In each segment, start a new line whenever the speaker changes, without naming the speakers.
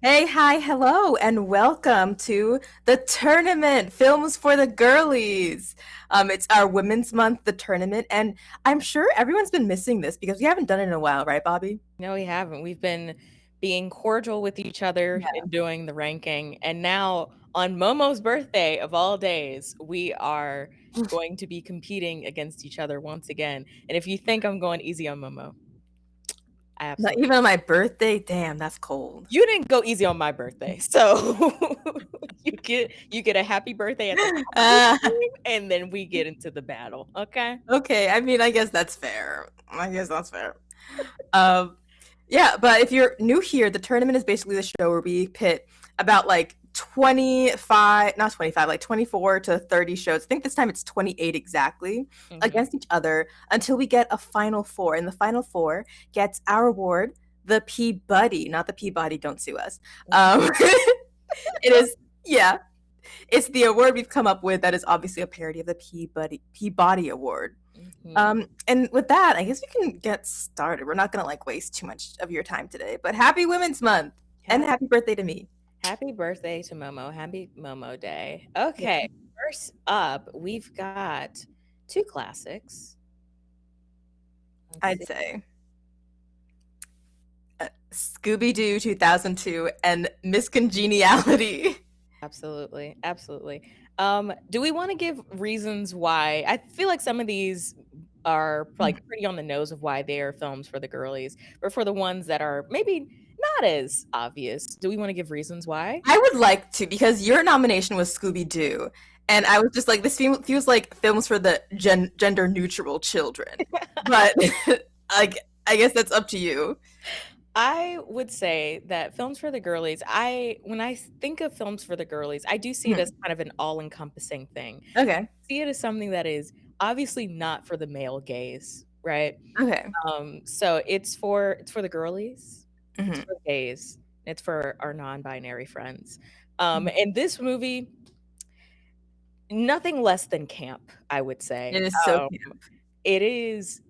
Hey, hi, hello, and welcome to the tournament, Films for the Girlies. It's our Women's Month, the tournament, and I'm sure everyone's been missing this because we haven't done it in a while, right, Bobby?
No, we haven't. We've been being cordial with each other
Yeah.
and doing the ranking. And now, on Momo's birthday of all days, we are going to be competing against each other once again. And if you think I'm going easy on Momo, I
Not
absolutely
even on my birthday? Damn, that's cold.
you didn't go easy on my birthday. So you get a happy birthday at the top of the
Uh,
stream, and then we get into the battle. Okay.
okay, I mean, I guess that's fair. I guess that's fair. Um, yeah, but if you're new here, the tournament is basically the show where we pit about like 25, not 25, like 24 to 30 shows. I think this time it's 28 exactly
Hmm.
against each other until we get a final four. And the final four gets our award, the Peabody, not the Peabody, don't sue us. It is, yeah, it's the award we've come up with that is obviously a parody of the Peabody Award.
Hmm.
And with that, I guess we can get started. We're not gonna like waste too much of your time today. But happy Women's Month and
Yeah.
happy birthday to me.
Happy birthday to Momo. Happy Momo Day.
Yeah,
Okay, first up, we've got two classics. Let's
I'd
see.
say Scooby Doo 2002 and Miss Congeniality.
Absolutely. Absolutely. Do we want to give reasons why? I feel like some of these are like pretty on the nose of why they are films for the girlies, but for the ones that are maybe not as obvious, do we want to give reasons why?
I would like to because your nomination was Scooby Doo, and I was just like, this feels like films for the gender neutral children. But like, I guess that's up to you.
I would say that films for the girlies, when I think of films for the girlies, I do see it as
Hmm.
kind of an all-encompassing thing.
Okay.
See it as something that is obviously not for the male gaze, right?
Okay.
So it's for the girlies, it's
Hmm.
for the gays, it's for our non-binary friends. And this movie, nothing less than camp, I would say.
It is so
Um,
cute.
it is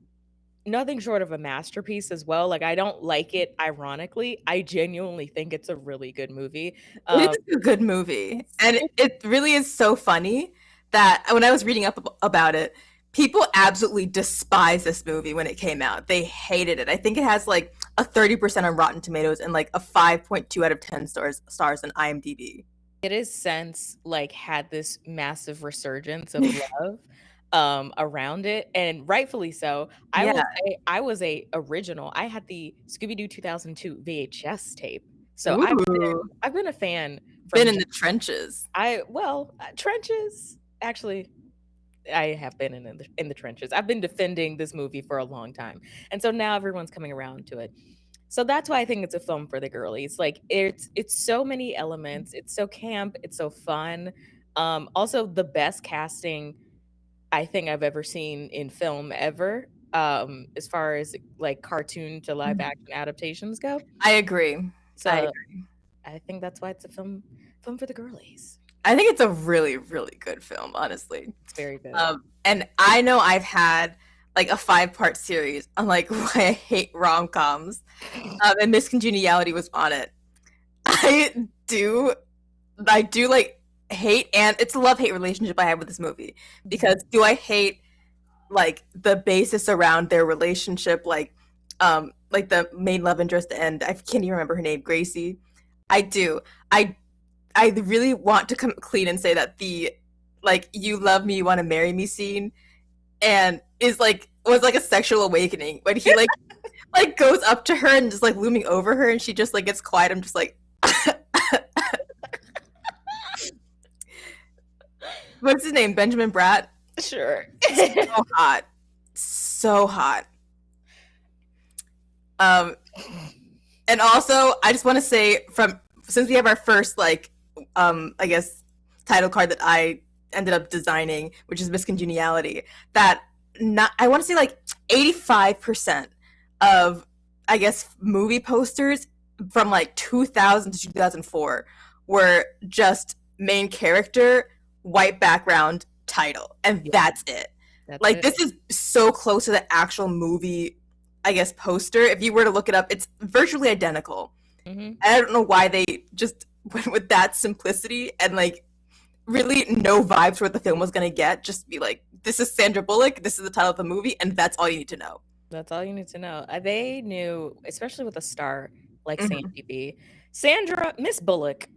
nothing short of a masterpiece as well. Like, I don't like it ironically. I genuinely think it's a really good movie.
It
Um,
is a good movie,
it's
and it really is so funny that when I was reading up about it, people absolutely despise this movie when it came out. They hated it. I think it has like a 30% on Rotten Tomatoes and like a 5.2 out of 10 stars on IMDb.
it has since, like, had this massive resurgence of love, around it, and rightfully so. I
Yeah.
will say I was a original. I had the Scooby-Doo 2002 VHS tape. So
Ooh.
I've been a fan
Been
from
in
j
the trenches.
trenches, actually, I have been in the trenches. I've been defending this movie for a long time, and so now everyone's coming around to it. So that's why I think it's a film for the girlies. Like, it's so many elements. It's so camp. It's so fun. Also, the best casting I think I've ever seen in film ever. As far as like cartoon to live
Mhm.
action adaptations go.
I agree. I
So
agree.
I think that's why it's a film for the girlies.
I think it's a really, really good film, honestly.
It's very good.
And I know I've had like a 5-part series on like why I hate rom-coms. And Miss Congeniality was on it. I do, I do like hate, and it's a love-hate relationship I have with this movie
Mhm.
because do I hate like the basis around their relationship, like the main love interest, and I can't even remember her name, Gracie. I do. I I really want to come clean and say that the like "you love me, you want to marry me" scene and is like was like a sexual awakening when he like goes up to her and just like looming over her and she just like gets quiet. I'm just like, what's his name? Benjamin Bratt.
Sure.
So hot, so hot. Um, and also I just want to say from since we have our first I guess title card that I ended up designing, which is Miss Congeniality, that not I want to say like 85% of I guess movie posters from like 2000 to 2004 were just main character, white background, title, and
Yeah,
that's it.
that's
Like
it.
this is so close to the actual movie, I guess, poster. If you were to look it up, it's virtually identical.
Mm-hmm.
I don't know why they just went with that simplicity and like really no vibes for what the film was gonna get. Just be like, this is Sandra Bullock, this is the title of the movie, and that's all you need to know.
That's all you need to know. They knew, especially with a star like
Mhm.
Sandy B. Miss Bullock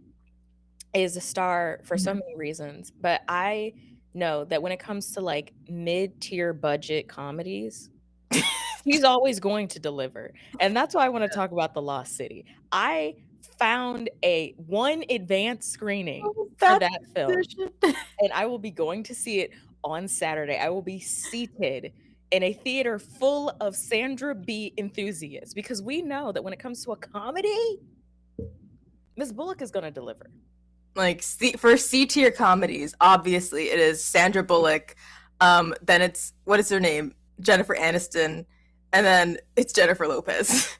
is a star for so
Mhm.
many reasons, but I know that when it comes to like mid-tier budget comedies, he's always going to deliver. And that's why I want to talk about The Lost City. I found one advanced screening for that film, and I will be going to see it on Saturday. I will be seated in a theater full of Sandra B enthusiasts because we know that when it comes to a comedy, Miss Bullock is going to deliver.
Like for C tier comedies, obviously it is Sandra Bullock. Then it's what is her name? Jennifer Aniston, and then it's Jennifer Lopez.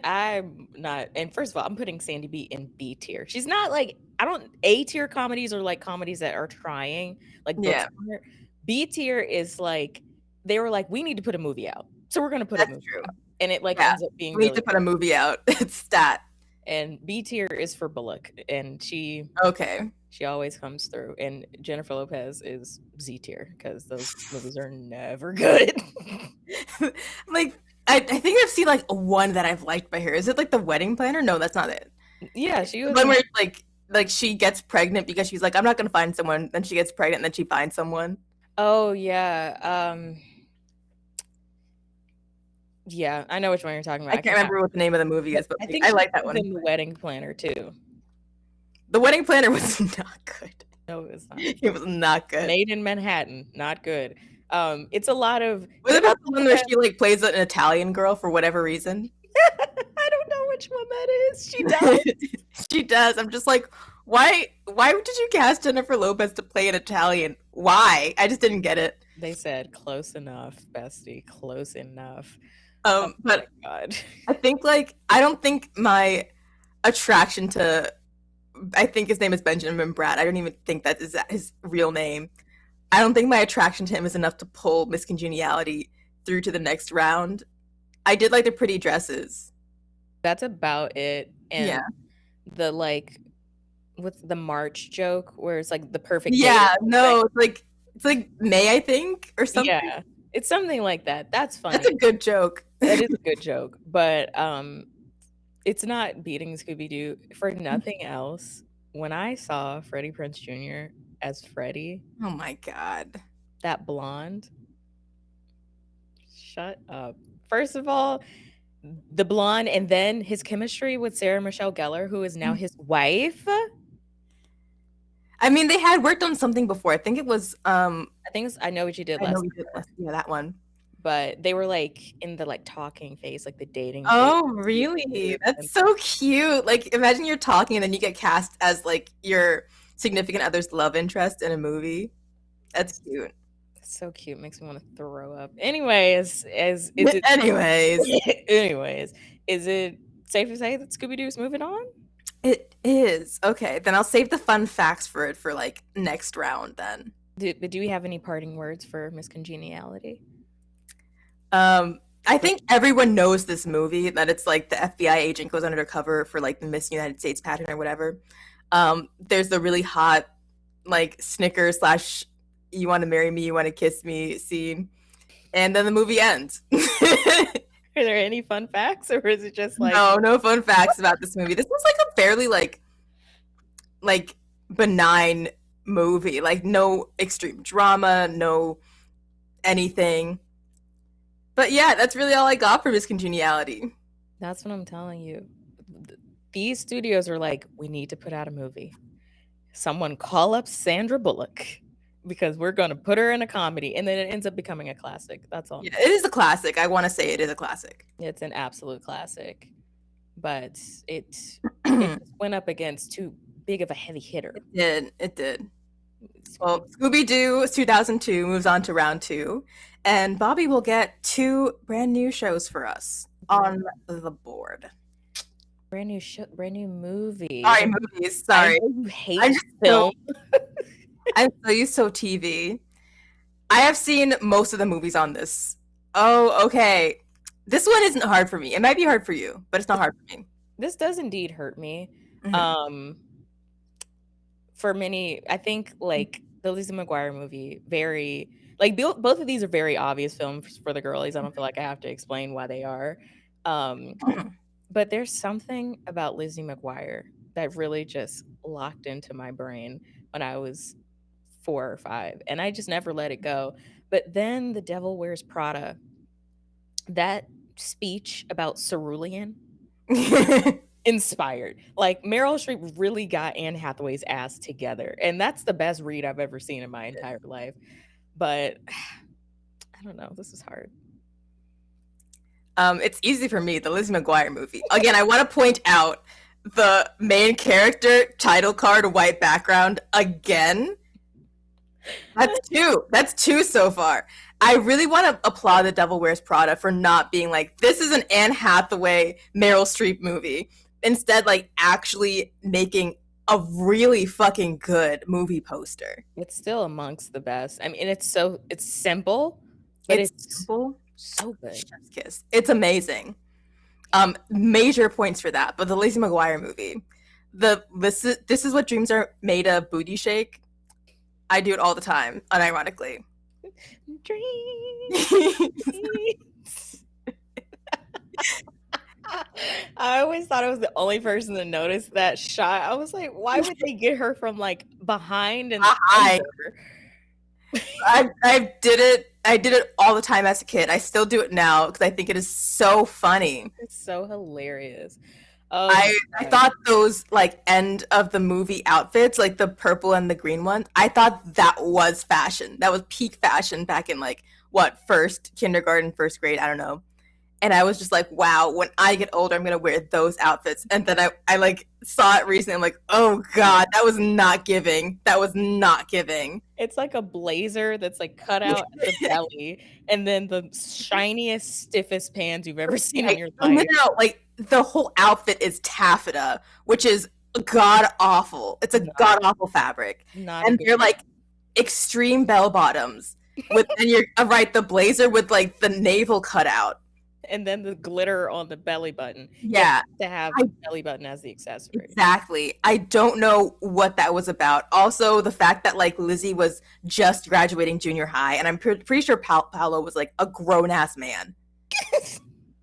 I'm not, and first of all, I'm putting Sandy B in B tier. She's not like, I don't, A tier comedies are like comedies that are trying, like
Yeah,
Booksmart. B tier is like, they were like, we need to put a movie out. So we're going to put a
that's
movie
true.
out. And it like
Yeah,
ends up being
we need
really
to put a movie out. It's that.
And B tier is for Bullock, and she
Okay.
always comes through. And Jennifer Lopez is Z tier because those movies are never good.
Like I think I've seen like one that I've liked by her. Is it like The Wedding Planner? No, that's not it.
Yeah, she was
One where like she gets pregnant because she's like, I'm not gonna find someone. Then she gets pregnant, and then she finds someone.
Oh yeah. Yeah, I know which one you're talking about.
I can't remember what the name of the movie is, but
I
like,
think
I
she
like that
was
one.
in The Wedding Planner too.
The Wedding Planner was not good.
No, it was not.
It was not good.
Made in Manhattan, not good. It's a lot of.
What about the one where she like plays an Italian girl for whatever reason?
I don't know which one that is. She does.
She does. I'm just like, why did you cast Jennifer Lopez to play an Italian? Why? I just didn't get it.
They said close enough, bestie, close enough.
But
my God.
I think like I don't think my attraction to, I think his name is Benjamin Bratt. I don't even think that is his real name. I don't think my attraction to him is enough to pull Miss Congeniality through to the next round. I did like the pretty dresses.
That's about it. And
yeah.
The like with the March joke where it's like the perfect
yeah no it's like May, I think, or something.
Yeah, it's something like that. That's funny.
That's a good joke.
That is a good joke, but it's not beating Scooby-Doo for nothing else. When I saw Freddie Prinze Jr. as Freddie,
oh my God,
that blonde, shut up. First of all, the blonde, and then his chemistry with Sarah Michelle Gellar, who is now his wife.
I mean, they had worked on something before. I think it was
I think I Know What You Did Last
Year. Yeah, that one.
But they were like in the like talking phase, like the dating
oh
phase.
Really? That's so cute. Like imagine you're talking and then you get cast as like your significant other's love interest in a movie. That's cute.
So cute, makes me want to throw up. Anyways, is it anyways, is it safe to say that Scooby-Doo's moving on?
It is. Okay, then I'll save the fun facts for it for like next round then.
Do we have any parting words for Miss Congeniality?
I think everyone knows this movie, that it's like the FBI agent goes undercover for like the Miss United States pageant or whatever. There's the really hot like Snickers / you want to marry me, you want to kiss me scene, and then the movie ends.
Are there any fun facts, or is it just like
no fun facts about this movie? This was like a fairly like benign movie, like no extreme drama, no anything. But yeah, that's really all I got for Miss Congeniality.
That's what I'm telling you. These studios are like, we need to put out a movie. Someone call up Sandra Bullock because we're going to put her in a comedy, and then it ends up becoming a classic. That's all.
Yeah, it is a classic. I want to say it is a classic.
It's an absolute classic, but it went up against too big of a heavy hitter.
It did. Well, Scooby-Doo 2002 moves on to round 2, and Bobby will get 2 brand new shows for us on the board.
Brand new movie.
Sorry, movies. Sorry.
You hate film.
I'm so used to TV. I have seen most of the movies on this. Oh, okay. This one isn't hard for me. It might be hard for you, but it's not hard for me.
this does indeed hurt me.
Mhm.
Um, for many, I think like the Lizzie McGuire movie, very like both of these are very obvious films for the girlies. I don't feel like I have to explain why they are. Um, but there's something about Lizzie McGuire that really just locked into my brain when I was 4 or 5, and I just never let it go. But then The Devil Wears Prada, that speech about cerulean inspired. Like Meryl Streep really got Anne Hathaway's ass together, and that's the best read I've ever seen in my entire life. But I don't know. This is hard.
It's easy for me, the Lizzie McGuire movie. Again, I want to point out the main character, title card, white background, again. That's two so far. I really want to applaud The Devil Wears Prada for not being like, this is an Anne Hathaway, Meryl Streep movie. Instead, like, actually making a really fucking good movie poster.
It's still amongst the best. I mean, it's simple, but
It's
it's
simple.
so good.
Chef's kiss. It's amazing. Major points for that. But the Lizzie McGuire movie, this is what dreams are made of. Booty shake. I do it all the time, unironically.
Dreams. I always thought I was the only person to notice that shot. I was like, why would they get her from like behind and
I
under?
did it. I did it all the time as a kid. I still do it now because I think it is so funny.
It's so hilarious. Oh
I
my God.
thought those like end of the movie outfits, like the purple and the green one, I thought that was fashion. That was peak fashion back in like what, first kindergarten, first grade, I don't know. And I was just like, wow, when I get older, I'm gonna wear those outfits. And then I like saw it recently. I'm like, oh god, that was not giving. That was not giving.
It's like a blazer that's like cut out at the belly, and then the shiniest, stiffest pants you've ever seen in your life.
No, like the whole outfit is taffeta, which is god awful. It's a god awful fabric,
Not
and they're like extreme bell bottoms with, and you're right, the blazer with like the navel cut out.
And then the glitter on the belly button.
Yeah,
to have the belly button as the accessory.
exactly. I don't know what that was about. Also, the fact that like Lizzie was just graduating junior high, and I'm pretty sure Paolo was like a grown ass man.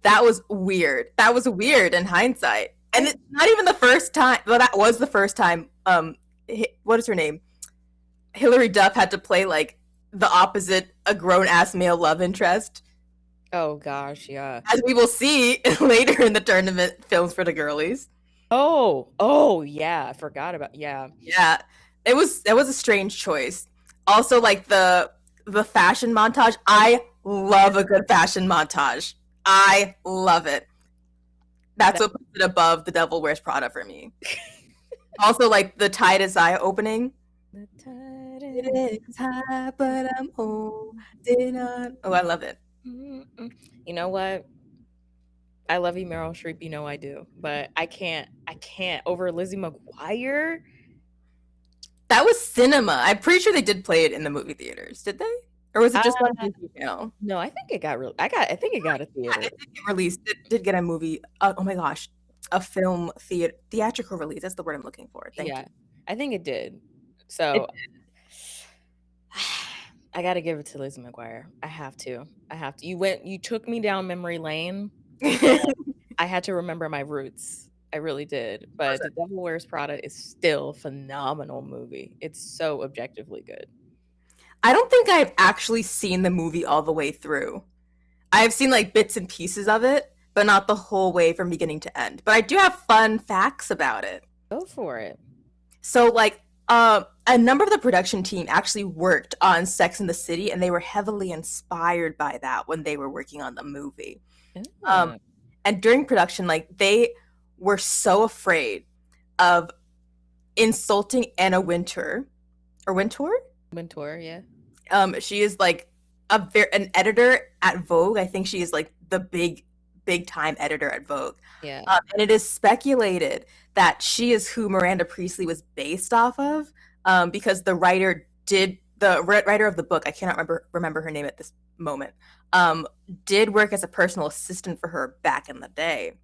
That was weird. That was weird in hindsight, and it's not even the first time. Well, that was the first time. What is her name? Hilary Duff had to play like the opposite, a grown ass male love interest.
Oh gosh, yeah.
As we will see later in the tournament films for the girlies.
Oh yeah, I forgot about
Yeah. It was a strange choice. Also, like the fashion montage. I love a good fashion montage. I love it. That's what puts it above The Devil Wears Prada for me. Also, like the Tide is Eye opening.
The tide
It is high, but I'm holding on. Oh, I love it.
You know what? I love you, Meryl Streep. You know I do, but I can't over Lizzie McGuire.
That was cinema. I'm pretty sure they did play it in the movie theaters. Did they? Or was it just on Disney Channel?
No, I think it got I think it got a theater.
It did get released. It did get a movie. Oh my gosh, a film theatrical release. That's the word I'm looking for. Thank you.
I think it did. So I got to give it to Lizzie McGuire. I have to. You took me down memory lane. I had to remember my roots. I really did. But The Devil Wears Prada is still a phenomenal movie. It's so objectively good.
I don't think I've actually seen the movie all the way through. I've seen like bits and pieces of it, but not the whole way from beginning to end. But I do have fun facts about it.
Go for it.
So like a number of the production team actually worked on Sex and the City, and they were heavily inspired by that when they were working on the movie. And during production, like they were so afraid of insulting Anna Wintour,
yeah.
She is like an editor at Vogue. I think she is like the big time editor at Vogue.
Yeah.
And it is speculated that she is who Miranda Priestley was based off of, because the writer of the book, I cannot remember her name at this moment, did work as a personal assistant for her back in the day.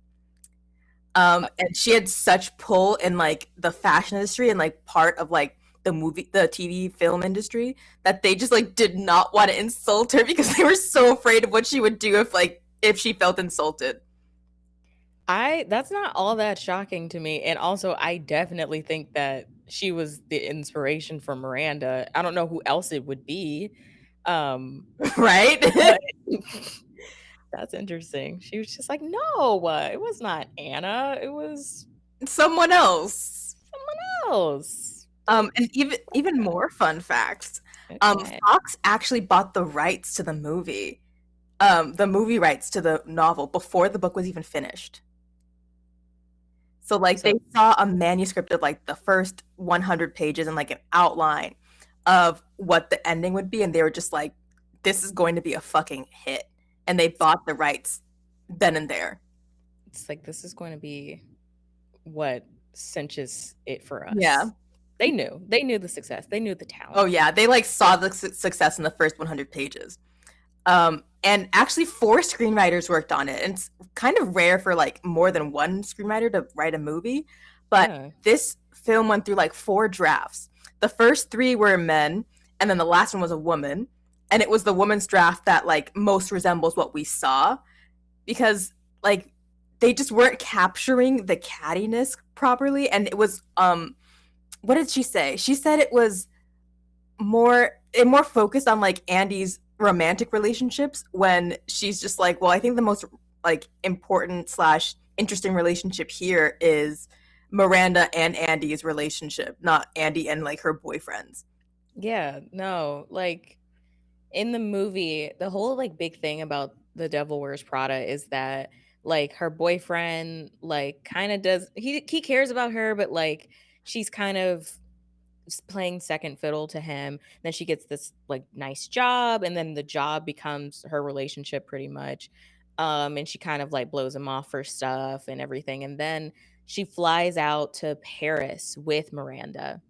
And she had such pull in like the fashion industry and like part of like the TV film industry that they just like did not want to insult her because they were so afraid of what she would do if she felt insulted.
That's not all that shocking to me, and also I definitely think that she was the inspiration for Miranda. I don't know who else it would be,
Right?
but that's interesting. She was just like, "No, it was not Anna. It was
Someone else.
someone else."
And even more fun facts.
Okay.
Fox actually bought the rights to the movie rights to the novel before the book was even finished. So like they
So
saw a manuscript of like the first 100 pages and like an outline of what the ending would be, and they were just like, "This is going to be a fucking hit," and they bought the rights then and there.
it's like this is going to be what cinches it for
Yeah.
us. They knew. They knew the success. They knew the talent.
Oh yeah, they like saw the success in the first 100 pages. And actually, four screenwriters worked on it. And it's kind of rare for like more than one screenwriter to write a movie, but
Yeah.
this film went through like four drafts. The first three were men, and then the last one was a woman. And it was the woman's draft that like most resembles what we saw because like they just weren't capturing the cattiness properly. And it was what did she say? She said it was more focused on like Andy's romantic relationships when she's just like, well, I think the most like important slash interesting relationship here is Miranda and Andy's relationship, not Andy and like her boyfriends.
Yeah, no, like in the movie, the whole like big thing about The Devil Wears Prada is that like her boyfriend like kind of does he cares about her, but like she's kind of playing second fiddle to him. Then she gets this like nice job, and then the job becomes her relationship pretty much. And she kind of like blows him off for stuff and everything. And then she flies out to Paris with Miranda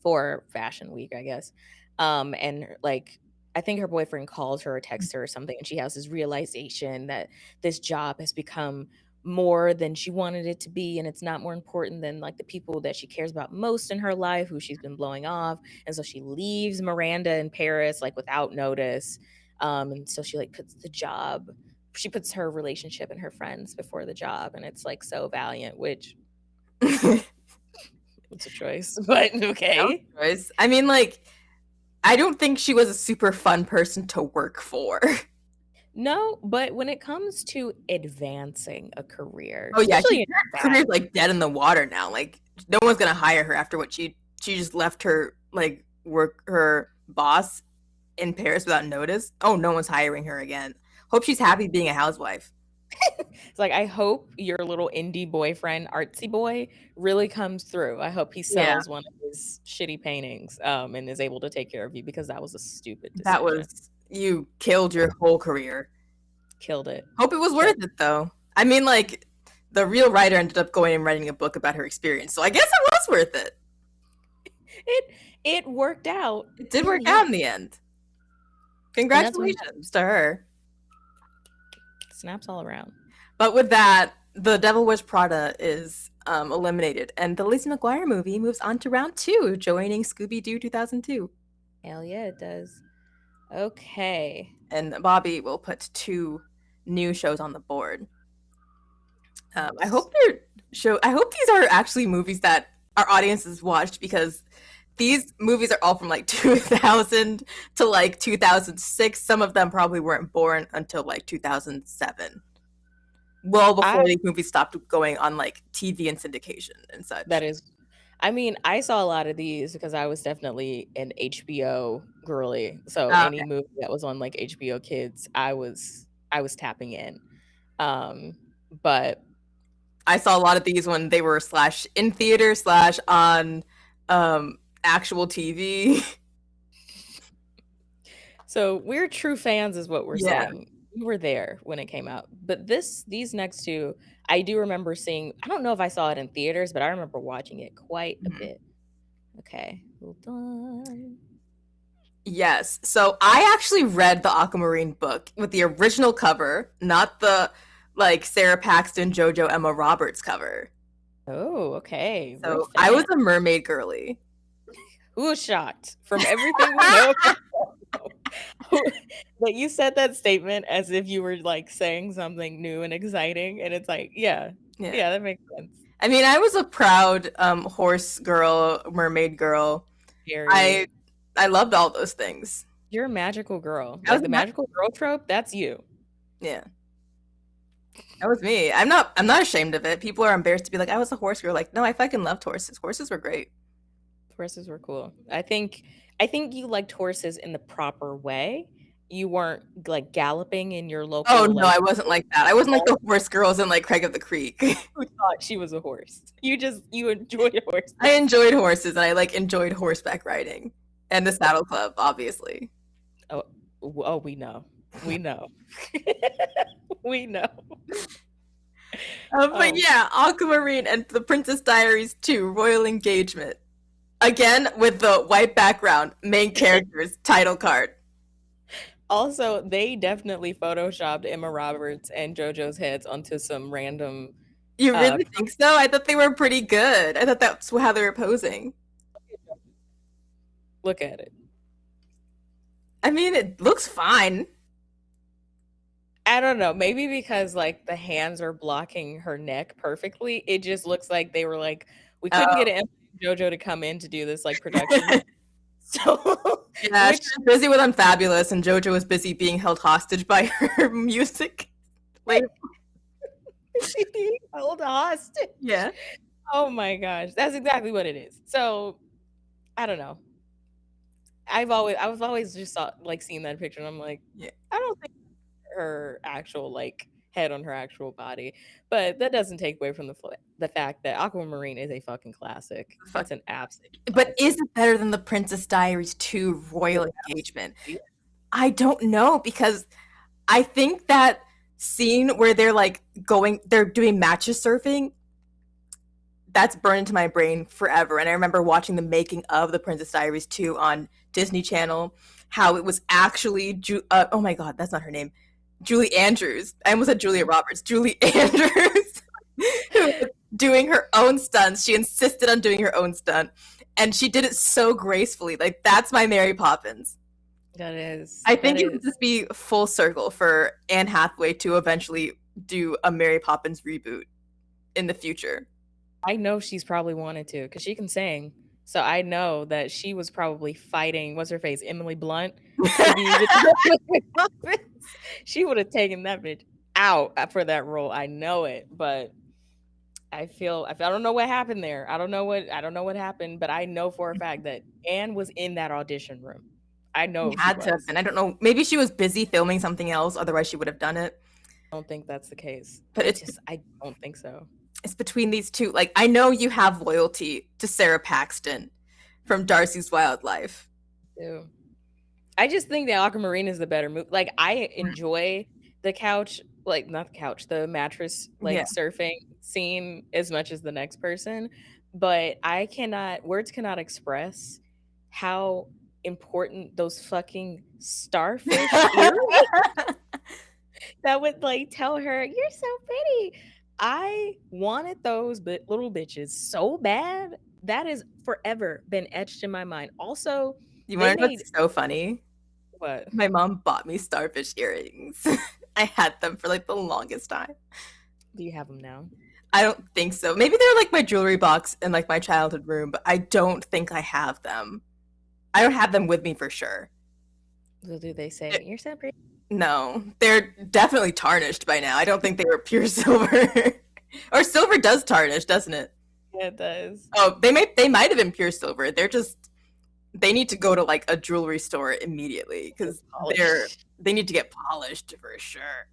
for Fashion Week, I guess. And like I think her boyfriend calls her or texts her or something, and she has this realization that this job has become more than she wanted it to be, and it's not more important than like the people that she cares about most in her life, who she's been blowing off. And so she leaves Miranda in Paris like without notice. And so she like she puts her relationship and her friends before the job, and it's like so valiant, which it's a choice, but okay.
Choice. I mean, like, I don't think she was a super fun person to work for.
No, but when it comes to advancing a career,
Oh yeah,
especially in
her career's
fashion,
like dead in the water now. Like, no one's gonna hire her after what she just left her like her boss in Paris without notice. Oh, no one's hiring her again. Hope she's happy being a housewife.
it's like I hope your little indie boyfriend, artsy boy, really comes through. I hope he
Yeah,
sells one of his shitty paintings, and is able to take care of you, because that was a stupid
that
decision.
was you killed your whole career.
Killed it.
Hope it was worth it though. I mean, like the real writer ended up going and writing a book about her experience, so I guess it was worth it.
It worked out.
It did work
Yeah.
out in the end.
And that's what
Congratulations to her.
snaps all around.
But with that, The Devil Wears Prada is eliminated, and the Lizzie McGuire movie moves on to round two, joining Scooby Doo 2002.
Hell yeah, it does. Okay.
And Bobby will put two new shows on the board. I hope I hope these are actually movies that our audiences watched, because these movies are all from like 2000 to like 2006. Some of them probably weren't born until like 2007. Well, before these movies stopped going on like TV and syndication and such.
That is, I mean, I saw a lot of these because I was definitely an HBO girly. So any movie that was on like HBO Kids, I was tapping in. But
I saw a lot of these when they were slash in theater slash on actual TV.
So we're true fans is what we're saying. We were there when it came out. But these next two, I do remember seeing. I don't know if I saw it in theaters, but I remember watching it quite a bit. Okay, hold on.
Yes. So I actually read the Aquamarine book with the original cover, not the like Sarah Paxton, JoJo, Emma Roberts cover.
Oh, okay. Real
So I was
fan.
a mermaid girly.
Who was shocked from everything we know about that you said that statement as if you were like saying something new and exciting, and it's like, yeah,
Yeah.
yeah, that makes sense.
I mean, I was a proud horse girl, mermaid girl. I
Very,
I loved all those things.
you're a magical girl.
I
Like
was
the
a
magical girl trope, that's you.
yeah, that was me. I'm not ashamed of it. People are embarrassed to be like, I was a horse girl. Like, no, I fucking loved horses. Horses were great.
Horses were cool. I think you liked horses in the proper way. You weren't like galloping in your
Oh
local
no,
like
I wasn't like that. I wasn't like the horse girls in like Craig of the Creek.
who thought she was a horse. You enjoyed horses.
I enjoyed horses and I like enjoyed horseback riding and the Saddle Club, obviously.
Oh, oh, we know. We know. We know.
But
Oh,
yeah, Aquamarine and the Princess Diaries 2, Royal Engagement. Again, with the white background, main characters, title card.
also, they definitely photoshopped Emma Roberts and JoJo's heads onto some random.
You
Uh,
really think so? I thought they were pretty good. I thought that's how they were posing.
look at it.
I mean, it looks fine.
I don't know. Maybe because like the hands are blocking her neck perfectly, it just looks like they were like, we couldn't get
Oh.
Emma and JoJo to come in to do this like production. So,
Yeah, she
which
was busy with Unfabulous, and JoJo was busy being held hostage by her music. Like,
she being held hostage.
yeah.
Oh my gosh, that's exactly what it is. So I don't know. I was always just like seeing that picture, and I'm like,
Yeah.
I don't think her actual like head on her actual body, but that doesn't take away from the fact that Aquamarine is a fucking classic.
Fuck.
It's an absolute
But
classic.
is it better than the Princess Diaries 2
It
Royal Engagement?
absolutely
I don't know because I think that scene where they're doing matches surfing, that's burned into my brain forever. And I remember watching the making of the Princess Diaries 2 on Disney Channel, how it was actually, oh my God, that's not her name. Julie Andrews. I almost said Julia Roberts. Julie Andrews, who was doing her own stunts. She insisted on doing her own stunt. And she did it so gracefully. Like, that's my Mary Poppins.
That is.
I
That
think it would
is.
just be full circle for Anne Hathaway to eventually do a Mary Poppins reboot in the future.
I know she's probably wanted to because she can sing. So I know that she was probably fighting, what's her face, Emily Blunt, to be the She would have taken that bitch out for that role. I know it, but I don't know what happened there. I don't know what happened, but I know for a fact that Anne was in that audition room. I
She
know she
had to have
was.
been. I don't know. Maybe she was busy filming something else. Otherwise, she would have done it.
I don't think that's the case.
But
I don't think so.
it's between these two. Like, I know you have loyalty to Sarah Paxton from Darcy's Wild Life.
Too. I just think that Aquamarine is the better movie. Like I enjoy the couch, like not the couch, the mattress like
Yeah.
surfing scene as much as the next person, but words cannot express how important those fucking starfish earrings that would like tell her you're so pretty. I wanted those little bitches so bad. That has forever been etched in my mind. Also,
You
they
want to know
made
what's so funny?
what?
My mom bought me starfish earrings. I had them for like the longest time.
Do you have them now?
I don't think so. Maybe they're like my jewelry box in like my childhood room, but I don't think I have them. I don't have them with me for sure.
What do they say? You're so pretty.
No, they're definitely tarnished by now. I don't think they were pure silver. Or silver does tarnish, doesn't it?
Yeah, it does.
Oh, they might have been pure silver. They need to go to like a jewelry store immediately because they need to get polished for sure.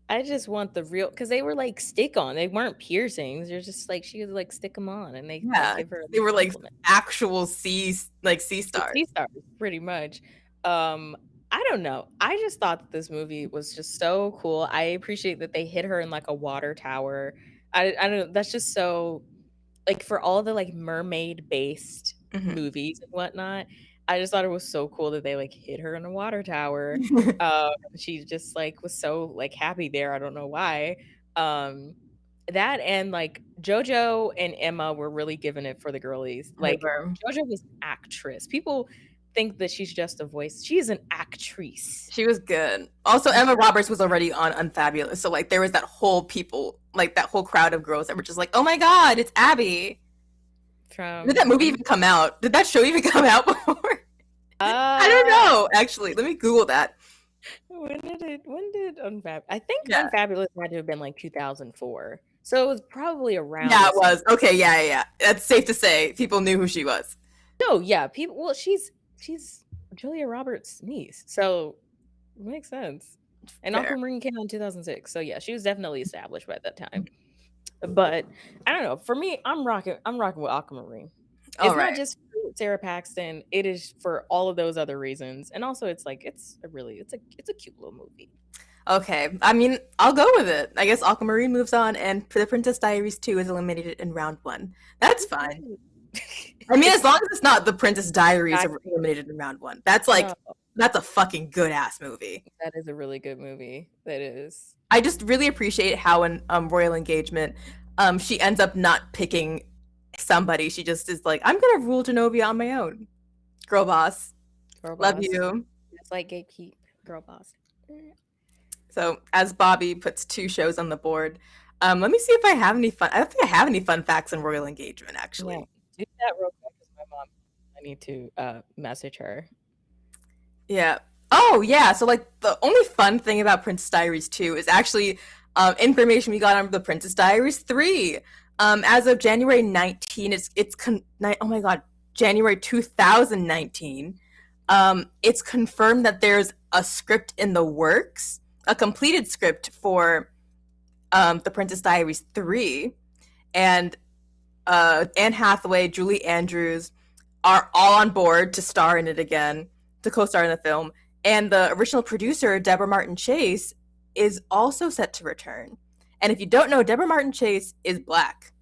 I just want the real, because they were like stick on. They weren't piercings. They're just like she would like stick them on, and they
Yeah,
give her
they were like
compliment.
actual sea stars.
Sea stars, pretty much. I don't know. I just thought that this movie was just so cool. I appreciate that they hit her in like a water tower. I don't know. That's just so like for all the like mermaid based
Mhm.
movies and whatnot. I just thought it was so cool that they like hit her in a water tower. She just like was so like happy there. I don't know why. Um, that and like JoJo and Emma were really giving it for the girlies.
They
Like
were.
JoJo was an actress. People think that she's just a voice. She is an actress.
She was good. Also, Emma Roberts was already on Unfabulous, so like there was that whole people, like that whole crowd of girls that were just like, "Oh my god, it's Abby!" Did that movie even come out? Did that show even come out before? I don't know. Actually, let me Google that.
When did Unfab? I think
Yeah.
Unfabulous had to have been like 2004. So it was probably around.
Yeah, it was. Okay, yeah. That's safe to say. People knew who she was.
No, yeah, people. Well, she's Julia Roberts' niece, so it makes sense. And
Fair.
Aquamarine came out in 2006, so yeah, she was definitely established by that time. But I don't know. For me, I'm rocking with Aquamarine. It's not just for Sarah Paxton. It is for all of those other reasons, and also it's like it's a cute little movie.
Okay, I mean, I'll go with it. I guess Aquamarine moves on, and The Princess Diaries 2 is eliminated in round 1. That's fine. I mean, as long as it's not The Princess Diaries are eliminated in round 1. That's like, that's a fucking good-ass movie.
That is a really good movie. That is.
I just really appreciate how in Royal Engagement, she ends up not picking somebody. She just is like, I'm gonna rule Genovia on my own. Girl boss. Love you.
It's like gatekeep. Girl boss.
So as Bobby puts 2 shows on the board, let me see if I have any fun. I don't think I have any fun facts on Royal Engagement, actually.
Yeah. Do that real quick because my mom. I need to message her.
Yeah. Oh yeah. So like the only fun thing about Princess Diaries 2 is actually information we got on the Princess Diaries 3. As of January 19, oh my god, January 2019. It's confirmed that there's a script in the works, a completed script for The Princess Diaries 3, and Anne Hathaway, Julie Andrews are all on board to star in it again, to co-star in the film, and the original producer, Deborah Martin Chase, is also set to return. And if you don't know, Deborah Martin Chase is Black.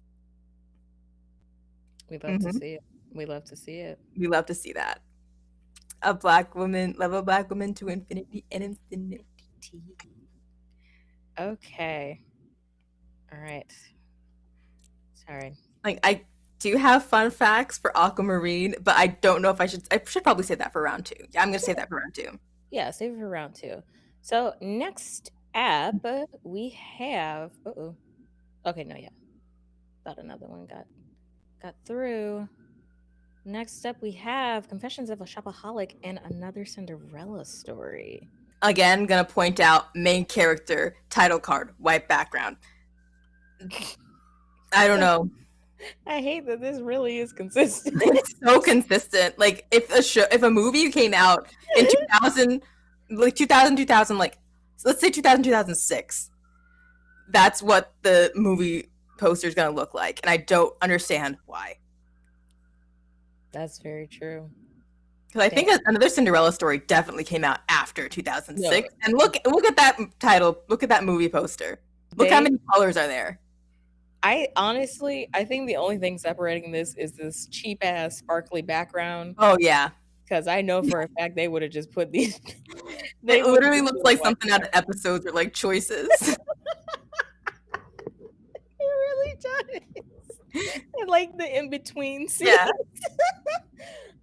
We love to see it. We love to see it.
We love to see that. A Black woman, love a Black woman to infinity and infinity.
Okay. All right. Sorry.
Like, I do have fun facts for Aquamarine, but I don't know if I should probably save that for round 2. Yeah, I'm going to save that for round 2.
Yeah, save it for round 2. So next up, we have, okay, no, yeah. Thought another one got through. Next up, we have Confessions of a Shopaholic and Another Cinderella Story.
Again, gonna point out main character, title card, white background. I don't know.
I hate that this really is consistent.
It's so consistent. Like if a movie came out in 2000, like 2000, like let's say 2006, that's what the movie poster is gonna look like, and I don't understand why.
That's very true.
Because I think Another Cinderella Story definitely came out after 2006. No. And look at that title. Look at that movie poster. Look how many colors are there.
I think the only thing separating this is this cheap ass sparkly background.
Oh yeah.
Because I know for a fact they would have just put these.
It literally looks like something out of episodes or like Choices.
It really does. And like the in between scenes. Yeah.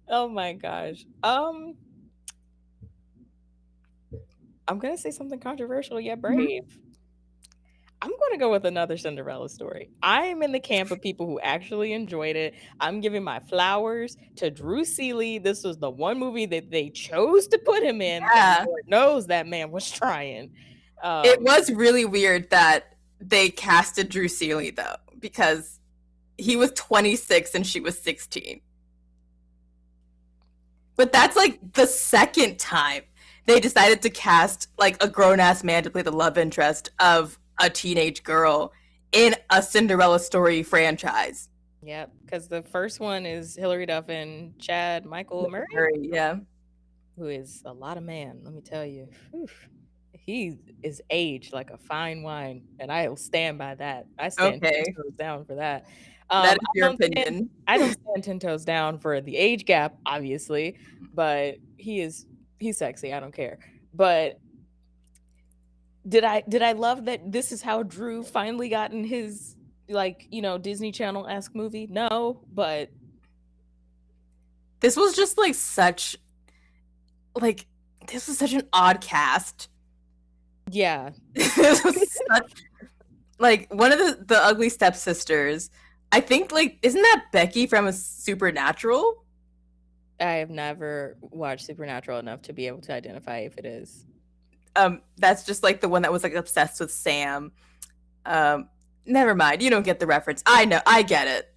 Oh my gosh. I'm gonna say something controversial yet brave. Mm-hmm. I'm gonna go with Another Cinderella Story. I'm in the camp of people who actually enjoyed it. I'm giving my flowers to Drew Seeley. This was the one movie that they chose to put him in. Yeah. Lord knows that man was trying.
It was really weird that they casted Drew Seeley though, because he was 26 and she was 16. But that's like the second time they decided to cast like a grown-ass man to play the love interest of a teenage girl in a Cinderella Story franchise.
Yep, because the first one is Hilary Duff and Chad Michael Murray.
Yeah.
Who is a lot of man, let me tell you. Whew. He is aged like a fine wine, and I'll stand by that. I stand down for that.
That is
I
your opinion.
I don't stand 10 toes down for the age gap, obviously, but he's sexy. I don't care. But did I love that this is how Drew finally got in his like, Disney Channel-esque movie? No, but
This was just like like this was such an odd cast.
yeah.
This was such, like one of the ugly stepsisters. I think like isn't that Becky from a Supernatural?
I have never watched Supernatural enough to be able to identify if it is.
That's just like the one that was like obsessed with Sam. Never mind, you don't get the reference. I know, I get it.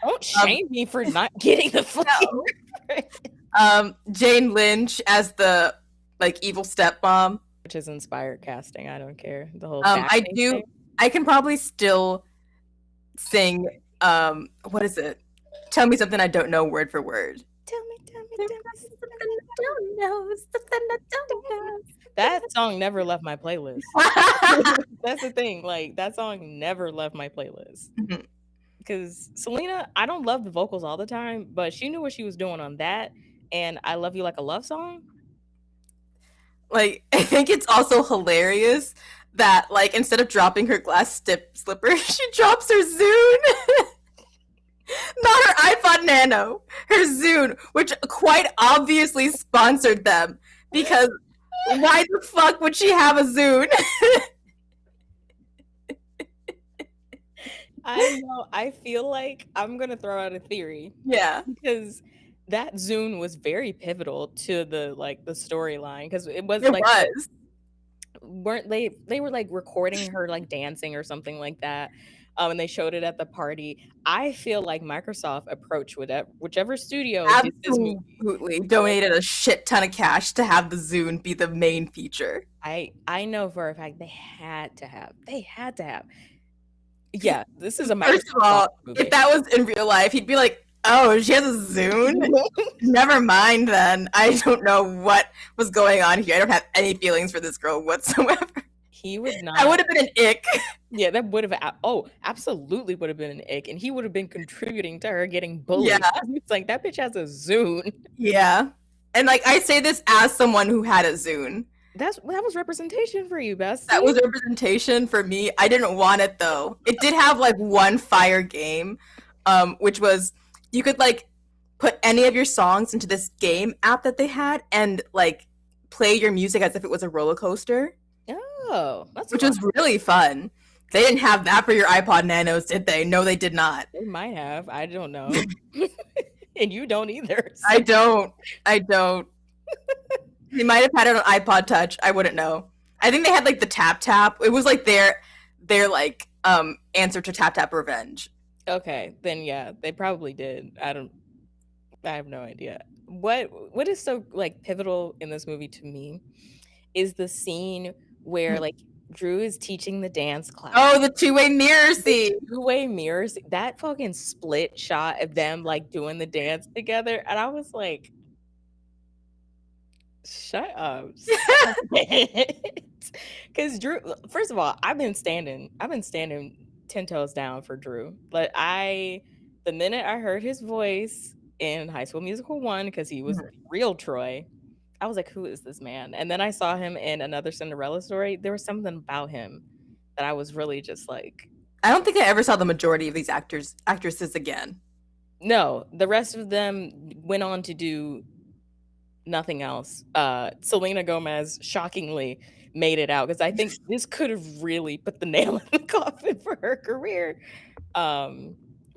Don't shame me for not getting the fucking reference.
Jane Lynch as the like evil stepmom,
Which is inspired casting. I don't care. The whole
I do
thing.
I can probably still sing what is it? Tell me something I don't know word for word.
Tell me
Something I don't know, something I don't know.
that song never left my playlist. That's the thing. Like that song never left my playlist.
Mhm.
Because Selena, I don't love the vocals all the time, but she knew what she was doing on that. And I Love You Like a Love Song.
Like I think it's also hilarious that like instead of dropping her glass slipper, she drops her Zune. Not her iPod Nano, her Zune, which quite obviously sponsored them. Because why the fuck would she have a Zune?
I know. I feel like I'm gonna throw out a theory
Yeah,
because that Zune was very pivotal to the storyline because it was
it
like
was.
weren't they were like recording her like dancing or something like that, and they showed it at the party. I feel like Microsoft approached whichever studio did this movie.
Absolutely donated a shit ton of cash to have the Zune be the main feature.
I know for a fact they had to have. Yeah, this is a
First of all,
movie.
if that was in real life, he'd be like, "Oh, she has a Zune? Never mind then. I don't know what was going on here. I don't have any feelings for this girl whatsoever."
He would not.
That would have been an ick.
Yeah, that would have. Oh, absolutely would have been an ick, and he would have been contributing to her getting bullied.
Yeah.
It's like that bitch has a Zune.
Yeah. And like I say this as someone who had a Zune.
That was representation for you, Bess.
That was representation for me. I didn't want it though. It did have like one fire game, which was you could like put any of your songs into this game app that they had and like play your music as if it was a roller coaster.
Oh, that's
which was really fun. They didn't have that for your iPod Nanos, did they? No, they did not.
They might have. I don't know. And you don't either. So.
I don't. They might have had it on iPod Touch. I wouldn't know. I think they had like the Tap Tap. It was like their like answer to Tap Tap Revenge.
Okay, then yeah, they probably did. I have no idea. What is so like pivotal in this movie to me is the scene where like Drew is teaching the dance class.
Oh, the two-way mirror scene.
Two-way mirrors. That fucking split shot of them like doing the dance together, and I was like, shut up. Because Drew, first of all, I've been standing 10 toes down for Drew. But the minute I heard his voice in High School Musical 1, because he was real Troy, I was like, who is this man? And then I saw him in another Cinderella Story. There was something about him that I was really just like.
I don't think I ever saw the majority of these actresses again.
No, the rest of them went on to do nothing else. Selena Gomez shockingly made it out because I think this could have really put the nail in the coffin for her career. But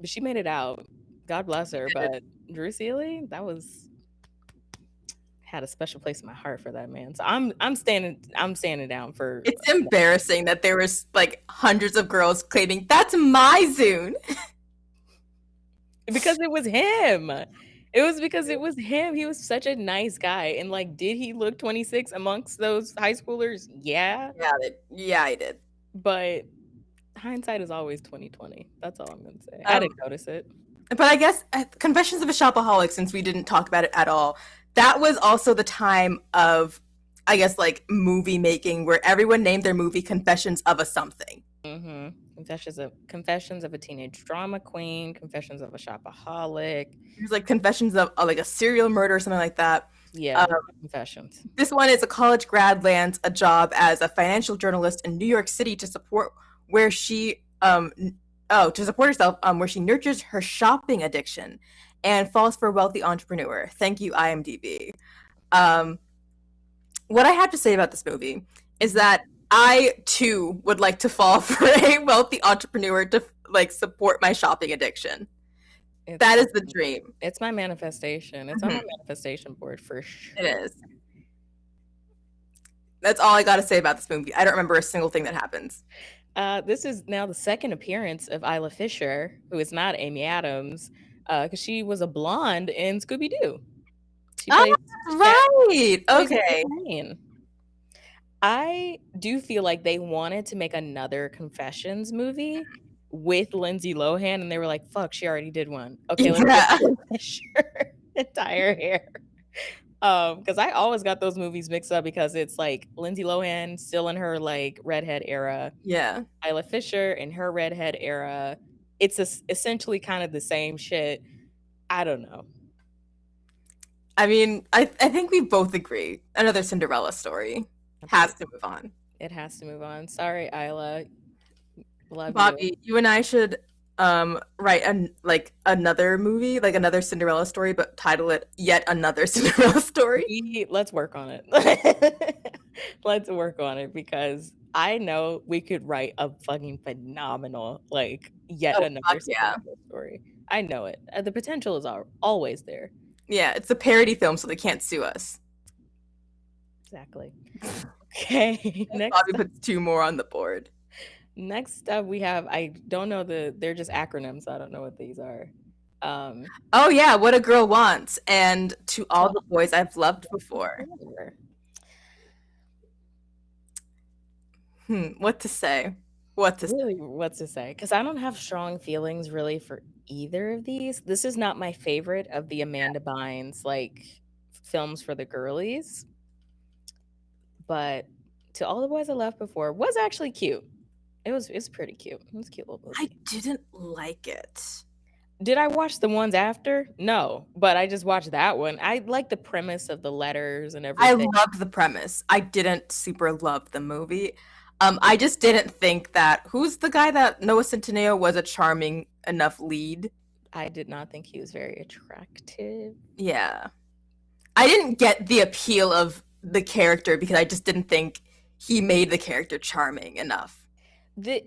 she made it out. God bless her. But Drew Seeley, had a special place in my heart for that man. So I'm standing down for.
It's embarrassing that there was like hundreds of girls claiming that's my Zune.
Because it was him. It was because it was him. He was such a nice guy. And like, did he look 26 amongst those high schoolers? Yeah.
Yeah, I did.
But hindsight is always 2020. That's all I'm gonna say. I didn't notice it.
But I guess Confessions of a Shopaholic, since we didn't talk about it at all, that was also the time of, I guess, like movie making where everyone named their movie Confessions of a something.
Mm-hmm. Confessions of a Teenage Drama Queen, Confessions of a Shopaholic.
There's like Confessions of like a Serial Murder or something like that.
Yeah, Confessions.
This one is a college grad lands a job as a financial journalist in New York City to support where she to support herself where she nurtures her shopping addiction and falls for a wealthy entrepreneur. Thank you, IMDb. What I have to say about this movie is that I too would like to fall for a wealthy entrepreneur to like support my shopping addiction. That is the dream.
It's my manifestation. It's on my manifestation board for sure.
It is. That's all I got to say about this movie. I don't remember a single thing that happens.
This is now the second appearance of Isla Fisher, who is not Amy Adams, because she was a blonde in Scooby-Doo. She plays
right. Okay.
I do feel like they wanted to make another Confessions movie with Lindsay Lohan, and they were like, fuck, she already did one. Okay, let's get Fisher entire hair. Because I always got those movies mixed up because it's like Lindsay Lohan still in her like redhead era.
Yeah.
Isla Fisher in her redhead era. It's essentially kind of the same shit. I don't know.
I mean, I think we both agree. Another Cinderella story has to move on.
It has to move on. Sorry, Isla. Love
Bobby, you and I should write another movie, like another Cinderella story, but title it Yet Another Cinderella Story.
Let's work on it. Let's work on it because I know we could write a fucking phenomenal like Yet Another Cinderella story. I know it. The potential is always there.
Yeah, it's a parody film, so they can't sue us.
Exactly. Okay. Next
Bobby puts 2 more on the board.
Next up, we have, I don't know they're just acronyms. So I don't know what these are.
Oh yeah, What a Girl Wants, and To All the Boys I've Loved Before. What to say? What to
say? Because I don't have strong feelings really for either of these. This is not my favorite of the Amanda Bynes like films for the girlies, but To All the Boys I Loved Before was actually cute. It's pretty cute. It was a cute little movie.
I didn't like it.
Did I watch the ones after? No, but I just watched that one. I like the premise of the letters and everything.
I loved the premise. I didn't super love the movie. I just didn't think that who's the guy that Noah Centineo was a charming enough lead.
I did not think he was very attractive.
Yeah. I didn't get the appeal of the character because I just didn't think he made the character charming enough.
The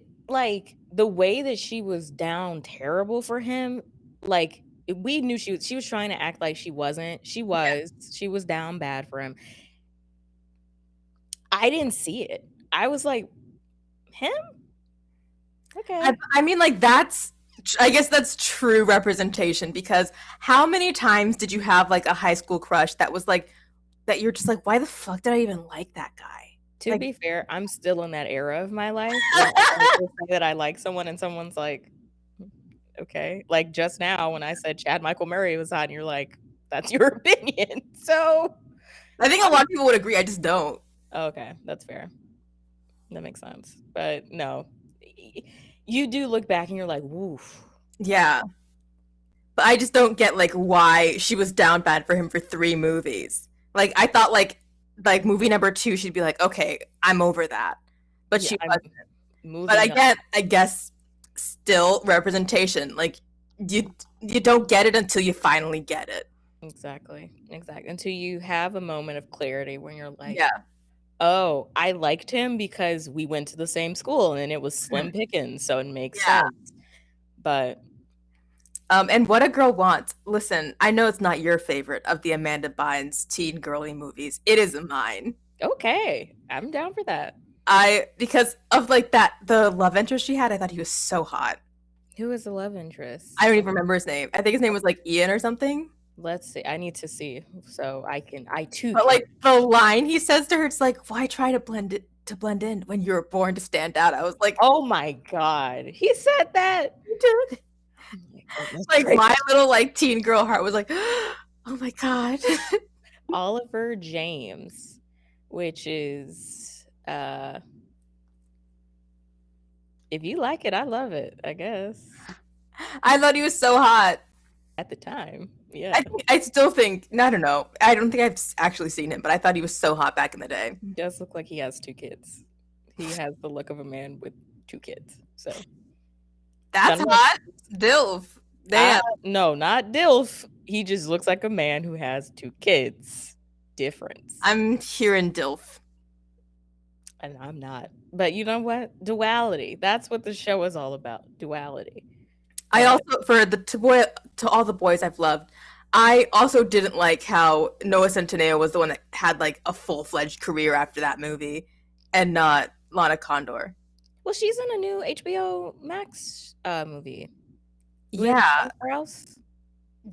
way that she was down terrible for him, like we knew she was trying to act like she wasn't. She was down bad for him. I didn't see it. I was like, him? Okay.
I mean, like I guess that's true representation because how many times did you have like a high school crush that was like that you're just like, why the fuck did I even like that guy?
To be fair, I'm still in that era of my life where I say that I like someone and someone's like, okay. Like just now when I said Chad Michael Murray was hot and you're like, that's your opinion. So
I think a lot of people would agree. I just don't.
Okay, that's fair. That makes sense. But no, you do look back and you're like, woof.
Yeah. But I just don't get like why she was down bad for him for 3 movies. Like I thought like movie number 2 she'd be like, okay, I'm over that. But she wasn't. But I guess still representation. Like you don't get it until you finally get it.
Exactly. Until you have a moment of clarity when you're like,
yeah.
Oh, I liked him because we went to the same school and it was slim pickings, so it makes sense. But
and What a Girl Wants. Listen, I know it's not your favorite of the Amanda Bynes teen girly movies. It is mine.
Okay, I'm down for that.
Because of like the love interest she had, I thought he was so hot.
Who was the love interest?
I don't even remember his name. I think his name was like Ian or something.
Let's see. I need to see so I too.
But like the line he says to her, it's like, why try to blend in when you were born to stand out? I was like,
oh my god, he said that.
He did. Like my little like teen girl heart was like, oh my god.
Oliver James, which is If you like it, I love it, I guess.
I thought he was so hot.
At the time.
I
Yeah.
I still think, I don't know. I don't think I've actually seen him, but I thought he was so hot back in the day.
He does look like he has 2 kids. He has the look of a man with 2 kids. So,
That's
none of
hot. Dilf. Damn.
no, not DILF. He just looks like a man who has 2 kids. Difference.
I'm hearing Dilf.
And I'm not. But you know what? Duality. That's what the show is all about. Duality.
I also, for the to all the boys I've loved, I also didn't like how Noah Centineo was the one that had like a full-fledged career after that movie, and not Lana Condor.
Well, she's in a new HBO Max movie.
Yeah.
Where else?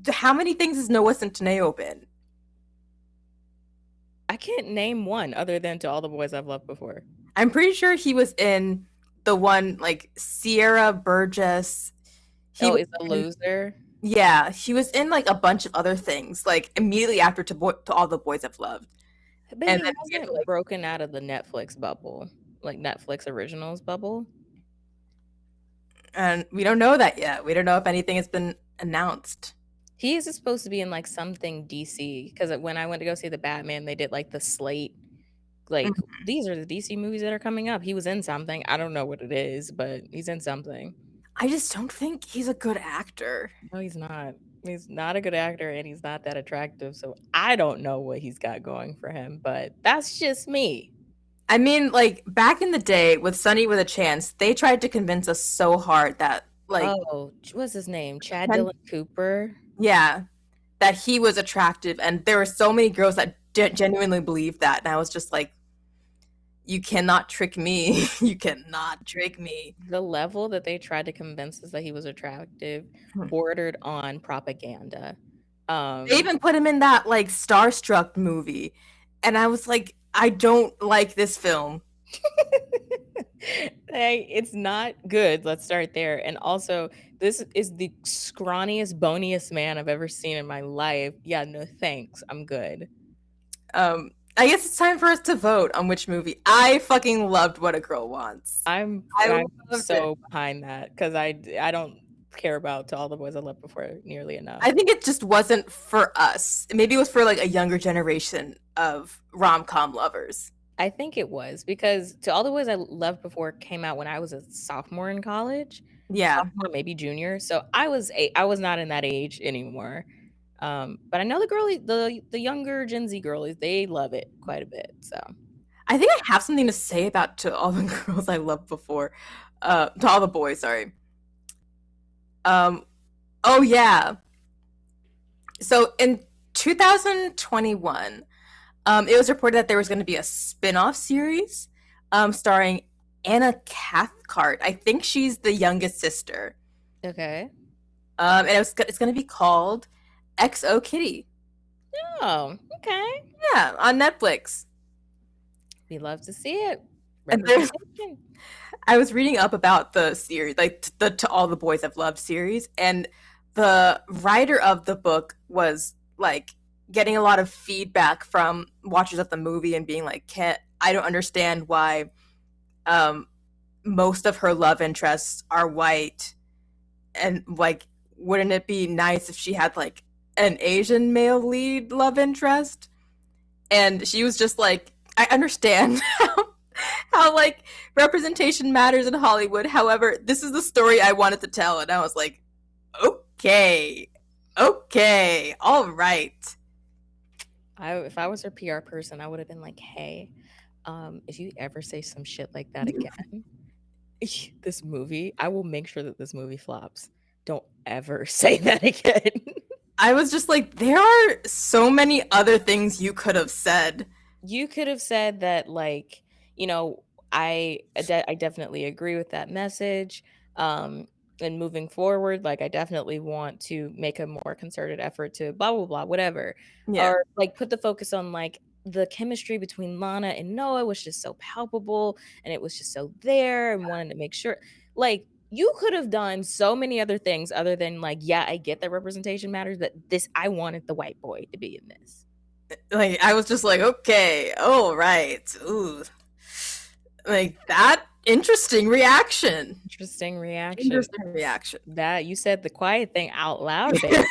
How many things has Noah Centineo been?
I can't name one other than To All the Boys I've Loved Before.
I'm pretty sure he was in the one like Sierra Burgess. He
Is a loser.
Yeah, he was in like a bunch of other things, like immediately after to All the Boys I've Loved.
But
And
he
then
hasn't
like,
broken out of the Netflix bubble, like Netflix originals bubble.
And we don't know that yet. We don't know if anything has been announced.
He is supposed to be in like something DC, because when I went to go see the Batman, they did like the slate. Like, these are the DC movies that are coming up. He was in something. I don't know what it is, but he's in something.
I just don't think he's a good actor.
No, he's not. He's not a good actor, and he's not that attractive. So I don't know what he's got going for him, but that's just me.
I mean, like back in the day with Sunny with a Chance, they tried to convince us so hard that like,
what's his name? Chad Dylan Cooper.
Yeah, that he was attractive, and there were so many girls that genuinely believed that, and I was just like, you cannot trick me. You cannot trick me.
The level that they tried to convince us that he was attractive bordered on propaganda.
They even put him in that like Starstruck movie, and I was like, I don't like this film.
Hey, it's not good. Let's start there. And also, this is the scrawniest, boniest man I've ever seen in my life. Yeah, no thanks. I'm good.
I guess it's time for us to vote on which movie. I fucking loved What a Girl Wants.
I'm so behind that, because I don't care about To All the Boys I Loved Before nearly enough.
I think it just wasn't for us. Maybe it was for like a younger generation of rom-com lovers.
I think it was, because To All the Boys I Loved Before came out when I was a sophomore in college.
Yeah.
Sophomore, maybe junior. So I was not in that age anymore. But I know the girlies, the younger Gen Z girlies, they love it quite a bit. So
I think I have something to say about To All the Girls I Loved Before. To All the Boys, sorry. Oh yeah. So in 2021, it was reported that there was going to be a spin-off series starring Anna Cathcart. I think she's the youngest sister.
Okay.
And it's going to be called XO Kitty.
Oh, okay.
Yeah, on Netflix.
We love to see it.
And I was reading up about the series, like the To All the Boys I've Loved series, and the writer of the book was like getting a lot of feedback from watchers of the movie and being like, I don't understand why most of her love interests are white, and like, wouldn't it be nice if she had like an Asian male lead love interest? And she was just like, I understand how like representation matters in Hollywood. However, this is the story I wanted to tell. And I was like, okay, all right.
If I was her PR person, I would have been like, hey, if you ever say some shit like that again, this movie, I will make sure that this movie flops. Don't ever say that again.
I was just like, there are so many other things you could have said.
You could have said that, like, you know, I definitely agree with that message. And moving forward, like, I definitely want to make a more concerted effort to blah, blah, blah, whatever.
Yeah.
Or like put the focus on like the chemistry between Lana and Noah was just so palpable, and it was just so there, and wanted to make sure, like, you could have done so many other things other than like, yeah, I get that representation matters, but I wanted the white boy to be in this.
Like, I was just like, okay, all right. Ooh. Like, that Interesting reaction.
Interesting reaction.
Interesting reaction.
That you said the quiet thing out loud there.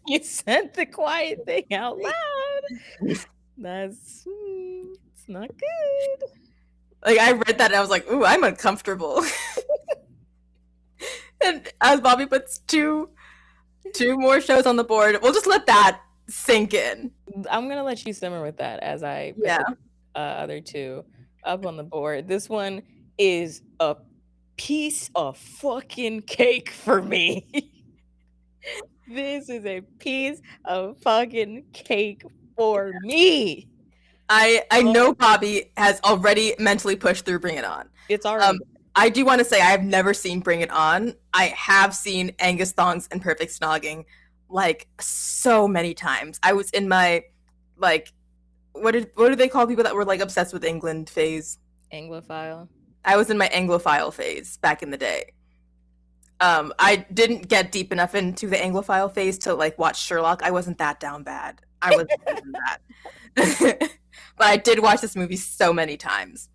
You said the quiet thing out loud. That's it's not good.
Like, I read that and I was like, ooh, I'm uncomfortable. And as Bobby puts two more shows on the board, we'll just let that sink in.
I'm gonna let you simmer with that as I put the other two up on the board. This one is a piece of fucking cake for me. This is a piece of fucking cake for me.
I know Bobby has already mentally pushed through Bring It On.
It's already.
I do want to say I have never seen Bring It On. I have seen Angus Thongs and Perfect Snogging like so many times. I was in my like what do they call people that were like obsessed with England phase?
Anglophile.
I was in my Anglophile phase back in the day. I didn't get deep enough into the Anglophile phase to like watch Sherlock. I wasn't that down bad. I wasn't even that. But I did watch this movie so many times.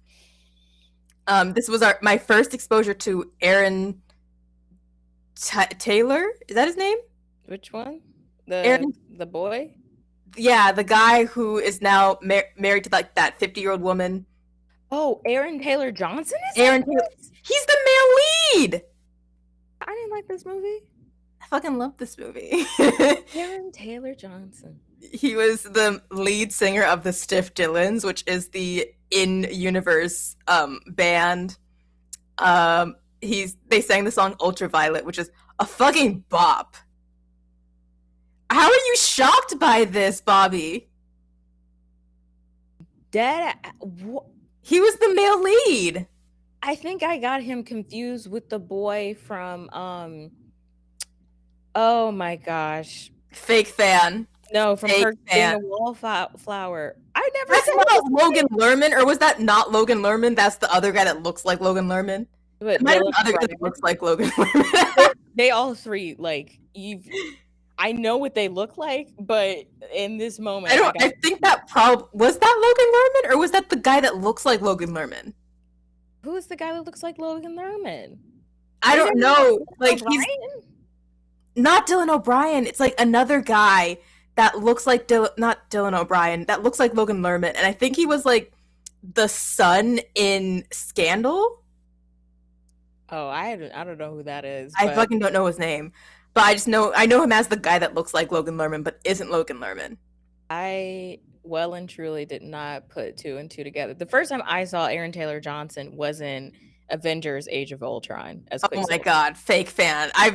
This was my first exposure to Aaron Taylor. Is that his name?
Which one? The boy?
Yeah, the guy who is now married to like that 50-year-old woman.
Oh, Aaron Taylor Johnson is
Aaron Taylor. He's the male lead.
I didn't like this movie.
I fucking love this movie.
Aaron Taylor Johnson.
He was the lead singer of the Stiff Dillons, which is the in-universe band. They sang the song Ultraviolet, which is a fucking bop. How are you shocked by this, Bobby? He was the male lead.
I think I got him confused with the boy from oh my gosh.
Fake fan.
No, from her being a wallflower. I never
That's not Logan Lerman, or was that not Logan Lerman? That's the other guy that looks like Logan Lerman. But the other guy that looks like Logan Lerman.
They all three, like I know what they look like, but in this moment,
I think that was that Logan Lerman, or was that the guy that looks like Logan Lerman?
Who is the guy that looks like Logan Lerman?
I don't know. Like he's not Dylan O'Brien. It's like another guy that looks like not Dylan O'Brien. That looks like Logan Lerman, and I think he was like the son in Scandal.
Oh, I don't know who that is.
I fucking don't know his name, but I know him as the guy that looks like Logan Lerman, but isn't Logan Lerman.
I well and truly did not put two and two together. The first time I saw Aaron Taylor Johnson was in Avengers: Age of Ultron.
Oh my god, fake fan! I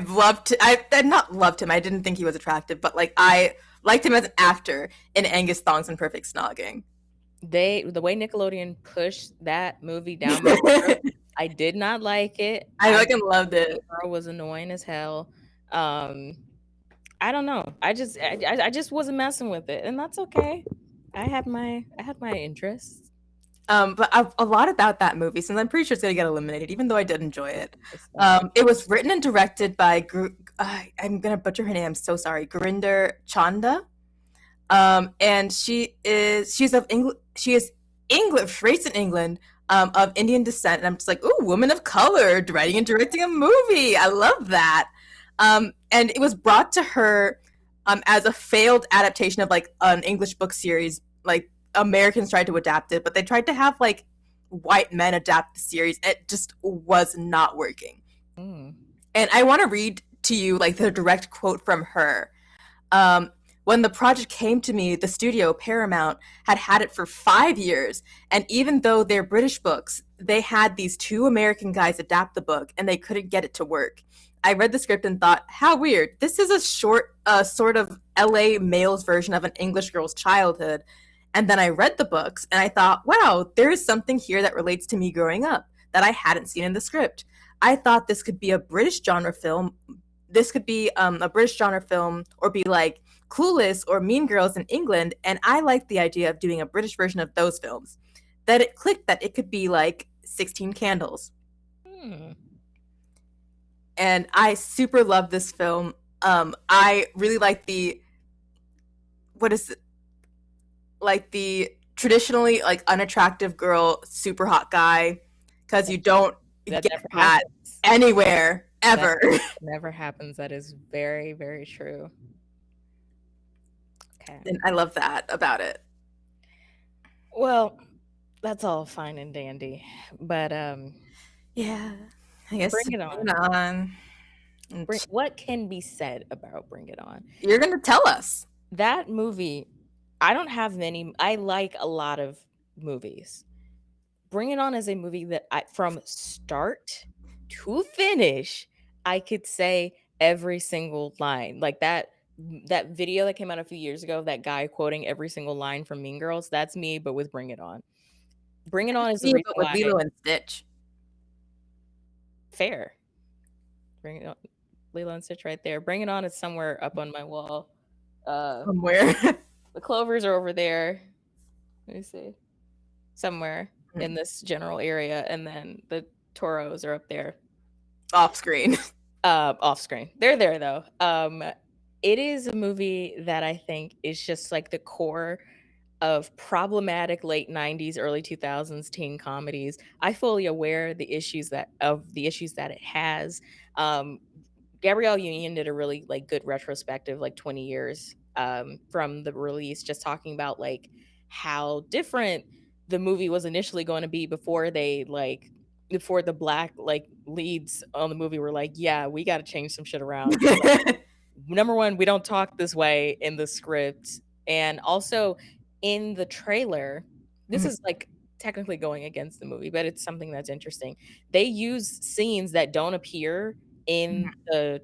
not loved him. I didn't think he was attractive, but like I liked him as an actor in Angus Thongs and Perfect Snogging.
The way Nickelodeon pushed that movie down my throat, I did not like it.
I fucking loved it.
The girl was annoying as hell. I don't know. I just wasn't messing with it, and that's okay. I had my interests.
But a lot about that movie, since I'm pretty sure it's gonna get eliminated, even though I did enjoy it. It was written and directed by I'm gonna butcher her name. I'm so sorry, Gurinder Chanda. And she is English, raised in England, of Indian descent, and I'm just like, ooh, woman of color writing and directing a movie. I love that. And it was brought to her as a failed adaptation of like an English book series. Like Americans tried to adapt it, but they tried to have like white men adapt the series. It just was not working. And I want to read to you like the direct quote from her. When the project came to me, the studio, Paramount, had it for 5 years. And even though they're British books, they had these two American guys adapt the book and they couldn't get it to work. I read the script and thought, how weird. This is a short, sort of LA male's version of an English girl's childhood. And then I read the books and I thought, wow, there is something here that relates to me growing up that I hadn't seen in the script. I thought this could be a British genre film. This could be a British genre film or be like Clueless or Mean Girls in England. And I liked the idea of doing a British version of those films. That it clicked that it could be like 16 Candles. And I super love this film. I really like the traditionally like unattractive girl, super hot guy, because you don't
That
get
never
that
happens.
anywhere ever.
That never happens. That is very, very true. Okay.
And I love that about it.
Well, that's all fine and dandy, but
Yeah, I guess
Bring It
moving
On.
on.
What can be said about Bring It On?
You're gonna tell us.
That movie, I don't have many. I like a lot of movies. Bring It On is a movie that from start to finish, I could say every single line. Like that video that came out a few years ago, that guy quoting every single line from Mean Girls, that's me, but with Bring It On. Bring It On is the
Me,
reason
but with
why.
Lilo and Stitch.
Fair. Bring It On. Lilo and Stitch right there. Bring It On is somewhere up on my wall.
Somewhere.
The Clovers are over there. Let me see. Somewhere in this general area, and then the Toros are up there.
Off screen.
Off screen. They're there though. It is a movie that I think is just like the core of problematic late 90s, early 2000s teen comedies. I fully aware the issues that it has. Gabrielle Union did a really like good retrospective, like 20 years from the release, just talking about like how different the movie was initially going to be before the black like leads on the movie were like, yeah, we got to change some shit around. Number one, we don't talk this way in the script, and also in the trailer. This is like technically going against the movie, but it's something that's interesting. They use scenes that don't appear in the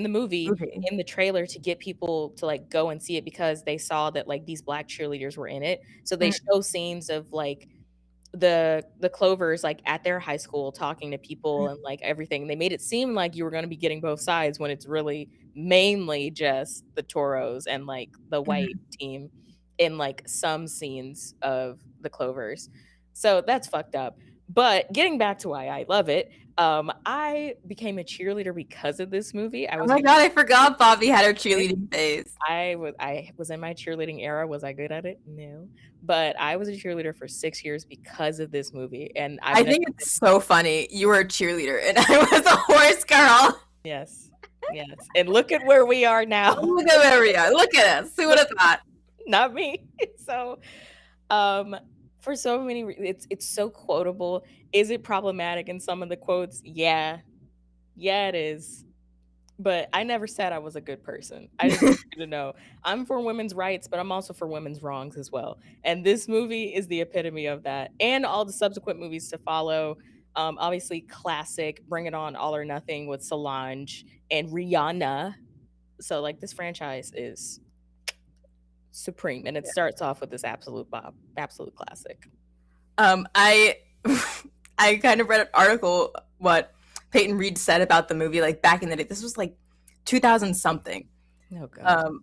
movie in the trailer to get people to like go and see it, because they saw that like these black cheerleaders were in it. So they show scenes of like the Clovers like at their high school talking to people and like everything. They made it seem like you were going to be getting both sides when it's really mainly just the Toros and like the white team in like some scenes of the Clovers. So that's fucked up. But getting back to why I love it, I became a cheerleader because of this movie.
Oh my god, I forgot Bobby had her cheerleading phase.
I was in my cheerleading era. Was I good at it? No. But I was a cheerleader for 6 years because of this movie. And
I think it's so funny. You were a cheerleader and I was a horse girl.
Yes. Yes. And look at where we are now.
Look at where we are. Look at us. Who would have thought?
Not me. So for so many it's so quotable. Is it problematic in some of the quotes? Yeah. Yeah, it is. But I never said I was a good person. I just want you to know I'm for women's rights, but I'm also for women's wrongs as well. And this movie is the epitome of that. And all the subsequent movies to follow. Obviously, classic Bring It On, All or Nothing with Solange and Rihanna. So, like, this franchise is supreme. And it starts off with this absolute classic.
I I kind of read an article what Peyton Reed said about the movie like back in the day. This was like 2000 something.
Oh god.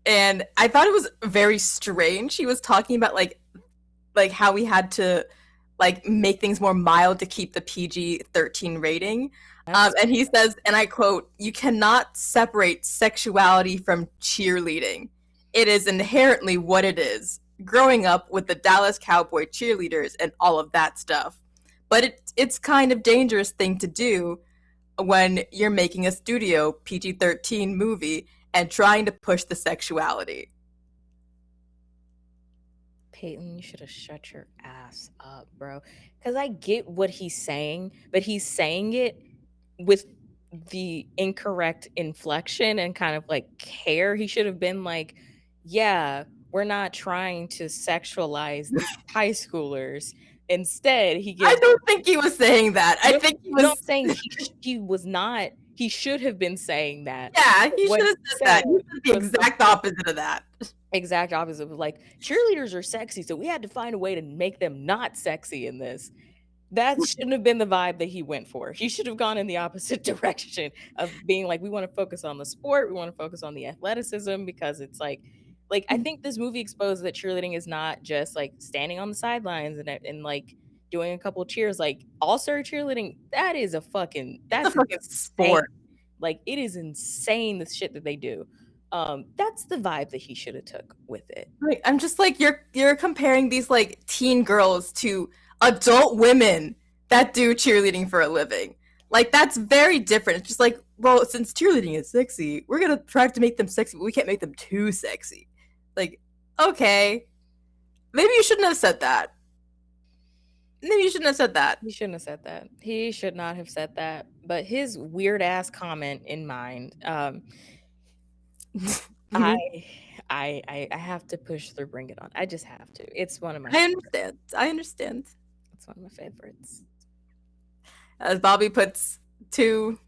And I thought it was very strange. He was talking about like how we had to like make things more mild to keep the PG-13 rating. And he says, and I quote, "You cannot separate sexuality from cheerleading. It is inherently what it is. Growing up with the Dallas Cowboy cheerleaders and all of that stuff. But it's kind of dangerous thing to do when you're making a studio PG-13 movie and trying to push the sexuality."
Peyton, you should have shut your ass up, bro. Because I get what he's saying, but he's saying it with the incorrect inflection and kind of like care. He should have been like, yeah, we're not trying to sexualize these high schoolers. Instead, he gives.
I don't think he was saying that. I think he was.
No, I'm saying he was not. He should have been saying that.
Yeah, he should have said that. He said the exact opposite of that.
Exact opposite of like, cheerleaders are sexy, so we had to find a way to make them not sexy in this. That shouldn't have been the vibe that he went for. He should have gone in the opposite direction of being like, we want to focus on the sport, we want to focus on the athleticism, because it's like I think this movie exposed that cheerleading is not just like standing on the sidelines and like doing a couple of cheers. Like all-star cheerleading, that's a fucking
sport.
Like it is insane the shit that they do. That's the vibe that he should have took with it.
Like, I'm just like, you're comparing these like teen girls to adult women that do cheerleading for a living. Like, that's very different. It's just like, well, since cheerleading is sexy, we're gonna try to make them sexy, but we can't make them too sexy. Like, okay, maybe you shouldn't have said that. Maybe you shouldn't have said that.
He shouldn't have said that. He should not have said that. But his weird ass comment in mind, I have to push through Bring It On. I just have to. It's one of my
I understand.
It's one of my favorites.
As Bobby puts 2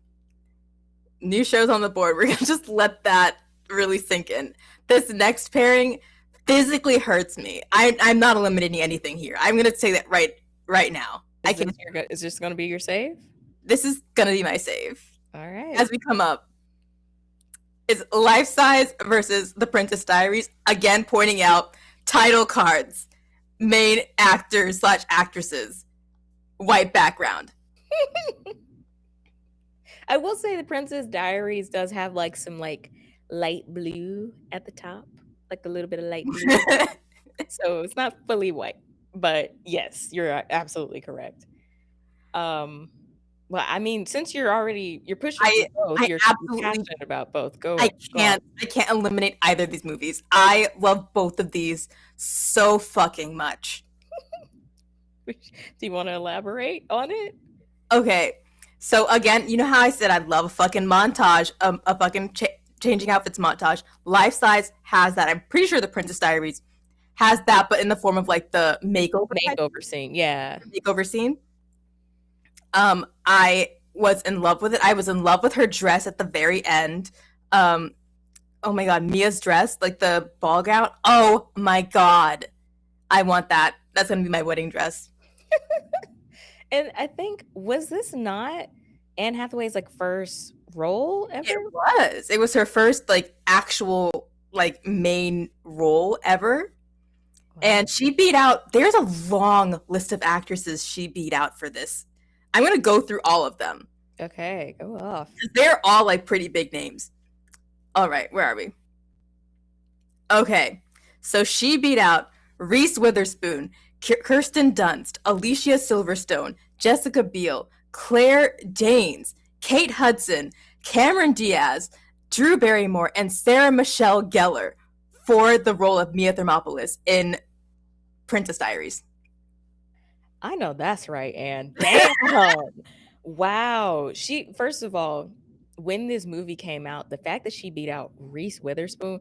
new shows on the board, we're gonna just let that really sink in. This next pairing physically hurts me. I'm not eliminating anything here. I'm gonna say that right now.
Is this gonna be your save?
This is gonna be my save.
All right.
As we come up, is Life Size versus The Princess Diaries. Again, pointing out title cards, main actors / actresses, white background.
I will say The Princess Diaries does have like some like light blue at the top, like a little bit of light blue. So it's not fully white, but yes, you're absolutely correct. Well, I mean, since you're pushing for both, you're passionate about both.
I can't eliminate either of these movies. I love both of these so fucking much.
Do you want to elaborate on it?
Okay, so again, you know how I said I love a fucking montage, a fucking changing outfits montage. Life Size has that. I'm pretty sure The Princess Diaries has that, but in the form of like the makeover
scene. Yeah,
makeover scene. I was in love with it. I was in love with her dress at the very end. Oh my god, Mia's dress, like the ball gown. Oh my god, I want that. That's gonna be my wedding dress.
And I think, was this not Anne Hathaway's like first role ever?
It was her first like actual like main role ever. Wow. And she beat out, there's a long list of actresses she beat out for this. I'm going to go through all of them.
Okay, go off.
They're all like pretty big names. All right, where are we? Okay, so she beat out Reese Witherspoon, Kirsten Dunst, Alicia Silverstone, Jessica Biel, Claire Danes, Kate Hudson, Cameron Diaz, Drew Barrymore, and Sarah Michelle Gellar for the role of Mia Thermopolis in Princess Diaries.
I know that's right, Anne. Damn. Wow. First of all, when this movie came out, the fact that she beat out Reese Witherspoon,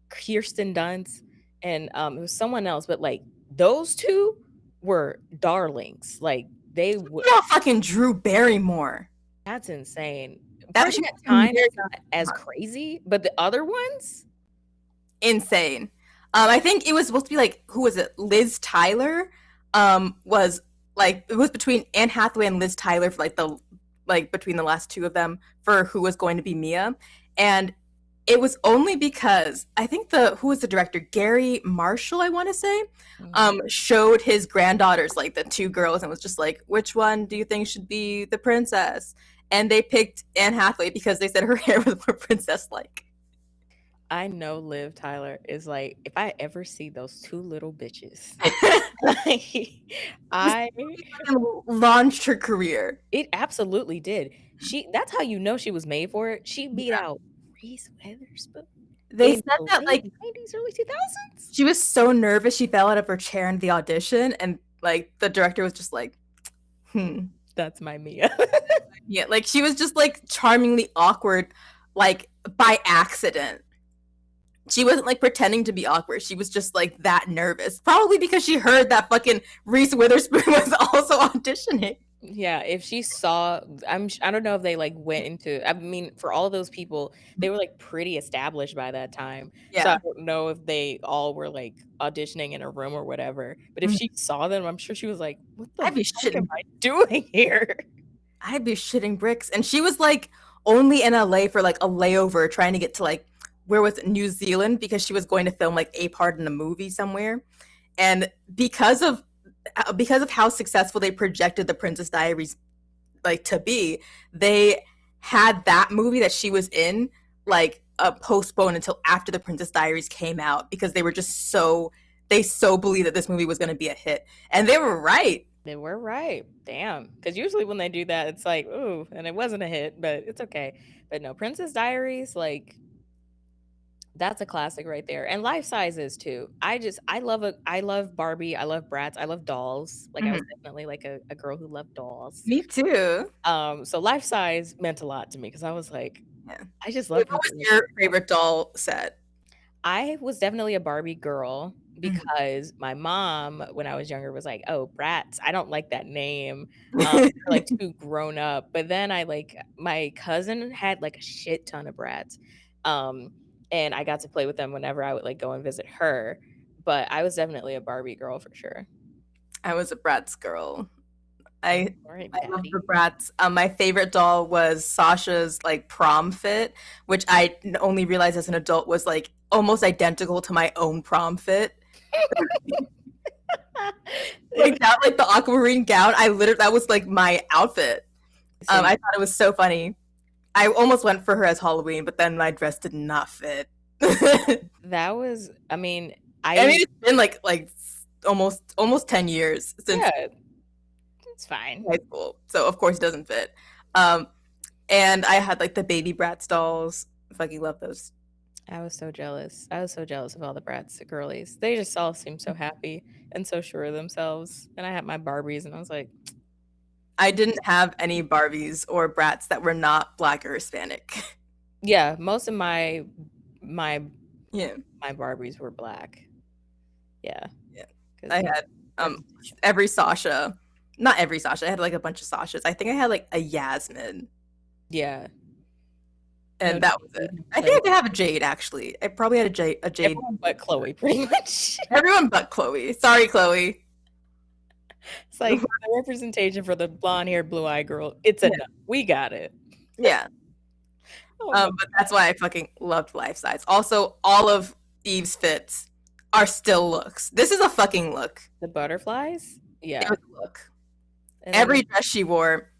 Kirsten Dunst, and it was someone else, but like those two were darlings. Like they were
fucking Drew Barrymore.
That's insane. That time is not as crazy, but the other ones,
insane. I think it was supposed to be like, who was it? Liz Tyler. Was like, it was between Anne Hathaway and Liz Tyler for between the last two of them for who was going to be Mia. And it was only because I think who was the director? Gary Marshall, I want to say, showed his granddaughters like the two girls and was just like, which one do you think should be the princess? And they picked Anne Hathaway because they said her hair was more princess-like.
I know Liv Tyler is like, if I ever see those two little bitches, I
launched her career.
It absolutely did. That's how you know she was made for it. She beat out Reese Witherspoon.
They said that like
90s, early 2000s.
She was so nervous she fell out of her chair in the audition, and like the director was just like,
that's my Mia.
Yeah, like she was just like charmingly awkward, like by accident. She wasn't like pretending to be awkward. She was just like that nervous. Probably because she heard that fucking Reese Witherspoon was also auditioning.
Yeah, if she saw, I don't know if they like went into, I mean, for all those people, they were like pretty established by that time. Yeah. So I don't know if they all were like auditioning in a room or whatever. But if she saw them, I'm sure she was like, what the fuck am I doing here?
I'd be shitting bricks. And she was like only in LA for like a layover trying to get to like, where was it? New Zealand, because she was going to film like a part in a movie somewhere. And because of how successful they projected the Princess Diaries like to be, they had that movie that she was in like postponed until after the Princess Diaries came out, because they were just so believed that this movie was going to be a hit. And they were right.
They were right. Damn. Because usually when they do that, it's like, ooh, and it wasn't a hit, but it's okay. But no, Princess Diaries, like, that's a classic right there. And life sizes too. I love Barbie. I love Bratz. I love dolls. Like I was
Mhm.
definitely like a girl who loved dolls.
Me too.
So life size meant a lot to me because I was like,
Yeah.
I just
Wait,
love
what
people
was
with
your favorite doll set?
I was definitely a Barbie girl
Mhm.
because my mom, when I was younger, was like, "Oh, Bratz, I don't like that name. They're like too grown up." But then my cousin had like a shit ton of Bratz, um, and I got to play with them whenever I would like go and visit her. But I was definitely a Barbie girl for sure.
I was a Bratz girl.
Oh,
I
all right,
I love
Patty.
the Bratz. My favorite doll was Sasha's like prom fit, which I only realized as an adult was like almost identical to my own prom fit. Like that, like the aquamarine gown. I literally that was like my outfit. I
See,
thought it was so funny. I almost went for her as Halloween, but then my dress did not fit. I
that was, I mean,
mean, it's been like almost 10 years since
yeah, it's fine.
high school, so of course it doesn't fit. Um, and I had like the baby Bratz dolls. Fucking love those.
I was so jealous. I was so jealous of all the brats, the girlies. They just all seemed so happy and so sure of themselves. And I had my Barbies, and I was like,
I didn't have any Barbies or Bratz that were not Black or Hispanic.
yeah, most of my
Yeah,
my Barbies were black. Yeah,
yeah.
because
I had every Sasha, not every Sasha. I had like a bunch of Sashas. I think I had like a Yasmin,
yeah, no,
and that was it. I
play
think I
with
did have a Jade actually. I probably had a Jade. A Jade.
everyone but Chloe, pretty much.
Everyone but Chloe. Sorry, Chloe.
It's like the representation for the blonde haired, blue eyed girl. It's enough. We got it.
Yeah.
Oh my
But that's why I fucking loved Life Size. Also, all of Eve's fits are still looks. This is a fucking look.
The butterflies,
It
yeah,
was a look.
and
Every
then
dress she wore,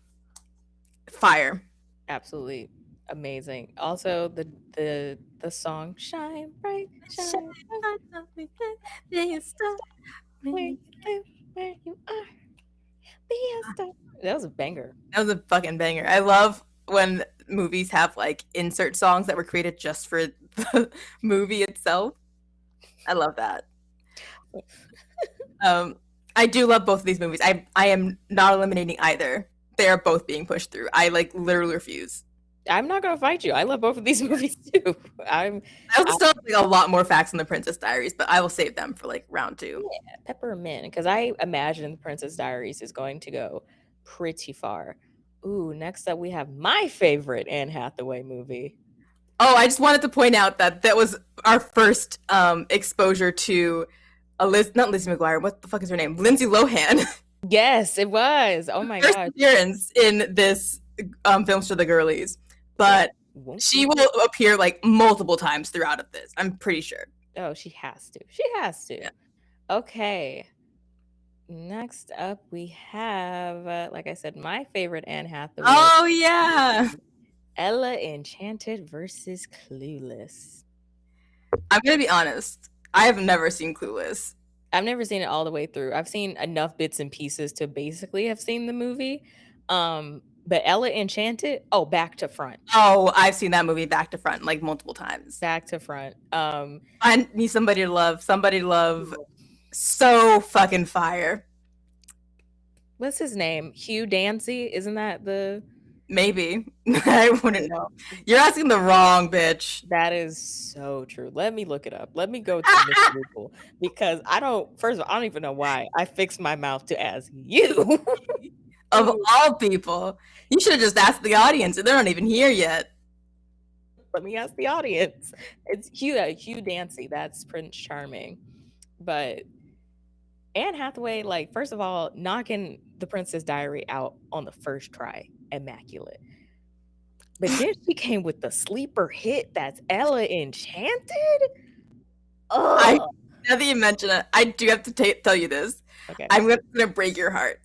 fire.
absolutely amazing. Also, the song "Shine Bright, Shine Bright." Where you live, where you are, be a star. That was a banger.
That was a fucking banger. I love when movies have like insert songs that were created just for the movie itself. I love that. I do love both of these movies. I am not eliminating either. They are both being pushed through. I like literally refuse.
I'm not gonna fight you. I love both of these movies too.
I also still have like, a lot more facts on the Princess Diaries, but I will save them for like round two.
Yeah, peppermint because I imagine the Princess Diaries is going to go pretty far. Ooh, next up we have my favorite Anne Hathaway movie.
Oh, I just wanted to point out that that was our first exposure to not Lizzie McGuire. What the fuck is her name? Lindsay Lohan.
Yes, it was. Oh my
First
gosh.
appearance in this films for the girlies, but
Won't
she
you-
will appear like multiple times throughout of this. I'm pretty sure.
Oh, she has to. She has to.
Yeah.
Okay. Next up, we have, like I said, my favorite Anne Hathaway.
Oh yeah.
Ella Enchanted versus Clueless.
I'm gonna be honest. I have never seen Clueless.
I've never seen it all the way through. I've seen enough bits and pieces to basically have seen the movie. But Ella Enchanted, oh, back to front.
Oh, I've seen that movie back to front like multiple times.
Back to front.
I need somebody to love. Somebody to love. So fucking fire.
What's his name? Hugh Dancy? Isn't that the
Maybe. I wouldn't know. You're asking the wrong bitch.
That is so true. Let me look it up. Let me go to Miss Google because first of all, I don't even know why I fixed my mouth to ask you.
Of all people. You should have just asked the audience, and they're not even here yet.
Let me ask the audience. It's Hugh Dancy. That's Prince Charming. But Anne Hathaway, like, first of all, knocking the Princess Diary out on the first try, immaculate. But then she came with the sleeper hit that's Ella Enchanted.
Now that you mention it, I do have to tell you this.
Okay.
I'm gonna break your heart.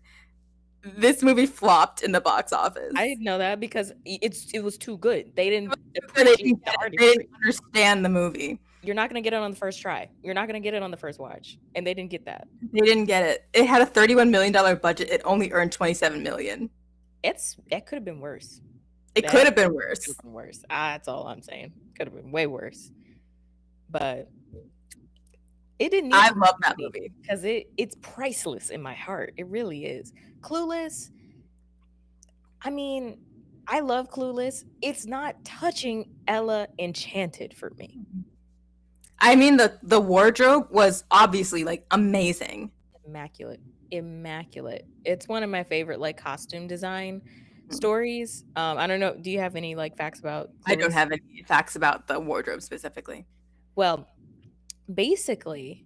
This movie flopped in the box office.
I didn't know that because it was too good. They didn't
They
appreciate the
didn't
artistry.
understand the movie.
You're not going to get it on the first try. You're not going to get it on the first watch. And they didn't get that.
They didn't get it. It had a $31 million budget. It only earned $27 million.
It could have been worse.
It could have been worse.
Could have been worse. That's all I'm saying. Could have been way worse. But it didn't need
I love that movie.
because it's priceless in my heart. It really is. Clueless, I mean, I love Clueless. It's not touching Ella Enchanted for me.
I mean, the wardrobe was obviously like amazing.
Immaculate. It's one of my favorite like costume design stories. I don't know. Do you have any like facts about Clueless?
I don't have any facts about the wardrobe specifically.
Well, basically,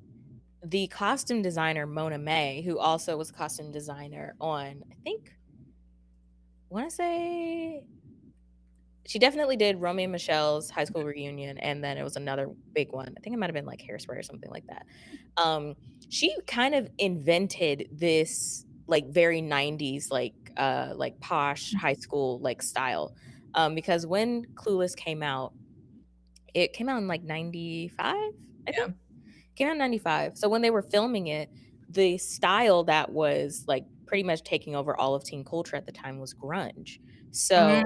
the costume designer Mona May, who also was a costume designer on, I want to say, she definitely did Romeo and Michelle's high school reunion, and then it was another big one. I think it might have been like Hairspray or something like that. She kind of invented this like very 90s like posh high school like style, because when Clueless came out, it came out in like 95, I think. Came out in 95. So when they were filming it, the style that was like pretty much taking over all of teen culture at the time was grunge. So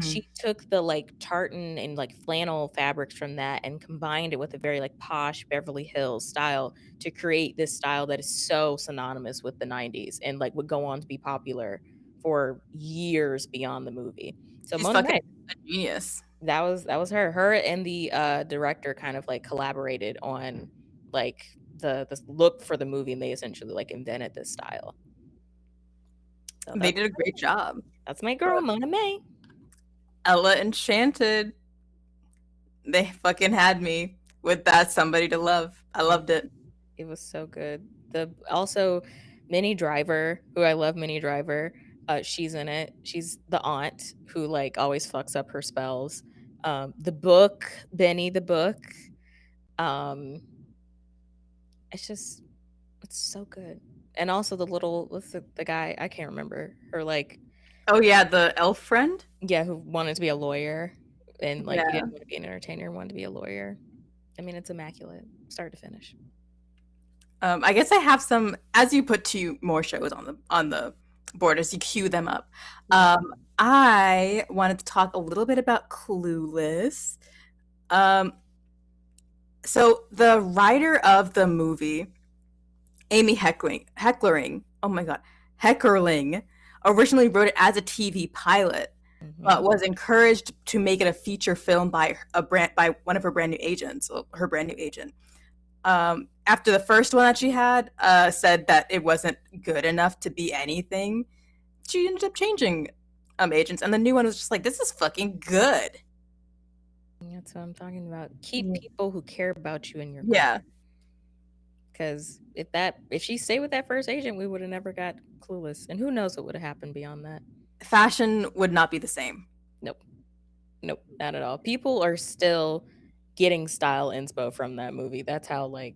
she took the like tartan and like flannel fabrics from that and combined it with a very like posh Beverly Hills style to create this style that is so synonymous with the 90s and like would go on to be popular for years beyond the movie. So
She's
Mona
fucking
May,
a genius.
that was her and the director kind of like collaborated on like the look for the movie, and they essentially like invented this style.
So they did a great job.
That's my girl, Mona May.
Ella Enchanted. They fucking had me with that Somebody to Love. I loved it.
It was so good. Also Minnie Driver, who I love. Minnie Driver, she's in it. She's the aunt who like always fucks up her spells. The book, Benny the book. It's so good. And also the little, what's the guy, I can't remember her, like,
oh yeah, the elf friend,
who wanted to be a lawyer and like he didn't want to be an entertainer, wanted to be a lawyer. I mean, it's immaculate start to finish.
I guess I have some, as you put two more shows on the board as you queue them up. I wanted to talk a little bit about Clueless. So the writer of the movie, Amy Heckerling, originally wrote it as a TV pilot, but was encouraged to make it a feature film by one of her brand new agents, her brand new agent. After the first one that she had said that it wasn't good enough to be anything, she ended up changing agents, and the new one was just like, this is fucking good.
That's what I'm talking about. Keep people who care about you in your
yeah.
Because if she stayed with that first agent, we would have never got Clueless, and who knows what would have happened beyond that.
Fashion would not be the same.
Nope, not at all. People are still getting style inspo from that movie. That's how like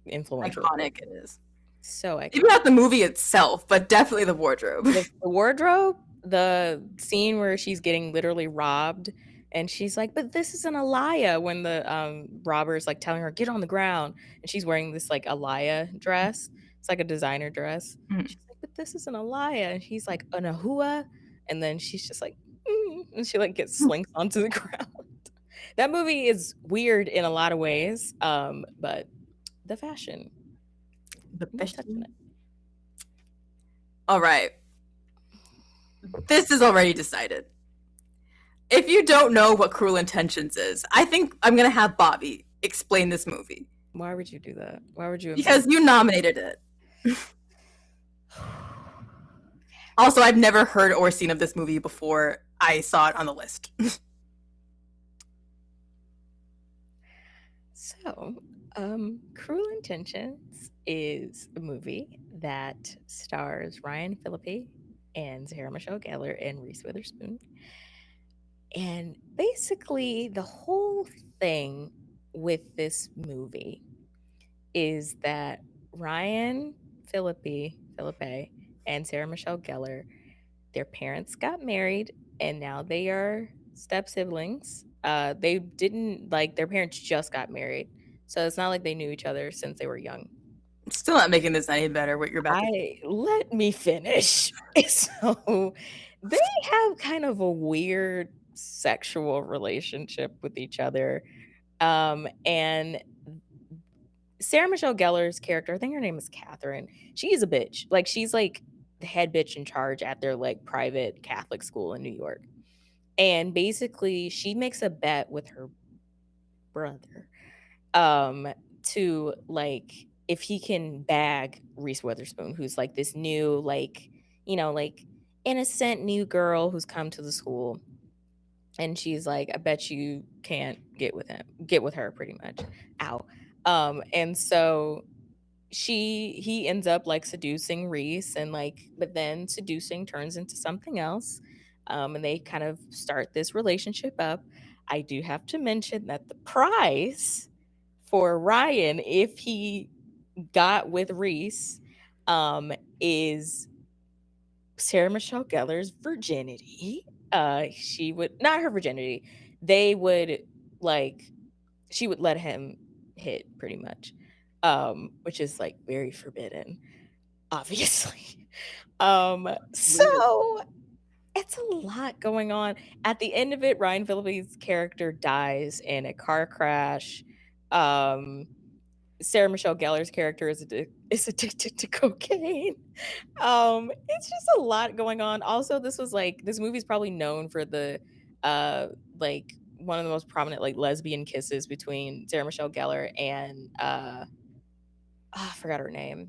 influential,
iconic it is.
So iconic.
Even not the movie itself, but definitely the wardrobe.
The wardrobe, the scene where she's getting literally robbed. And she's like, but this isn't Alaya, when the robber's like telling her, get on the ground. And she's wearing this like Alaya dress. It's like a designer dress. She's like, but this isn't Alaya. And he's like, an Ahua. And then she's just like, and she like gets slinks onto the ground. That movie is weird in a lot of ways. But the fashion.
All right. This is already decided. If you don't know what Cruel Intentions is, I think I'm going to have Bobby explain this movie.
Why would you do that? Why would you?
Because you nominated it. Also, I've never heard or seen of this movie before I saw it on the list.
So, Cruel Intentions is a movie that stars Ryan Phillippe and Sarah Michelle Gellar and Reese Witherspoon. And basically, the whole thing with this movie is that Ryan Phillippe and Sarah Michelle Gellar, their parents got married, and now they are step siblings. They didn't, like, their parents just got married. So it's not like they knew each other since they were young.
Still not making this any better. What you're about to
Let me finish. So they have kind of a weird sexual relationship with each other. And Sarah Michelle Gellar's character, I think her name is Catherine. She's a bitch. Like she's like the head bitch in charge at their like private Catholic school in New York. And basically she makes a bet with her brother to like if he can bag Reese Witherspoon, who's like this new like, like innocent new girl who's come to the school. And she's like, I bet you can't get with her pretty much. Ow. And so he ends up like seducing Reese and like but then seducing turns into something else. And they kind of start this relationship up. I do have to mention that the prize for Ryan, if he got with Reese, is Sarah Michelle Gellar's virginity. She would not her virginity. They would like she would let him hit pretty much, which is like very forbidden, obviously. So it's a lot going on. At the end of it, Ryan Phillippe's character dies in a car crash. Sarah Michelle Gellar's character is addicted to cocaine. It's just a lot going on. Also, this movie's probably known for the like one of the most prominent like lesbian kisses between Sarah Michelle Gellar and I forgot her name.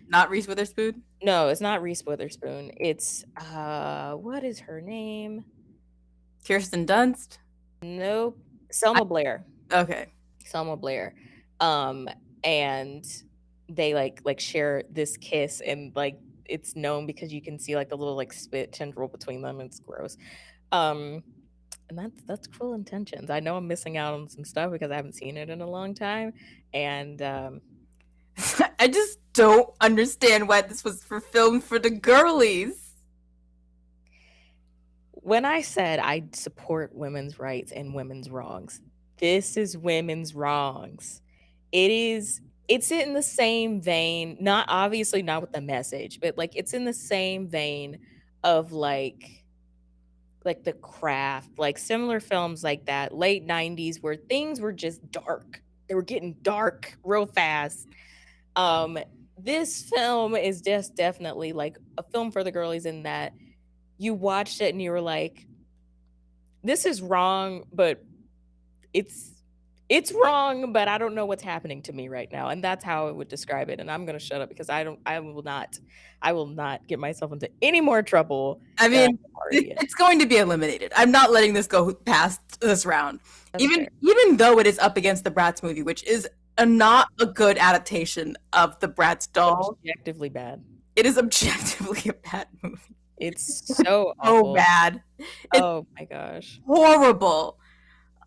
not Reese Witherspoon.
No, it's not Reese Witherspoon. It's what is her name?
Kirsten Dunst.
Nope. Selma Blair.
Okay.
Selma Blair. And they like share this kiss and like it's known because you can see like the little like spit tendril between them. It's gross. And that's Cruel Intentions. I know I'm missing out on some stuff because I haven't seen it in a long time. And
I just don't understand why this was filmed for the girlies.
When I said I support women's rights and women's wrongs, this is women's wrongs. It's in the same vein, not obviously not with the message, but like it's in the same vein of like The Craft, like similar films like that, late 90s where things were just dark. They were getting dark real fast. This film is just definitely like a film for the girlies in that you watched it and you were like, this is wrong, but it's wrong, but I don't know what's happening to me right now. And that's how I would describe it. And I'm gonna shut up because I will not get myself into any more trouble.
I mean, it's going to be eliminated. I'm not letting this go past this round.
That's
even
fair.
even though it is up against the Bratz movie, which is not a good adaptation of the Bratz doll.
Objectively bad.
It is objectively a bad movie.
It's so
so bad.
Oh my gosh.
Horrible.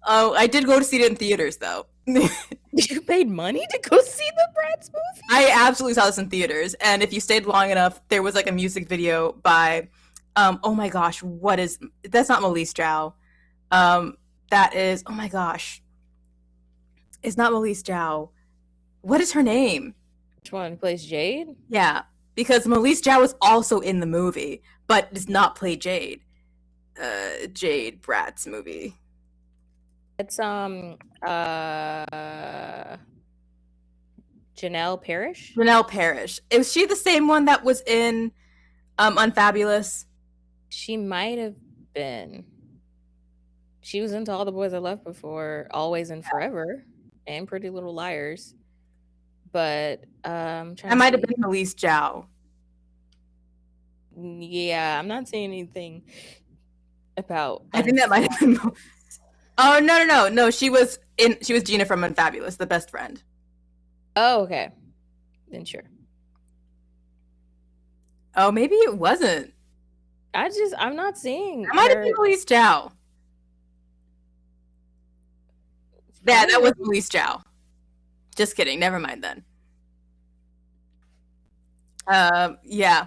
Oh, I did go to see it in theaters though.
You paid money to go see the Bratz movie?
I absolutely saw this in theaters, and if you stayed long enough, there was like a music video by oh my gosh, that's not Melise Zhao. That is, oh my gosh. It's not Melise Zhao. What is her name?
Which one? Who plays Jade?
Yeah, because Melise Zhao was also in the movie, but does not play Jade. Jade Bratz movie.
It's Janelle Parrish?
Janelle Parrish. Is she the same one that was in Unfabulous?
She might have been. She was into All the Boys I Left Before, Always and Forever, and Pretty Little Liars. But I
might have been Melise Zhao.
Yeah, I'm not saying anything about.
I think that might have been. Oh no! She was Gina from Unfabulous, the best friend.
Oh, okay. Then sure.
Oh, maybe it wasn't.
I'm not seeing.
It might have been Melise Zhao. Yeah, that was Melise Zhao. Just kidding. Never mind then. Yeah.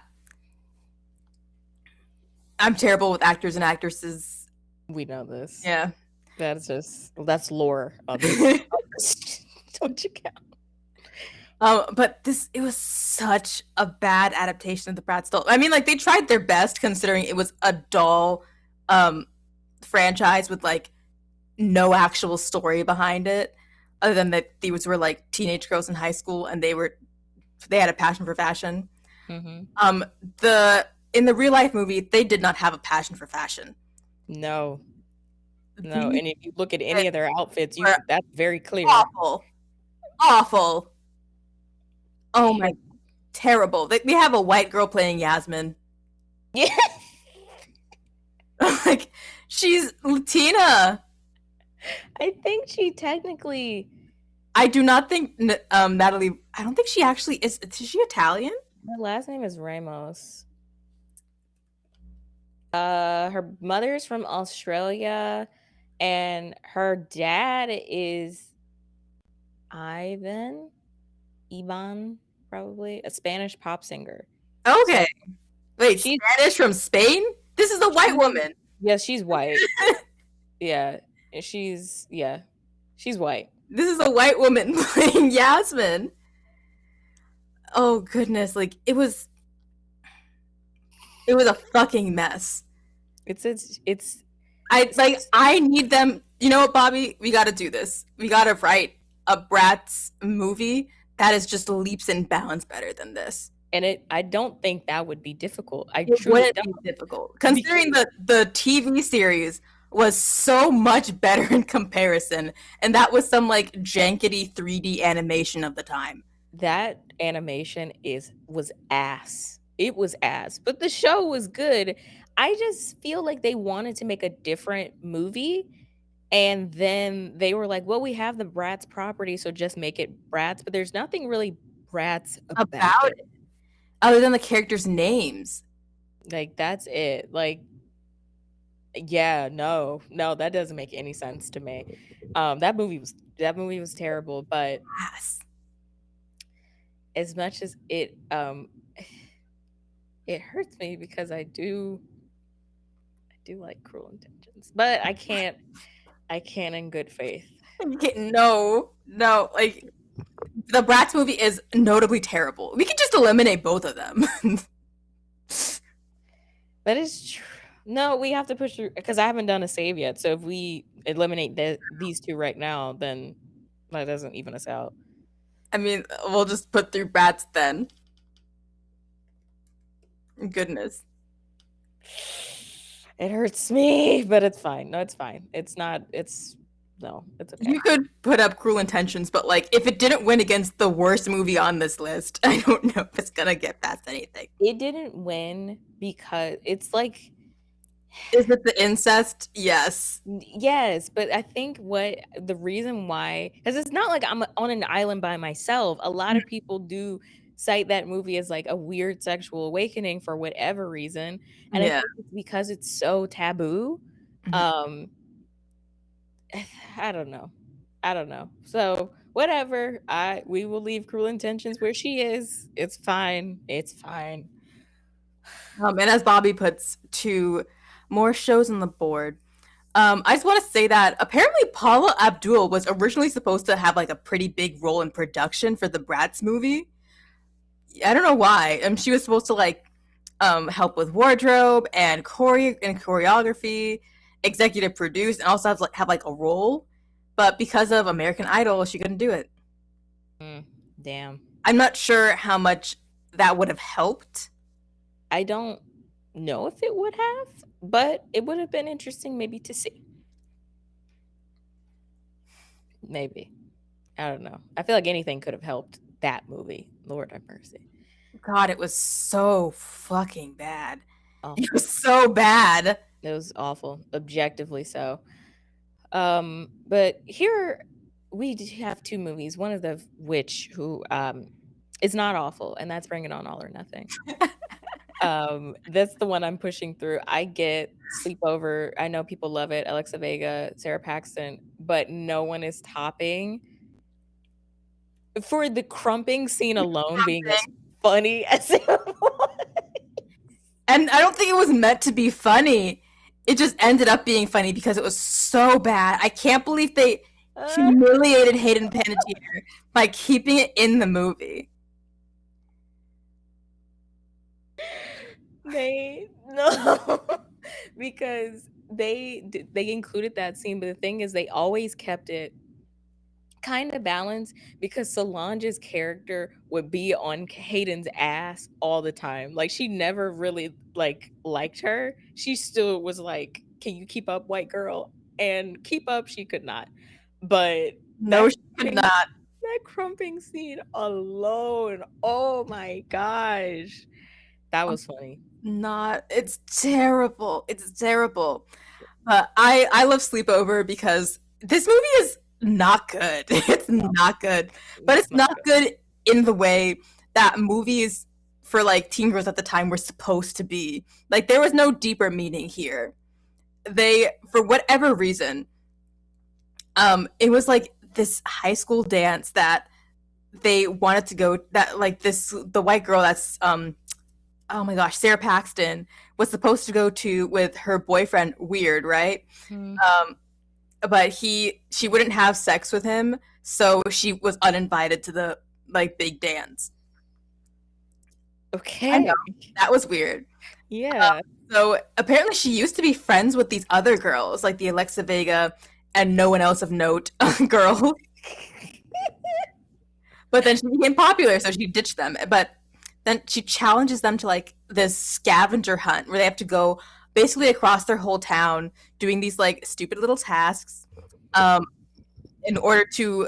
I'm terrible with actors and actresses.
We know this.
Yeah.
That's lore of this Don't you count?
But it was such a bad adaptation of the Bratz doll. I mean, like, they tried their best considering it was a doll franchise with like no actual story behind it, other than that these were like teenage girls in high school and they had a passion for fashion.
Mm-hmm.
The in the real life movie, they did not have a passion for fashion.
No.
These
And if you look at any of their outfits,
were
that's very clear.
awful. Oh my, terrible. We have a white girl playing Yasmin.
Yeah.
Like, she's Latina.
I think she technically.
I do not think Natalie. I don't think she actually is. Is she Italian?
Her last name is Ramos. Her mother's from Australia, and her dad is Ivan, probably a Spanish pop singer.
Okay.
So,
wait, she's Spanish from Spain? This is a white woman.
Yeah, she's white. Yeah, she's white.
This is a white woman playing Yasmin. Oh goodness, like it was a fucking mess. I need them. You know what, Bobby? We got to do this. We got to write a Bratz movie that is just leaps and bounds better than this.
And I don't think that would be difficult.
It wouldn't be difficult, considering the TV series was so much better in comparison, and that was some like jankety 3D animation of the time.
That animation was ass. It was ass, but the show was good. I just feel like they wanted to make a different movie, and then they were like, well, we have the Bratz property, so just make it Bratz. But there's nothing really Bratz about it,
other than the characters' names.
Like, that's it. Like, yeah, no, that doesn't make any sense to me. That movie was terrible, but
yes.
As much as it hurts me because I do like Cruel Intentions, but I can't in good faith.
No, like the Bratz movie is notably terrible. We could just eliminate both of them.
That is true. No, we have to push through because I haven't done a save yet. So if we eliminate these two right now, then that doesn't even us out.
I mean, we'll just put through Bratz then. Goodness.
It hurts me, but it's fine. No, it's fine. It's okay.
You could put up Cruel Intentions, but like if it didn't win against the worst movie on this list, I don't know if it's gonna get past anything.
It didn't win because it's like,
is it the incest? Yes,
but I think the reason why, because it's not like I'm on an island by myself. A lot of people do cite that movie as like a weird sexual awakening for whatever reason, and I think it's because it's so taboo. I don't know. So whatever. We will leave Cruel Intentions where she is. It's fine. And
as Bobby puts, 2 more shows on the board. I just want to say that apparently Paula Abdul was originally supposed to have like a pretty big role in production for the Bratz movie. I don't know why. She was supposed to like help with wardrobe and choreography, executive produce, and also have like a role. But because of American Idol, she couldn't do it.
Damn.
I'm not sure how much that would have helped.
I don't know if it would have, but it would have been interesting maybe to see. Maybe. I don't know. I feel like anything could have helped that movie. Lord have mercy.
God, it was so fucking bad. Awful. It was so bad.
It was awful. Objectively so. But here we have 2 movies, one of which is not awful, and that's Bring It On, All or Nothing. That's the one I'm pushing through. I get Sleepover. I know people love it. Alexa Vega, Sarah Paxton, but no one is topping for the crumping scene alone being as funny as it was.
And I don't think it was meant to be funny. It just ended up being funny because it was so bad. I can't believe they humiliated Hayden Panettiere by keeping it in the movie.
They no, because they included that scene, but the thing is, they always kept it kind of balanced because Solange's character would be on Hayden's ass all the time. Like she never really liked her. She still was like, "Can you keep up, white girl?" And keep up, she could not. But
No,
that
she could not.
that crumping scene alone, oh my gosh, that was funny.
Not. It's terrible. It's terrible. I love Sleepover because this movie is not good. It's not good, but it's not good in the way that movies for like teen girls at the time were supposed to be. Like there was no deeper meaning here. They, for whatever reason, it was like this high school dance that they wanted to go. That like the white girl that's oh my gosh, Sarah Paxton was supposed to go to with her boyfriend Weird, right?
Mm.
But she wouldn't have sex with him, so she was uninvited to the like big dance.
Okay.
I know, that was weird.
Yeah.
So apparently she used to be friends with these other girls, like the Alexa Vega and no one else of note girl. But then she became popular, so she ditched them. But then she challenges them to like this scavenger hunt where they have to go basically across their whole town doing these like stupid little tasks in order to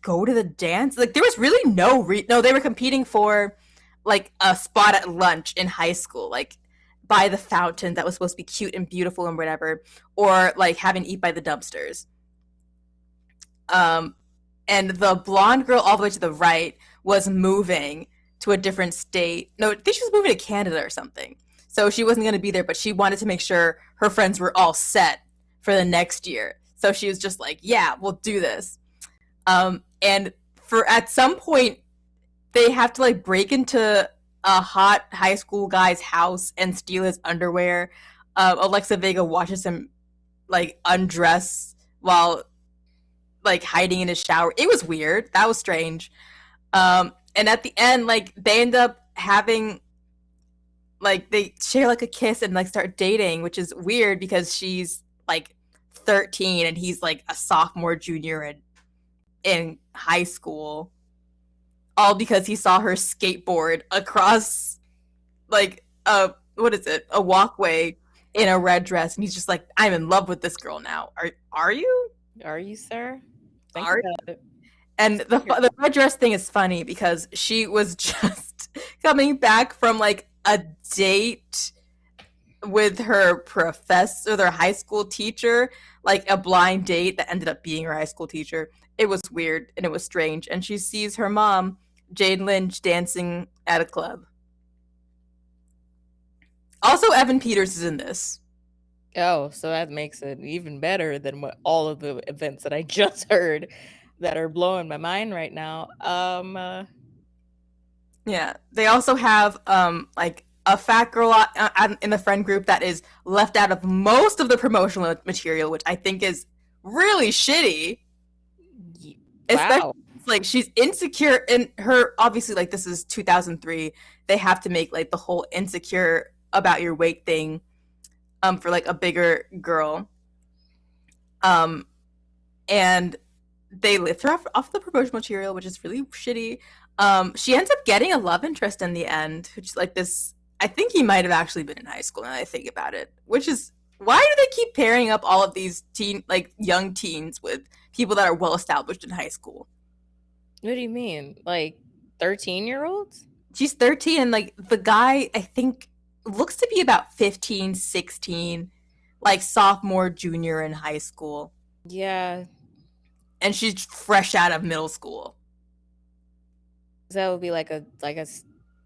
go to the dance. Like there was really no, they were competing for like a spot at lunch in high school, like by the fountain that was supposed to be cute and beautiful and whatever, or like having eat by the dumpsters. And the blonde girl all the way to the right was moving to a different state. No, I think she was moving to Canada or something. So she wasn't going to be there, but she wanted to make sure her friends were all set for the next year. So she was just like, yeah, we'll do this. And for at some point, they have to like break into a hot high school guy's house and steal his underwear. Alexa Vega watches him like undress while like hiding in his shower. It was weird. That was strange. And at the end, like they end up having like they share like a kiss and like start dating, which is weird because she's like 13 and he's like a sophomore, junior in high school. All because he saw her skateboard across like what is it? A walkway in a red dress, and he's just like, I'm in love with this girl now. Are you?
Are you, sir? Think
Are
about it.
And the red dress thing is funny because she was just coming back from like a date with her professor, their high school teacher, like a blind date that ended up being her high school teacher. It was weird and it was strange. And she sees her mom, Jane Lynch, dancing at a club. Also, Evan Peters is in this.
Oh, so that makes it even better than what all of the events that I just heard that are blowing my mind right now.
Yeah, they also have like a fat girl in the friend group that is left out of most of the promotional material, which I think is really shitty.
Wow.
Especially like she's insecure in her, obviously like this is 2003. They have to make like the whole insecure about your weight thing for like a bigger girl. And they lift her off the promotional material, which is really shitty. She ends up getting a love interest in the end, which is like this. I think he might have actually been in high school now that I think about it, which is why do they keep pairing up all of these young teens with people that are well established in high school?
What do you mean? Like 13-year-olds?
She's 13 and like the guy I think looks to be about 15, 16, like sophomore, junior in high school.
Yeah.
And she's fresh out of middle school.
So that would be like a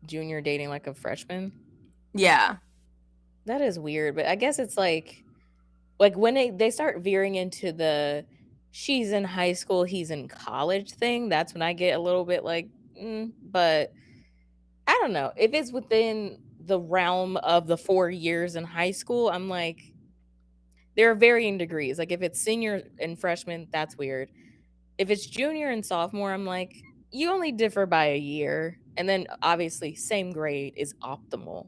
junior dating like a freshman.
Yeah.
That is weird, but I guess it's like when they start veering into the she's in high school, he's in college thing, that's when I get a little bit like, but I don't know. If it's within the realm of the 4 years in high school, I'm like, There are varying degrees. Like if it's senior and freshman, that's weird. If it's junior and sophomore, I'm like, you only differ by a year. And then obviously, same grade is optimal.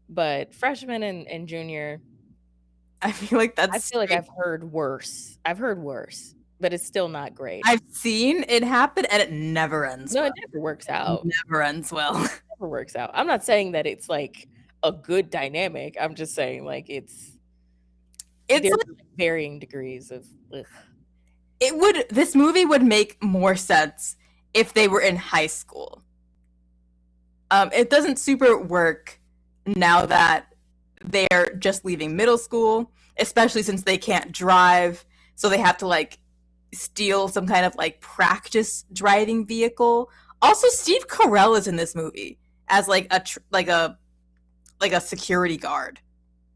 But freshman and junior,
I feel like
I
that's
feel like
straight.
I've heard worse. I've heard worse, but it's still not great.
I've seen it happen, and it never ends
No, it
well.
never works
It
out.
never ends well.
Never works out. I'm not saying that it's like a good dynamic. I'm just saying like
It's
there's
like
like varying degrees of ugh.
this movie would make more sense if they were in high school. It doesn't super work now that they're just leaving middle school, especially since they can't drive, so they have to like steal some kind of like practice driving vehicle. Also, Steve Carell is in this movie as like a security guard.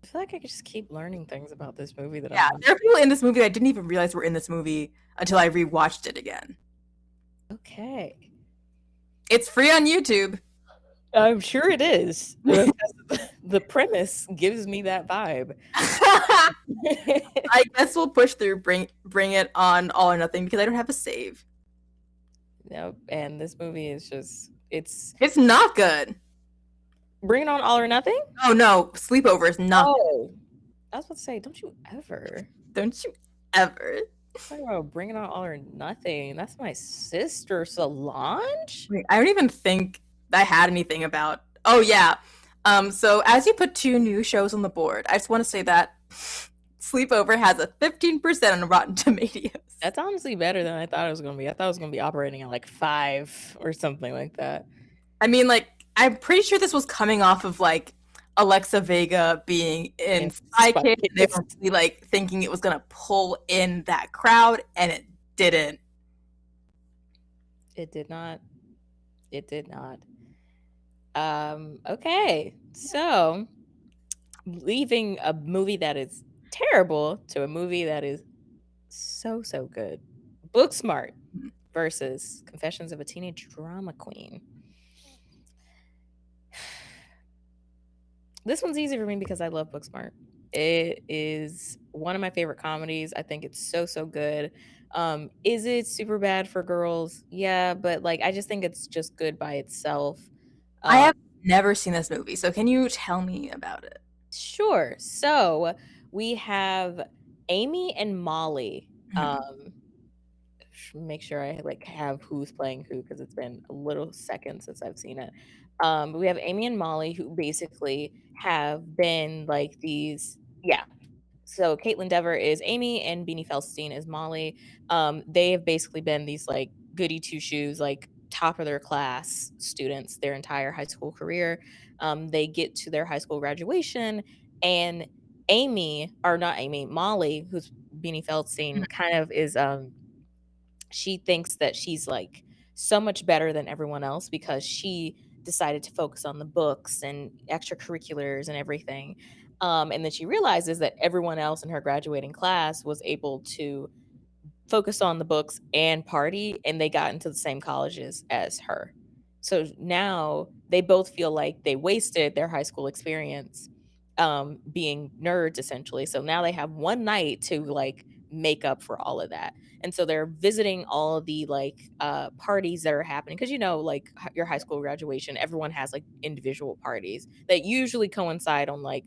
I feel like I could just keep learning things about this movie that I'm
Yeah,
not.
there are people in this movie I didn't even realize were in this movie until I rewatched it again.
Okay.
It's free on YouTube.
I'm sure it is. Because the premise gives me that vibe.
I guess we'll push through, bring it on All or Nothing because I don't have a save.
Nope. And this movie is just it's
not good.
Bring It On All or Nothing?
Oh no, Sleepover is not.
Oh. I was about to say, don't you ever.
Don't you ever.
Talking about Bring It On All or Nothing. That's my sister Solange.
Wait, I don't even think I had anything about. Oh yeah. So as you put 2 new shows on the board, I just want to say that Sleepover has a 15% on Rotten Tomatoes.
That's honestly better than I thought it was going to be. I thought it was going to be operating at like 5 or something like that.
I mean, like, I'm pretty sure this was coming off of like Alexa Vega being in Spy
Spy
Kids. They
Kids.
were really like thinking it was gonna pull in that crowd, and it didn't.
It did not. It did not. Okay. So, leaving a movie that is terrible to a movie that is so good. Booksmart versus Confessions of a Teenage Drama Queen. This one's easy for me because I love Booksmart. It is one of my favorite comedies. I think it's so good. Is it super bad for girls? Yeah, but like I just think it's just good by itself.
I have never seen this movie, so can you tell me about it?
Sure. So we have Amy and Molly. Make sure I like have who's playing who because it's been a little second since I've seen it. But we have Amy and Molly who basically have been like these, yeah. So Caitlin Dever is Amy and Beanie Feldstein is Molly. They have basically been these like goody two shoes, like top of their class students their entire high school career. They get to their high school graduation, and Molly, who's Beanie Feldstein, kind of is she thinks that she's like so much better than everyone else because she decided to focus on the books and extracurriculars and everything. And then she realizes that everyone else in her graduating class was able to focus on the books and party, and they got into the same colleges as her. So now they both feel like they wasted their high school experience being nerds essentially. So now they have one night to like make up for all of that. And so they're visiting all the like parties that are happening because like your high school graduation, everyone has like individual parties that usually coincide on like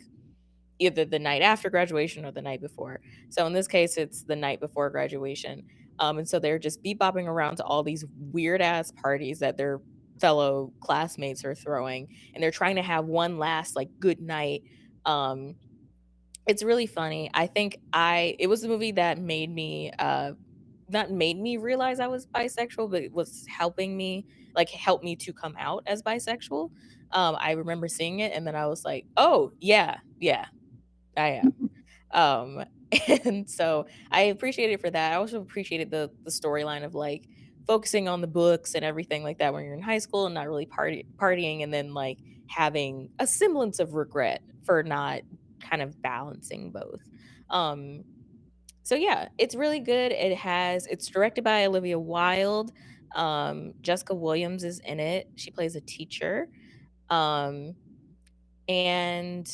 either the night after graduation or the night before. So in this case, it's the night before graduation. And so they're just bebopping around to all these weird ass parties that their fellow classmates are throwing, and they're trying to have one last like good night. It's really funny. I think it was a movie that made me not made me realize I was bisexual, but it was helping me help me to come out as bisexual. I remember seeing it and then I was like, oh yeah, I am. Um, and so I appreciated it for that. I also appreciated the storyline of like focusing on the books and everything like that when you're in high school and not really partying, and then like having a semblance of regret for not kind of balancing both. So yeah, it's really good. It's directed by Olivia Wilde. Jessica Williams is in it. She plays a teacher. And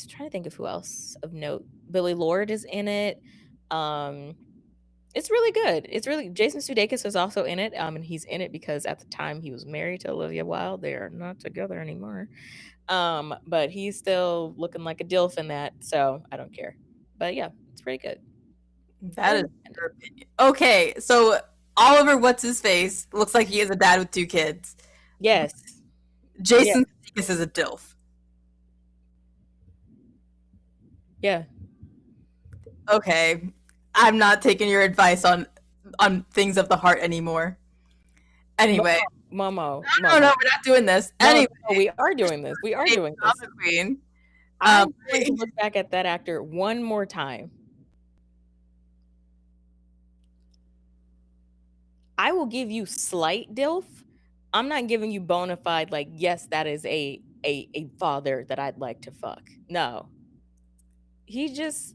trying to think of who else of note. Billy Lord is in it. It's really good. It's really Jason Sudeikis is also in it. And he's in it because at the time he was married to Olivia Wilde. They are not together anymore. But he's still looking like a dilf in that, so I don't care. But yeah, it's pretty good.
That is your opinion. Okay, so Oliver, what's his face? Looks like he is a dad with 2 kids.
Yes.
Jason Sudeikis is a dilf.
Yeah.
Okay, I'm not taking your advice on things of the heart anymore. Anyway,
Momo.
no, we're not doing this.
No,
anyway,
no, we are doing this. We are doing this.
Queen.
I'm going to look back at that actor one more time. I will give you slight dilf. I'm not giving you bona fide, like, yes, that is a father that I'd like to fuck. No. He just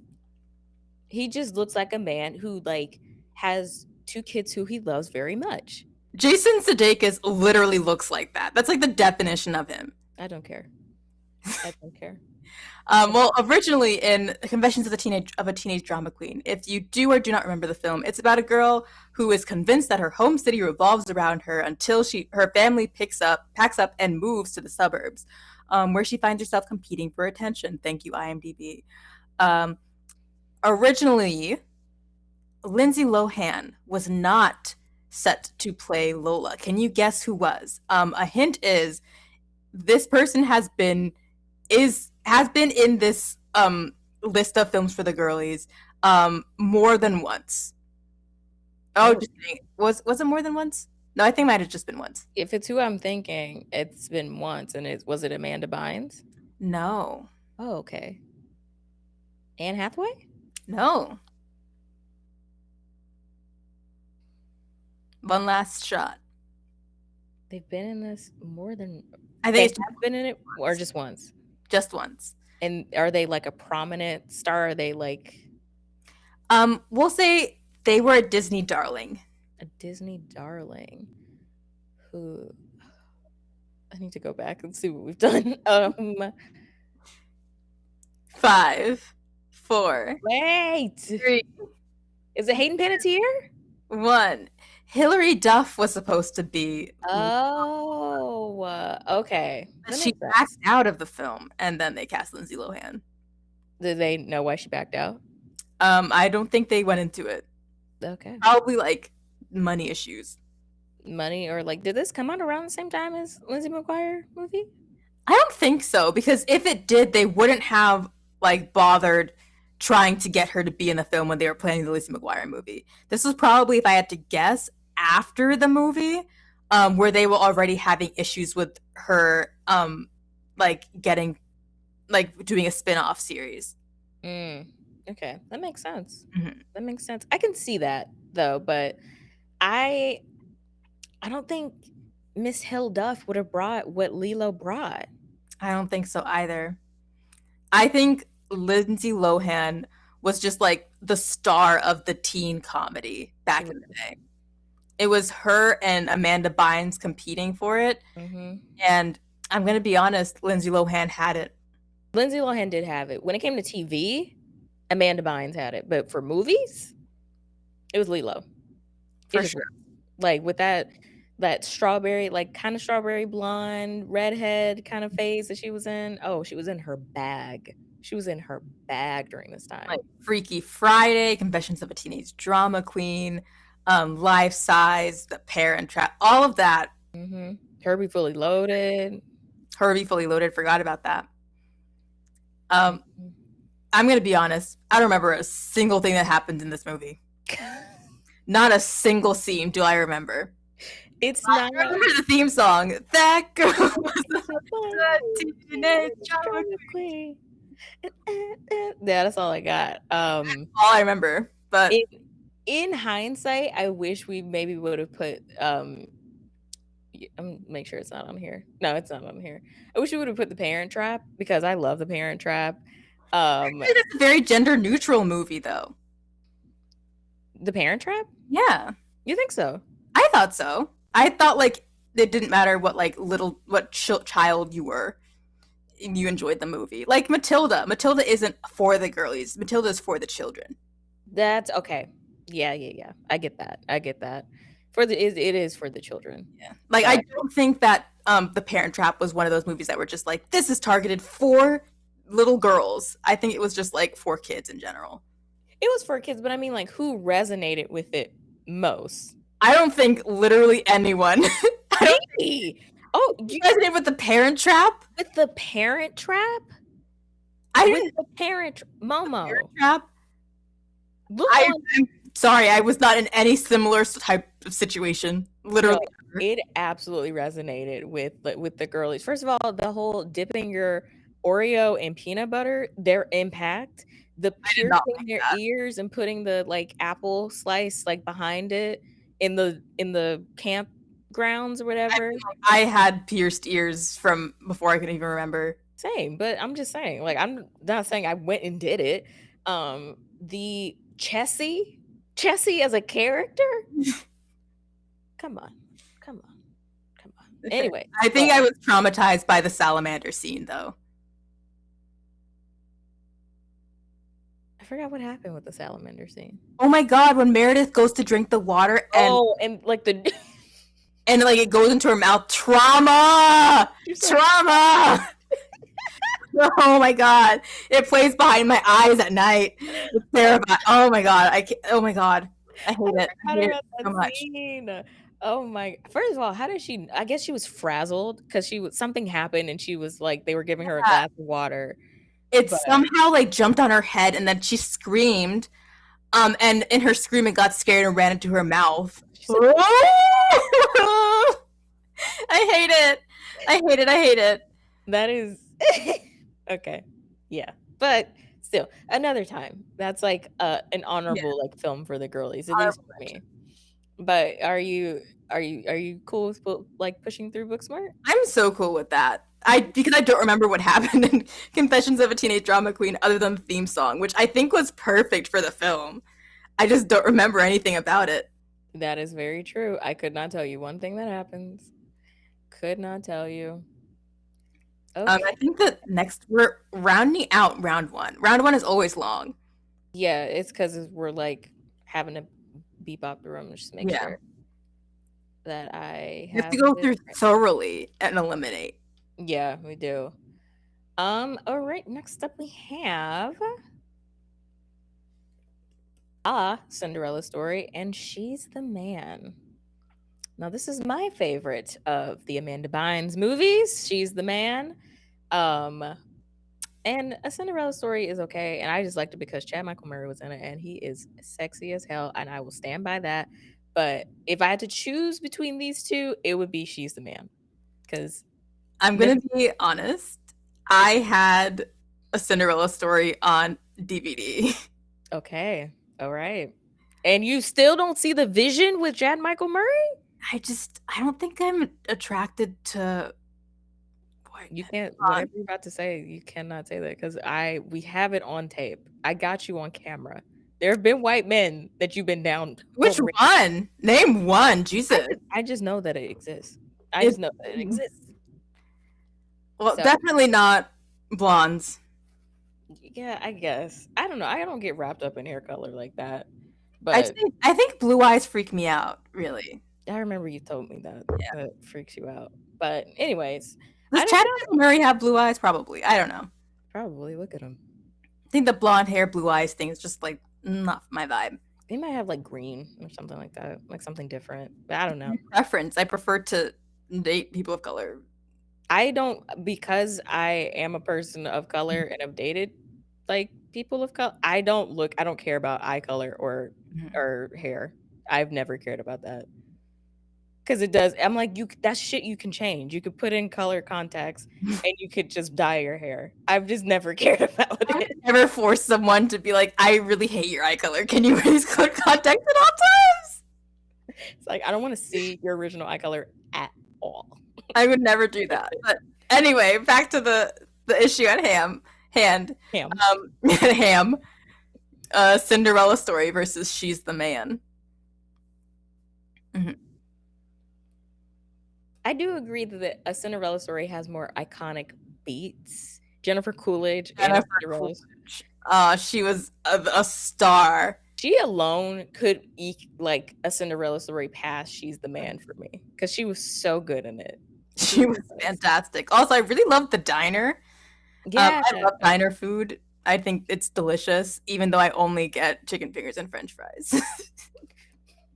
looks like a man who, like, has 2 kids who he loves very much.
Jason Sudeikis literally looks like that. That's like the definition of him.
I don't care. I don't care.
Well, originally in Confessions of a Teenage Drama Queen, if you do or do not remember the film, it's about a girl who is convinced that her home city revolves around her until her family packs up and moves to the suburbs, where she finds herself competing for attention. Thank you, IMDb. Originally, Lindsay Lohan was not set to play Lola. Can you guess who was? A hint is this person has been in this list of films for the girlies more than once. Oh, just kidding. Was it more than once? No, I think it might have just been once.
If it's who I'm thinking, it's been once. And was it Amanda Bynes?
No.
Oh, okay. Anne Hathaway?
No. One last shot.
They've been in this more than...
I think
they have been in it or just once?
Just once.
And are they like a prominent star? Are they like...
We'll say they were a Disney darling.
A Disney darling. Who... I need to go back and see what we've done.
5, 4.
Wait!
3.
Is it Hayden Panettiere?
1. Hilary Duff was supposed to be.
Oh, okay.
But she backed out of the film, and then they cast Lindsay Lohan.
Did they know why she backed out?
I don't think they went into it.
Okay.
Probably like money issues.
Money, or like, did this come out around the same time as Lizzie McGuire movie?
I don't think so, because if it did, they wouldn't have like bothered trying to get her to be in the film when they were planning the Lizzie McGuire movie. This was probably, if I had to guess, after the movie, where they were already having issues with her, like getting, like doing a spin-off series.
Okay, that makes sense.
Mm-hmm.
That makes sense. I can see that though, but I don't think Miss Hill Duff would have brought what Lilo brought.
I don't think so either. I think Lindsay Lohan was just like the star of the teen comedy back in the day. It was her and Amanda Bynes competing for it.
Mm-hmm.
And I'm going to be honest, Lindsay Lohan had it.
Lindsay Lohan did have it. When it came to TV, Amanda Bynes had it. But for movies, it was Lilo.
For sure.
Like with that strawberry, like kind of strawberry blonde, redhead kind of phase that she was in. Oh, she was in her bag. She was in her bag during this time.
Like Freaky Friday, Confessions of a Teenage Drama Queen, Life Size, The Parent Trap, all of that.
Mm-hmm. Herbie Fully Loaded.
Forgot about that. I'm going to be honest. I don't remember a single thing that happened in this movie. Not a single scene do I remember. I remember the theme song. That girl was a teenage drama queen.
Yeah, that's all I got.
All I remember. But
in hindsight, I wish we maybe would have put make sure it's not on here. No, it's not on here. I wish we would have put The Parent Trap, because I love The Parent Trap.
It's a very gender neutral movie though.
The Parent Trap?
Yeah.
You think so?
I thought so. I thought like it didn't matter what like child you were. You enjoyed the movie. Like Matilda. Matilda isn't for the girlies. Matilda is for the children.
That's okay. Yeah. I get that. For the it is for the children.
Yeah. Like, I don't think that The Parent Trap was one of those movies that were just like, this is targeted for little girls. I think it was just like for kids in general.
It was for kids, but I mean, like, who resonated with it most?
I don't think literally anyone.
Me. Oh,
You resonated with The Parent Trap?
with The Parent Trap?
I
With
didn't.
The Parent Momo.
Parent Trap?
Look on.
I'm sorry, I was not in any similar type of situation. Literally.
No, it absolutely resonated with the girlies. First of all, the whole dipping your Oreo in peanut butter, their impact, the
not
piercing
like
their
that.
ears and putting the like apple slice like behind it in the campgrounds or whatever.
I had pierced ears from before I could even remember.
Same, but I'm just saying, like, I'm not saying I went and did it. The Chessie as a character? Come on. Anyway,
I think I was traumatized by the salamander scene, though.
I forgot what happened with the salamander scene.
Oh my god, when Meredith goes to drink the water
and like the
and like it goes into her mouth. Trauma! Trauma! Oh my god. It plays behind my eyes at night. It's terrifying. Oh my god. Oh my god. I hate it. I hate it so much.
Scene. Oh my! First of all, how did she? I guess she was frazzled because something happened and she was like they were giving her a glass of water.
It somehow like jumped on her head and then she screamed. And in her scream, it got scared and ran into her mouth. I hate it. I hate it.
That is okay. Yeah, but still, another time. That's like an honorable like film for the girlies, at least for me. But are you cool with like pushing through Booksmart?
I'm so cool with that. Because I don't remember what happened in Confessions of a Teenage Drama Queen other than the theme song, which I think was perfect for the film. I just don't remember anything about it.
That is very true. I could not tell you one thing that happens. Could not tell you. Okay.
I think that next we're rounding out round one. Round one is always long.
Yeah, it's because we're like having to beep out the room and just make sure that I
have to go through thoroughly and eliminate.
Yeah, we do. All right, next up we have Cinderella Story, and She's the Man. Now, this is my favorite of the Amanda Bynes movies. She's the Man. And A Cinderella Story is okay, and I just liked it because Chad Michael Murray was in it, and he is sexy as hell, and I will stand by that. But if I had to choose between these two, it would be She's the Man. Because
I'm gonna be honest, I had A Cinderella Story on DVD.
Okay, all right. And you still don't see the vision with Chad Michael Murray?
I don't think I'm attracted to.
You can't. Whatever you're about to say, you cannot say that because we have it on tape. I got you on camera. There have been white men that you've been down.
Which one? Name one. Jesus.
I just know that it exists. I just know that it exists.
Well, definitely not blondes.
Yeah, I guess. I don't know. I don't get wrapped up in hair color like that. But
I think blue eyes freak me out, really.
I remember you told me that. Yeah. That freaks you out. But anyways.
Does Chad Michael Murray have blue eyes? Probably. I don't know.
Probably. Look at him.
I think the blonde hair, blue eyes thing is just like not my vibe.
They might have like green or something like that. Like something different. But I don't know.
Preference. I prefer to date people of color.
I don't, because I am a person of color and have dated like people of color. I don't care about eye color or hair. I've never cared about that. Because it does. I'm like, that's shit you can change. You could put in color contacts and you could just dye your hair. I've just never cared about it.
I've never forced someone to be like, I really hate your eye color. Can you use color contacts at all times?
It's like, I don't want to see your original eye color at all.
I would never do that. But anyway, back to the issue at hand. Ham. Cinderella Story versus She's the Man. Mm-hmm.
I do agree that A Cinderella Story has more iconic beats. Jennifer Coolidge.
She was a star.
She alone could eke like a Cinderella Story past She's the Man for me because she was so good in it.
She was fantastic. Also, I really loved the diner.
Yeah,
I love diner food. I think it's delicious, even though I only get chicken fingers and French fries.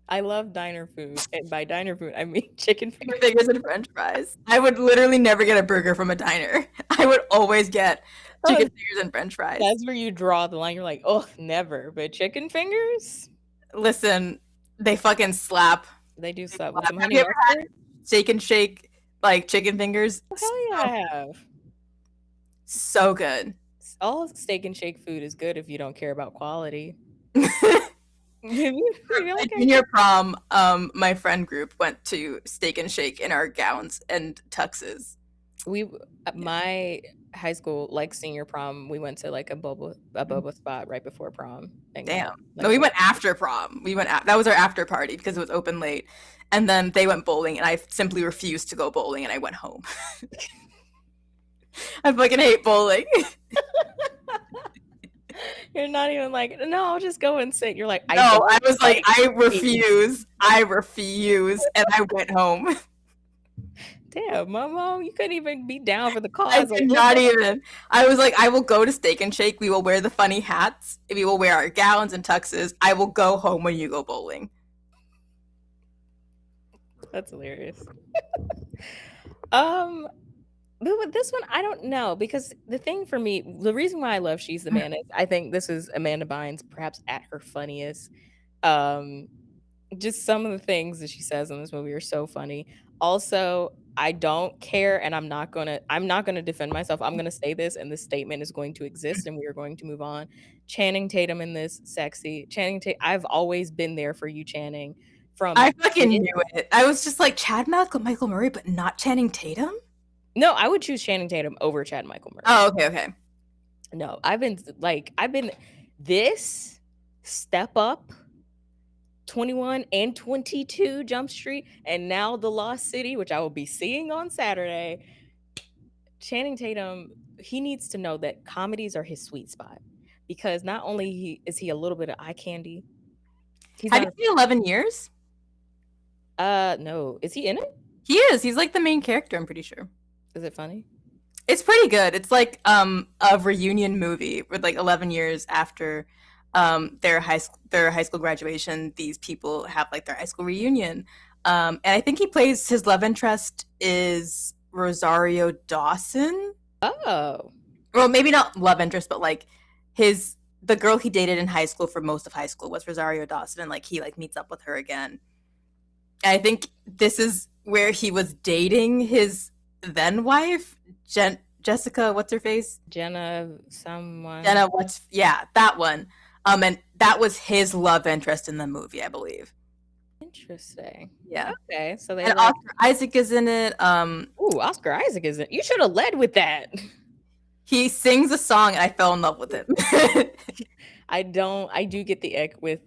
I love diner food, and by diner food I mean chicken
Chicken
fingers.
fingers and French fries. I would literally never get a burger from a diner. I would always get chicken fingers and French fries.
That's where you draw the line. You're like, oh, never. But chicken fingers,
Listen, they fucking slap.
they do slap
slap.
with some
Have
honey
you ever had
mustard.
Steak and Shake like chicken fingers?
Oh, hell yeah, I have.
So good.
All Steak and Shake food is good if you don't care about quality.
At junior prom, my friend group went to Steak and Shake in our gowns and tuxes.
My high school, like senior prom, we went to like a boba spot right before prom.
Damn. No, we went after prom. That was our after party because it was open late. And then they went bowling, and I simply refused to go bowling, and I went home. I fucking hate bowling.
You're not even like, no, I'll just go and sit. You're like,
I was like, I refuse, and I went home.
Damn, Momo, you couldn't even be down for the cause.
I did not even. I was like, I will go to Steak and Shake. We will wear the funny hats. We will wear our gowns and tuxes. I will go home when you go bowling.
That's hilarious. But with this one, I don't know, because the thing for me, the reason why I love She's the Man is I think this is Amanda Bynes perhaps at her funniest. Just some of the things that she says in this movie are so funny. Also, I don't care, and I'm not gonna defend myself. I'm gonna say this, and this statement is going to exist, and we are going to move on. Channing Tatum in this, sexy. Channing Tatum, I've always been there for you, Channing.
I fucking knew it. I was just like, Chad Michael Murray, but not Channing Tatum?
No, I would choose Channing Tatum over Chad Michael Murray.
Oh, okay.
No, I've been this Step Up, 21 and 22 Jump Street, and now The Lost City, which I will be seeing on Saturday. Channing Tatum, he needs to know that comedies are his sweet spot, because not only is he a little bit of eye candy.
Have you seen 11 Years?
No. Is he in it?
He is. He's like the main character, I'm pretty sure.
Is it funny?
It's pretty good. It's like a reunion movie with like 11 years after their high school graduation. These people have like their high school reunion. And I think he plays, his love interest is Rosario Dawson.
Oh.
Well, maybe not love interest, but like the girl he dated in high school for most of high school was Rosario Dawson, and like he like meets up with her again. And I think this is where he was dating his then wife, Jessica, what's her face?
Jenna,
that one. And that was his love interest in the movie, I believe.
Interesting.
Yeah.
Okay. So
Oscar Isaac is in it.
Ooh, Oscar Isaac is in it. You should have led with that.
He sings a song, and I fell in love with him.
I do get the ick with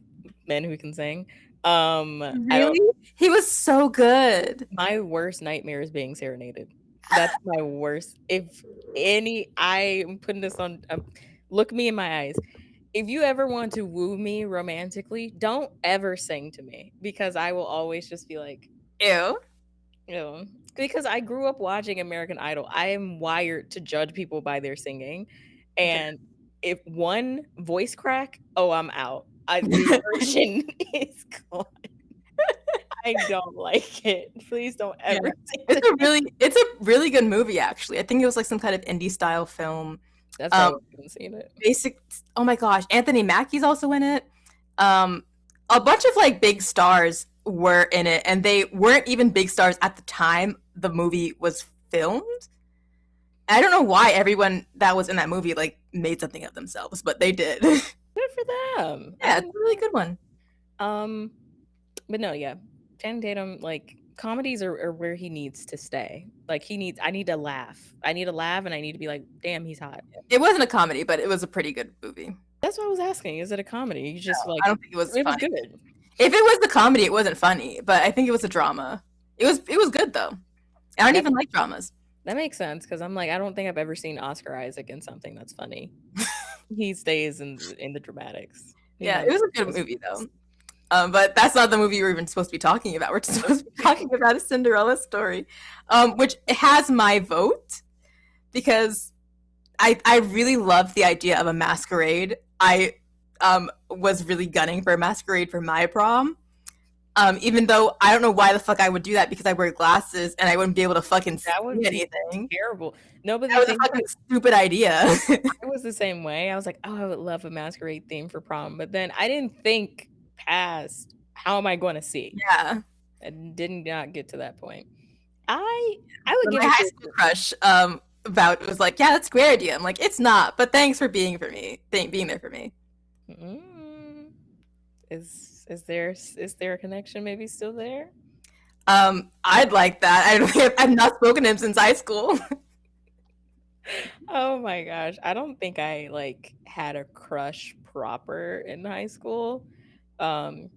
men who can sing.
Really? He was so good.
My worst nightmare is being serenaded. That's my worst. I'm putting this on. Look me in my eyes. If you ever want to woo me romantically, don't ever sing to me, because I will always just be like,
ew.
Because I grew up watching American Idol. I am wired to judge people by their singing, and if one voice crack, I'm out. The version is gone. I don't like it. Please don't ever.
Yeah. It's a really good movie, actually. I think it was like some kind of indie style film.
That's why I haven't seen it.
Oh my gosh, Anthony Mackie's also in it. A bunch of like big stars were in it, and they weren't even big stars at the time the movie was filmed. I don't know why everyone that was in that movie like made something of themselves, but they did.
Good for them.
Yeah, it's a really good one.
But no, yeah. Channing Tatum, like, comedies are where he needs to stay. Like, I need to laugh. I need to laugh, and I need to be like, damn, he's hot.
It wasn't a comedy, but it was a pretty good movie.
That's what I was asking. Is it a comedy? You just
I don't think it was funny.
Was good.
If it was the comedy, it wasn't funny, but I think it was a drama. It was good though. I don't even like dramas.
That makes sense, because I'm like, I don't think I've ever seen Oscar Isaac in something that's funny. He stays in the dramatics.
Yeah, it was a good movie though. But that's not the movie we're even supposed to be talking about. We're supposed to be talking about A Cinderella Story, which has my vote because I really loved the idea of a masquerade. I was really gunning for a masquerade for my prom. Even though I don't know why the fuck I would do that because I wear glasses and I wouldn't be able to fucking see
That would be
anything.
terrible. No, but
That
the
was a
thing
fucking stupid idea.
I was the same way. I was like, oh, I would love a masquerade theme for prom, but then I didn't think past how am I going to see?
Yeah.
I did not get to that point. I would give
my
it
high
to
school crush about was like, yeah, that's a great idea. I'm like, it's not, but thanks for being there for me.
Is there a connection maybe still there?
I'd like that. I've not spoken to him since high school.
Oh my gosh. I don't think I like had a crush proper in high school. I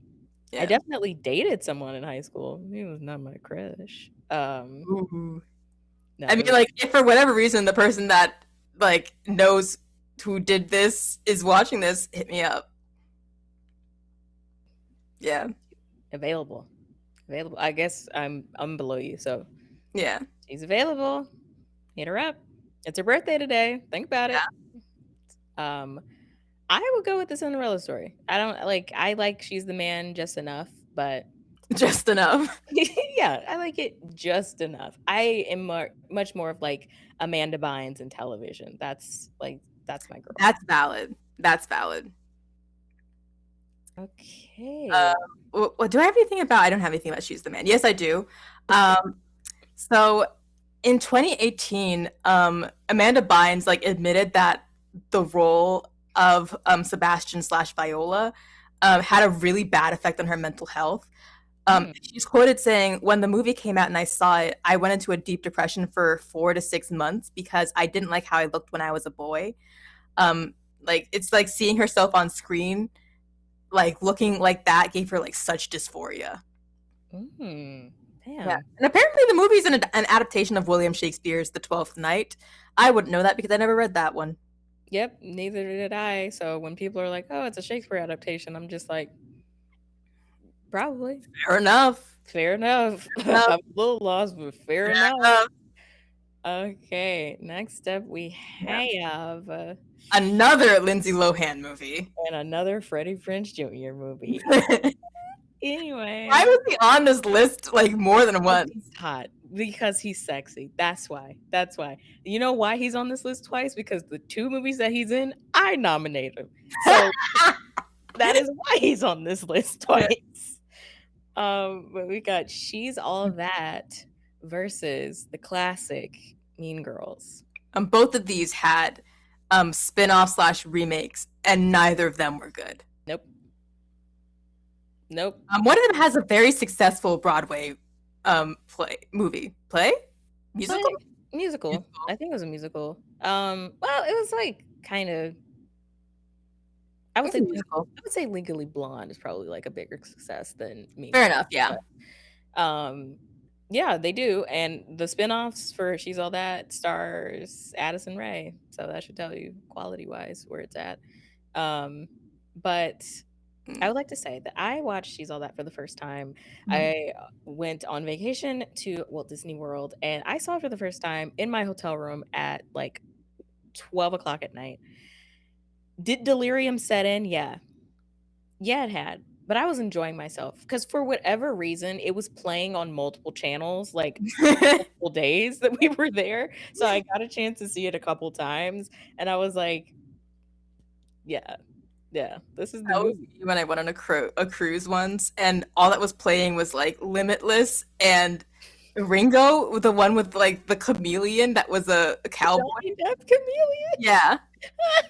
Yeah.
definitely dated someone in high school. He was not my crush.
Ooh.
No,
I mean, like, if for whatever reason the person that like knows who did this is watching this, hit me up. Yeah.
available. I guess I'm below you, so
Yeah.
she's available. Hit her up. It's her birthday today. Think about it. I would go with the Cinderella Story. I like She's the Man just enough, but
Just enough.
yeah, I like it just enough. I am much more of like Amanda Bynes in television. That's my girl.
That's valid.
Okay.
Well, do I have anything about? I don't have anything about She's the Man. Yes, I do. So in 2018, Amanda Bynes like admitted that the role of Sebastian/Viola had a really bad effect on her mental health. She's quoted saying, "When the movie came out and I saw it, I went into a deep depression for 4 to 6 months because I didn't like how I looked when I was a boy. Like it's like seeing herself on screen, like looking like that gave her like such dysphoria."
Damn.
Yeah. And apparently the movie's an adaptation of William Shakespeare's The Twelfth Night. I wouldn't know that because I never read that one.
Yep, neither did I. So when people are like, "Oh, it's a Shakespeare adaptation," I'm just like, probably.
Fair enough.
I'm a little lost, but fair enough. Okay, next up we have
another Lindsay Lohan movie.
And another Freddie Prinze Jr. movie. Anyway.
Why was he on this list like more than once?
He's hot. Because he's sexy. That's why. You know why he's on this list twice? Because the 2 movies that he's in, I nominated him. So that is why he's on this list twice. But we got She's All That versus the classic Mean Girls.
Both of these had spin-off / remakes, and neither of them were good.
Nope.
One of them has a very successful Broadway musical.
I think it was a musical. Well, it was like kind of. I would say Legally Blonde is probably like a bigger success than Mean
Fair
Girls,
enough, yeah.
But, yeah, they do, and the spin-offs for She's All That stars Addison Rae, so that should tell you quality-wise where it's at. But I would like to say that I watched She's All That for the first time. I went on vacation to Walt Disney World, and I saw it for the first time in my hotel room at like 12 o'clock at night. Did delirium set in? Yeah, it had. But I was enjoying myself because for whatever reason, it was playing on multiple channels, like multiple days that we were there. So I got a chance to see it a couple times, and I was like, yeah, this is the movie.
When I went on a cruise once, and all that was playing was like Limitless and Ringo, the one with like the chameleon that was a cowboy.
Death chameleon.
Yeah.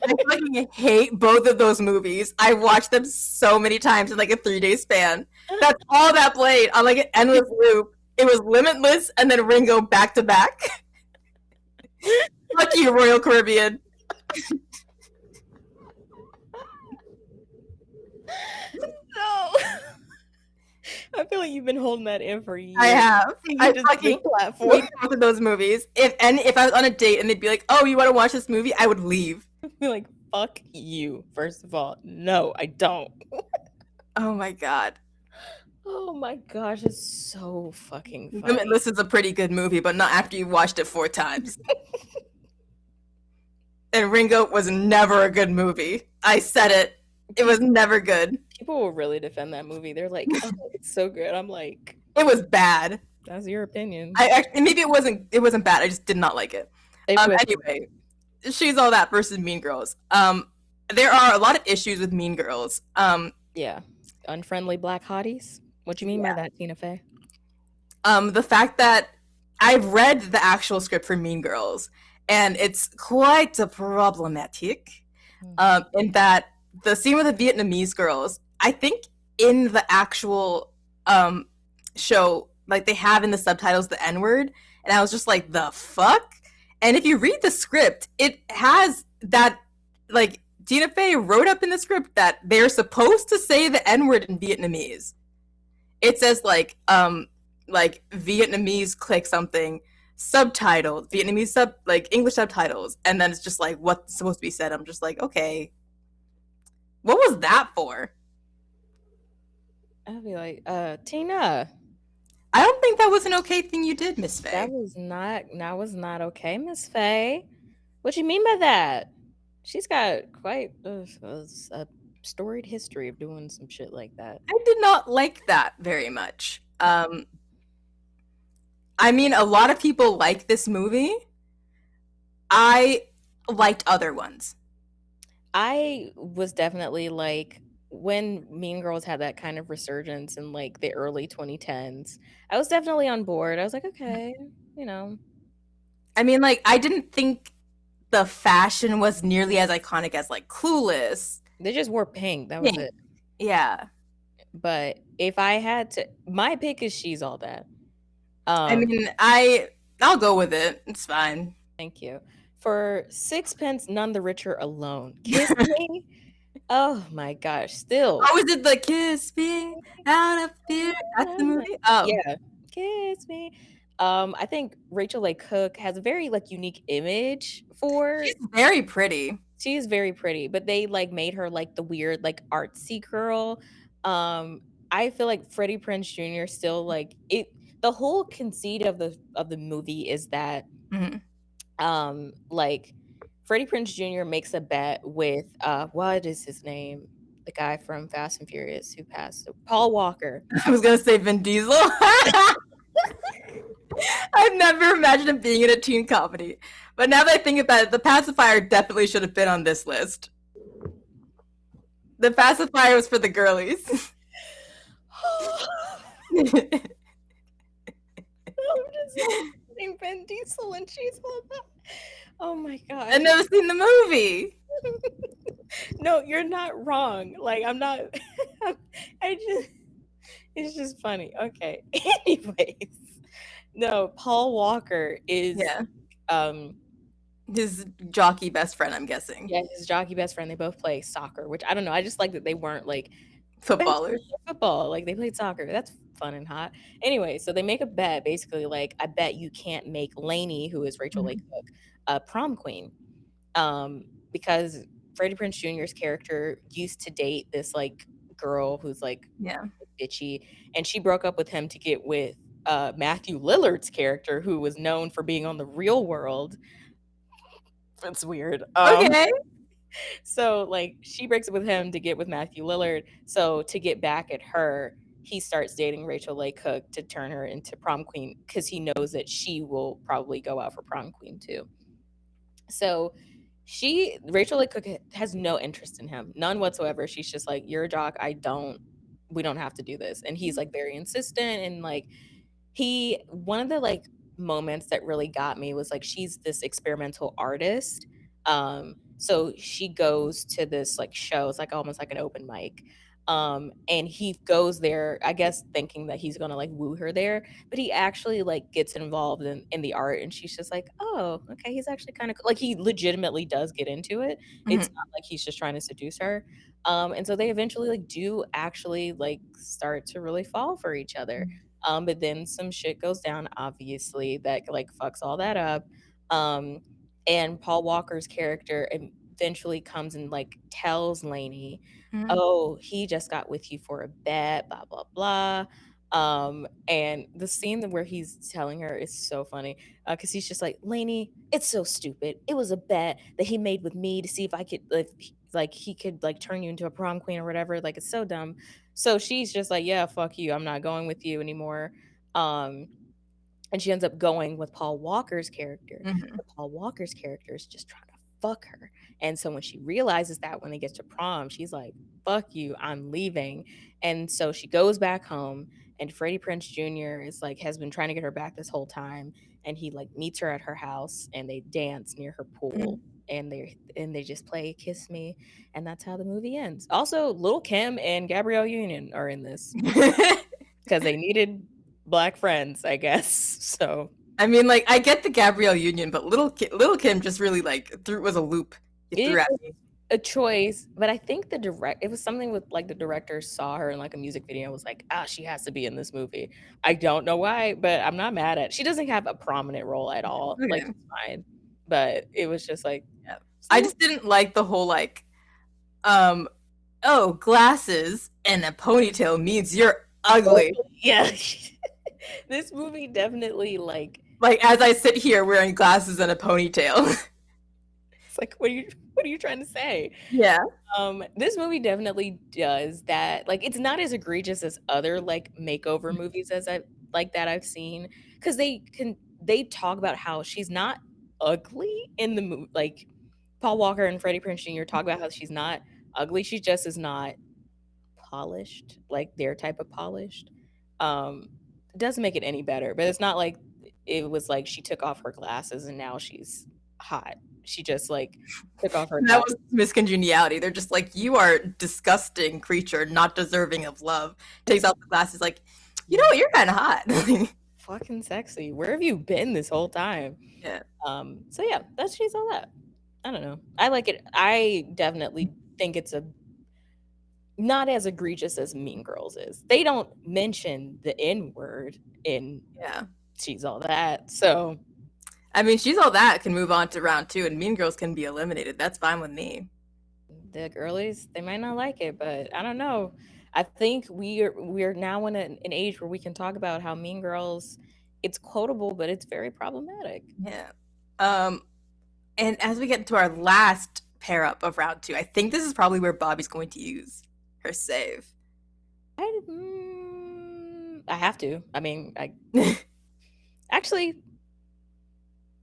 I fucking hate both of those movies. I watched them so many times in like a 3-day span. That's all that played on like an endless loop. It was Limitless and then Ringo back to back. Fuck you, Royal Caribbean.
No. I feel like you've been holding that in for years.
I have. I fucking hate both of those movies. If I was on a date and they'd be like, "Oh, you want to watch this movie?" I would leave.
I'd be like, fuck you. First of all, no, I don't.
Oh my god.
Oh my gosh, it's so fucking
I
funny.
mean, this is a pretty good movie, but not after you watched it 4 times. And Ringo was never a good movie. I said it. It was never good.
People will really defend that movie. They're like, oh, it's so good. I'm like,
It was bad.
that's your opinion.
I actually, maybe it wasn't bad. I just did not like it. Anyway, She's All That versus Mean Girls. There are a lot of issues with Mean Girls.
Yeah, unfriendly black hotties. What do you mean by that, Tina Fey?
The fact that I've read the actual script for Mean Girls, and it's quite problematic. In that the scene with the Vietnamese girls, I think in the actual show, like they have in the subtitles the N-word, and I was just like, the fuck? And if you read the script, it has that, like, Tina Fey wrote up in the script that they're supposed to say the N-word in Vietnamese. It says like Vietnamese click something, subtitled, Vietnamese English subtitles, and then it's just like what's supposed to be said. I'm just like, okay. What was that for?
I'll be like, Tina.
I don't think that was an okay thing you did, Miss Faye.
That was not okay, Miss Faye. What you mean by that? She's got quite a storied history of doing some shit like that.
I did not like that very much. I mean, a lot of people like this movie. I liked other ones.
I was definitely like, when Mean Girls had that kind of resurgence in like the early 2010s, I was definitely on board. I was like, okay, you know.
I mean, like, I didn't think the fashion was nearly as iconic as like Clueless.
They just wore pink. That was it.
Yeah.
But if I had to, my pick is She's All That.
I mean, I'll go with it. It's fine.
Thank you. For sixpence, none the richer alone. Kiss me. Oh my gosh. Still.
Oh, is it the Kiss Me Out of Fear? That's the movie? Oh.
Yeah. Kiss me. I think Rachel Leigh Cook has a very like unique image for.
She's very pretty.
She is very pretty, but they like made her like the weird like artsy girl. I feel like Freddie Prinze Jr. still like it. The whole conceit of the movie is that like Freddie Prinze Jr. makes a bet with what is his name? The guy from Fast and Furious who passed, Paul Walker.
I was gonna say Vin Diesel. I've never imagined him being in a teen comedy. But now that I think about it, The Pacifier definitely should have been on this list. The Pacifier was for the girlies.
I'm just saying Vin Diesel and She's All That. Oh my god.
I've never seen the movie.
No, you're not wrong. Like, I'm not. It's just funny. Okay. Anyways, no, Paul Walker is
his jockey best friend, I'm guessing.
Yeah, his jockey best friend. They both play soccer, which I don't know. I just like that they weren't like
footballers.
Football, like they played soccer. That's fun and hot. Anyway, so they make a bet, basically like, I bet you can't make Lainey, who is Rachel Leigh Cook, a prom queen, because Freddie Prinze Jr.'s character used to date this like girl who's like bitchy, and she broke up with him to get with Matthew Lillard's character, who was known for being on The Real World. It's weird.
Okay.
So like she breaks up with him to get with Matthew Lillard. So to get back at her, he starts dating Rachel Leigh Cook to turn her into prom queen, because he knows that she will probably go out for prom queen too. So Rachel Leigh Cook has no interest in him, none whatsoever. She's just like, you're a jock, we don't have to do this. And he's like very insistent, and like one of the like moments that really got me was like, she's this experimental artist. So she goes to this like show, it's like almost like an open mic. And he goes there, I guess thinking that he's gonna like woo her there, but he actually like gets involved in the art, and she's just like, oh, okay, he's actually kind of like, he legitimately does get into it. It's not like he's just trying to seduce her. And so they eventually like do actually like start to really fall for each other. But then some shit goes down, obviously, that like fucks all that up. And Paul Walker's character eventually comes and like tells Lainey,
Mhm.
oh, he just got with you for a bet, blah blah blah. And the scene where he's telling her is so funny, because he's just like, Lainey, it's so stupid. It was a bet that he made with me to see if I could, if like he could like turn you into a prom queen or whatever. Like, it's so dumb. So she's just like, yeah, fuck you, I'm not going with you anymore. um and she ends up going with Paul Walker's character.
Mhm.
But Paul Walker's character is just trying to fuck her. And so when she realizes that, when they get to prom, she's like, fuck you, I'm leaving. And so she goes back home, and Freddie Prinze Jr. is like, has been trying to get her back this whole time. And he like meets her at her house, and they dance near her pool. And they just play Kiss Me, and that's how the movie ends. Also, Lil' Kim and Gabrielle Union are in this because they needed black friends, I guess. So
I mean, like, I get the Gabrielle Union, but Little Kim just really like was a loop he threw
it
at
was
me.
a choice, but I think it was something with like the director saw her in like a music video and was like, ah, she has to be in this movie. I don't know why, but I'm not mad at it. She doesn't have a prominent role at all. Like,
Okay.
it's fine. But it was just like,
Yeah. I just didn't like the whole like, oh, glasses and a ponytail means you're ugly.
yeah. This movie definitely like
Like, as I sit here wearing glasses and a ponytail.
it's like, what are you trying to say?
Yeah.
This movie definitely does that. Like, it's not as egregious as other like makeover movies as I've seen, because they talk about how she's not ugly in the movie. Like, Paul Walker and Freddie Prinze Jr. talk about how she's not ugly. She just is not polished, like their type of polished. It doesn't make it any better, but it's not like it was like she took off her glasses and now she's hot. She just like took off her
That
glasses.
was miscongeniality. They're just like, you are a disgusting creature, not deserving of love. Takes off the glasses, like, you know what, you're kind of hot.
Fucking sexy. Where have you been this whole time?
Yeah.
So yeah, she's all that. I don't know. I like it. I definitely think it's a not as egregious as Mean Girls is. They don't mention the N word in
Yeah.
She's All That. So
I mean, She's All That can move on to round 2, and Mean Girls can be eliminated. That's fine with me.
the girlies, they might not like it, but I don't know. I think we're now in an age where we can talk about how Mean Girls, it's quotable, but it's very problematic.
Yeah. And as we get to our last pair up of round 2, I think this is probably where Bobby's going to use her save.
I have to. I mean, I actually,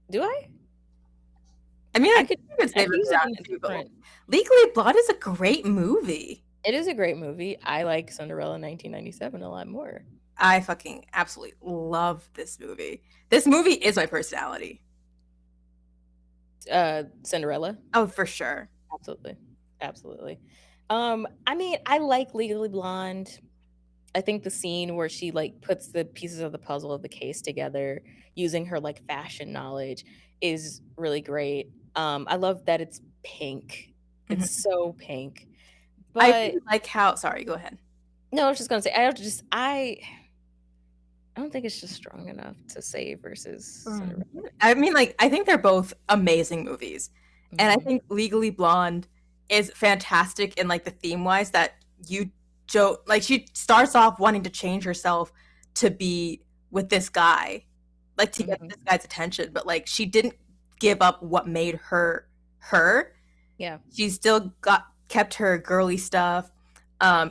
do I?
I mean,
I could
save
use
it
it
round
in a
2, but
different.
Legally Blonde is a great movie.
It is a great movie. I like Cinderella 1997 a lot more.
I fucking absolutely love this movie. This movie is my personality.
Cinderella.
Oh, for sure.
Absolutely. I mean, I like Legally Blonde. I think the scene where she like puts the pieces of the puzzle of the case together using her like fashion knowledge is really great. I love that it's pink. It's so pink. But
I really like how. Sorry, go ahead.
no, I was just gonna say I don't think it's just strong enough to say versus Cinderella.
I mean, like, I think they're both amazing movies. And I
Mhm.
think Legally Blonde is fantastic in like the theme wise that like she starts off wanting to change herself to be with this guy, like to get
Mhm.
this guy's attention, but like she didn't give up what made her her.
Yeah.
She still kept her girly stuff.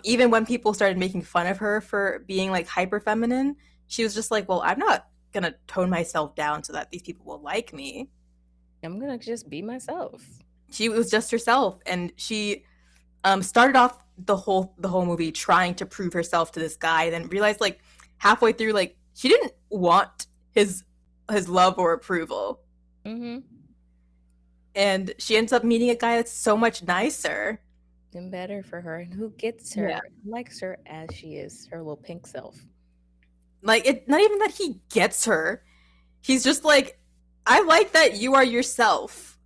Even when people started making fun of her for being like hyper feminine, she was just like, well, I'm not gonna tone myself down so that these people will like me.
I'm gonna just be myself.
She was just herself, and she started off the whole movie trying to prove herself to this guy, then realized like halfway through, like she didn't want his love or approval.
Mm-hmm.
And she ends up meeting a guy that's so much nicer
And better for her, and who gets her,
Yeah.
likes her as she is, her little pink self.
Like, it not even that he gets her, he's just like, I like that you are yourself.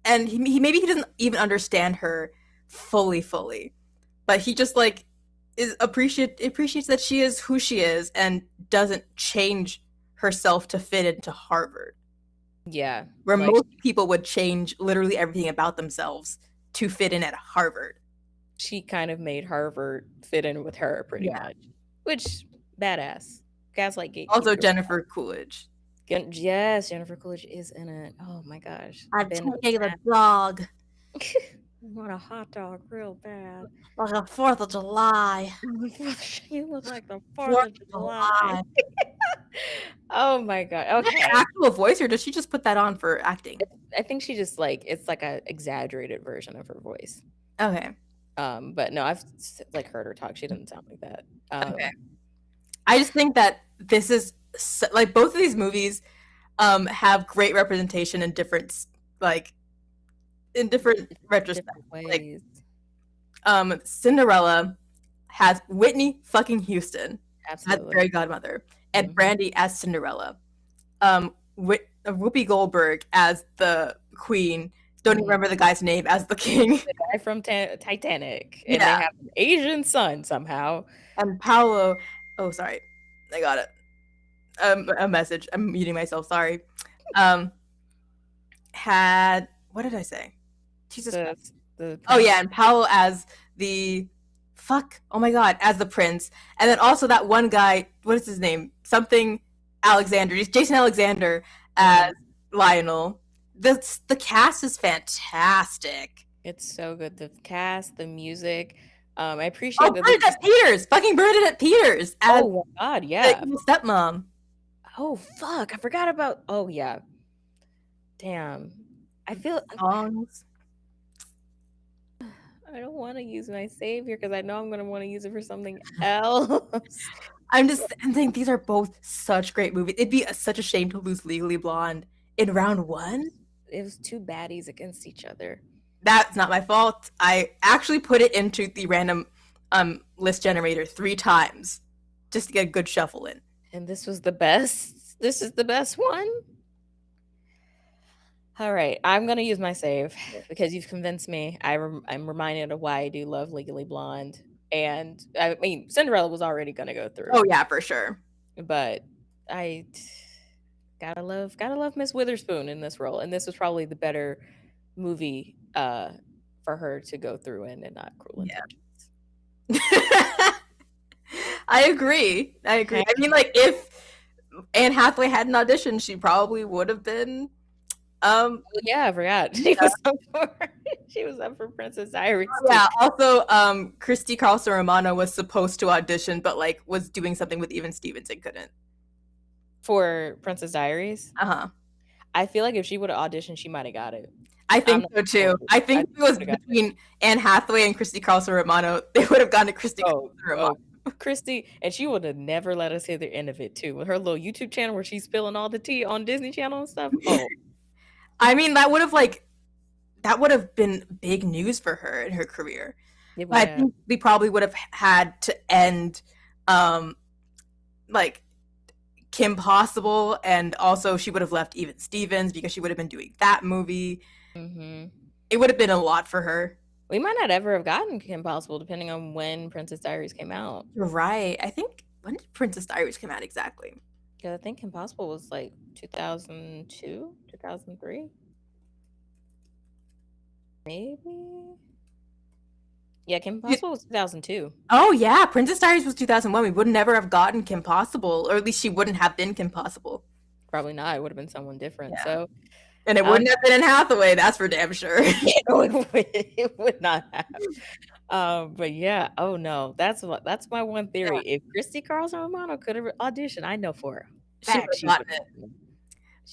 And he maybe he doesn't even understand her fully, but he just like appreciates that she is who she is and doesn't change herself to fit into Harvard,
Yeah.
where
like,
most people would change literally everything about themselves to fit in at Harvard.
She kind of made Harvard fit in with her pretty much, which badass. Gaslight gatekeeper.
Also Jennifer Coolidge.
Yes, Jennifer Coolidge is in it. Oh my gosh.
I'm taking the dog.
I want a hot dog real bad.
Like a 4th of July.
You look like the 4th of July. Oh my god. Okay.
Actual voice, or does she just put that on for acting?
I think she just like it's like a exaggerated version of her voice.
Okay.
But no, I've like heard her talk. She doesn't sound like that.
Okay. I just think that this is like both of these movies have great representation in different retrospects.
Ways.
Like, Cinderella has Whitney fucking Houston
Absolutely.
as fairy godmother, and Brandy as Cinderella. Whoopi Goldberg as the queen. Don't even remember the guy's name as the king.
The guy from Titanic, and they have an Asian son somehow.
And Paolo. Oh, sorry, I got it. A message. I'm muting myself. Sorry. Had what did I say? Jesus Christ. Oh yeah, and Paolo as the oh my god, as the prince, and then also that one guy. What is his name? Something Alexander. Jason Alexander as Lionel. The cast is fantastic.
It's so good. The cast, the music. I appreciate.
Bernadette Peters, fucking Bernadette Peters.
Oh my god, yeah.
The stepmom.
Oh fuck, I forgot about. Oh yeah. Damn. I feel.
Songs.
I don't want to use my savior because I know I'm going to want to use it for something else.
I'm thinking these are both such great movies. It'd be such a shame to lose Legally Blonde in round 1.
It was 2 baddies against each other.
That's not my fault. I actually put it into the random list generator 3 times just to get a good shuffle in.
And this was the best. This is the best one. All right, I'm going to use my save because you've convinced me. I'm reminded of why I do love Legally Blonde. And I mean, Cinderella was already going to go through.
Oh yeah, for sure.
But I gotta love Miss Witherspoon in this role. And this was probably the better movie for her to go through in and not Cruel Intentions.
I agree. I mean, like, if Anne Hathaway had an audition, she probably would have been
yeah, I forgot. She was up for Princess Diaries.
Yeah, also Christy, Carlson, Romano was supposed to audition, but like was doing something with Even Stevens and couldn't.
For Princess Diaries?
Uh-huh.
I feel like if she would have auditioned, she might have got it.
I think so too. I think it was between Anne Hathaway and Christy, Carlson, Romano. They would have gone to Christy, Carlson, Romano.
Christy, and she would have never let us hear the end of it too. With her little YouTube channel where she's spilling all the tea on Disney Channel and stuff. Oh.
I mean, that would have been big news for her in her career. But I think we probably would have had to end like Kim Possible, and also she would have left Even Stevens because she would have been doing that movie. It would have been a lot for her.
We might not ever have gotten Kim Possible depending on when Princess Diaries came out.
You're right. I think, when did Princess Diaries come out exactly?
Yeah, I think Kim Possible was like 2002, 2003. Maybe. Yeah, Kim Possible was 2002.
Oh yeah, Princess Diaries was 2001. We would never have gotten Kim Possible, or at least she wouldn't have been Kim Possible.
Probably not. It would have been someone different. Yeah. So,
and it wouldn't have been Anne Hathaway. That's for damn sure.
It would not have. But yeah. Oh no, that's my one theory. Yeah. If Christy, Carlson, Romano could have auditioned, I know for a fact she would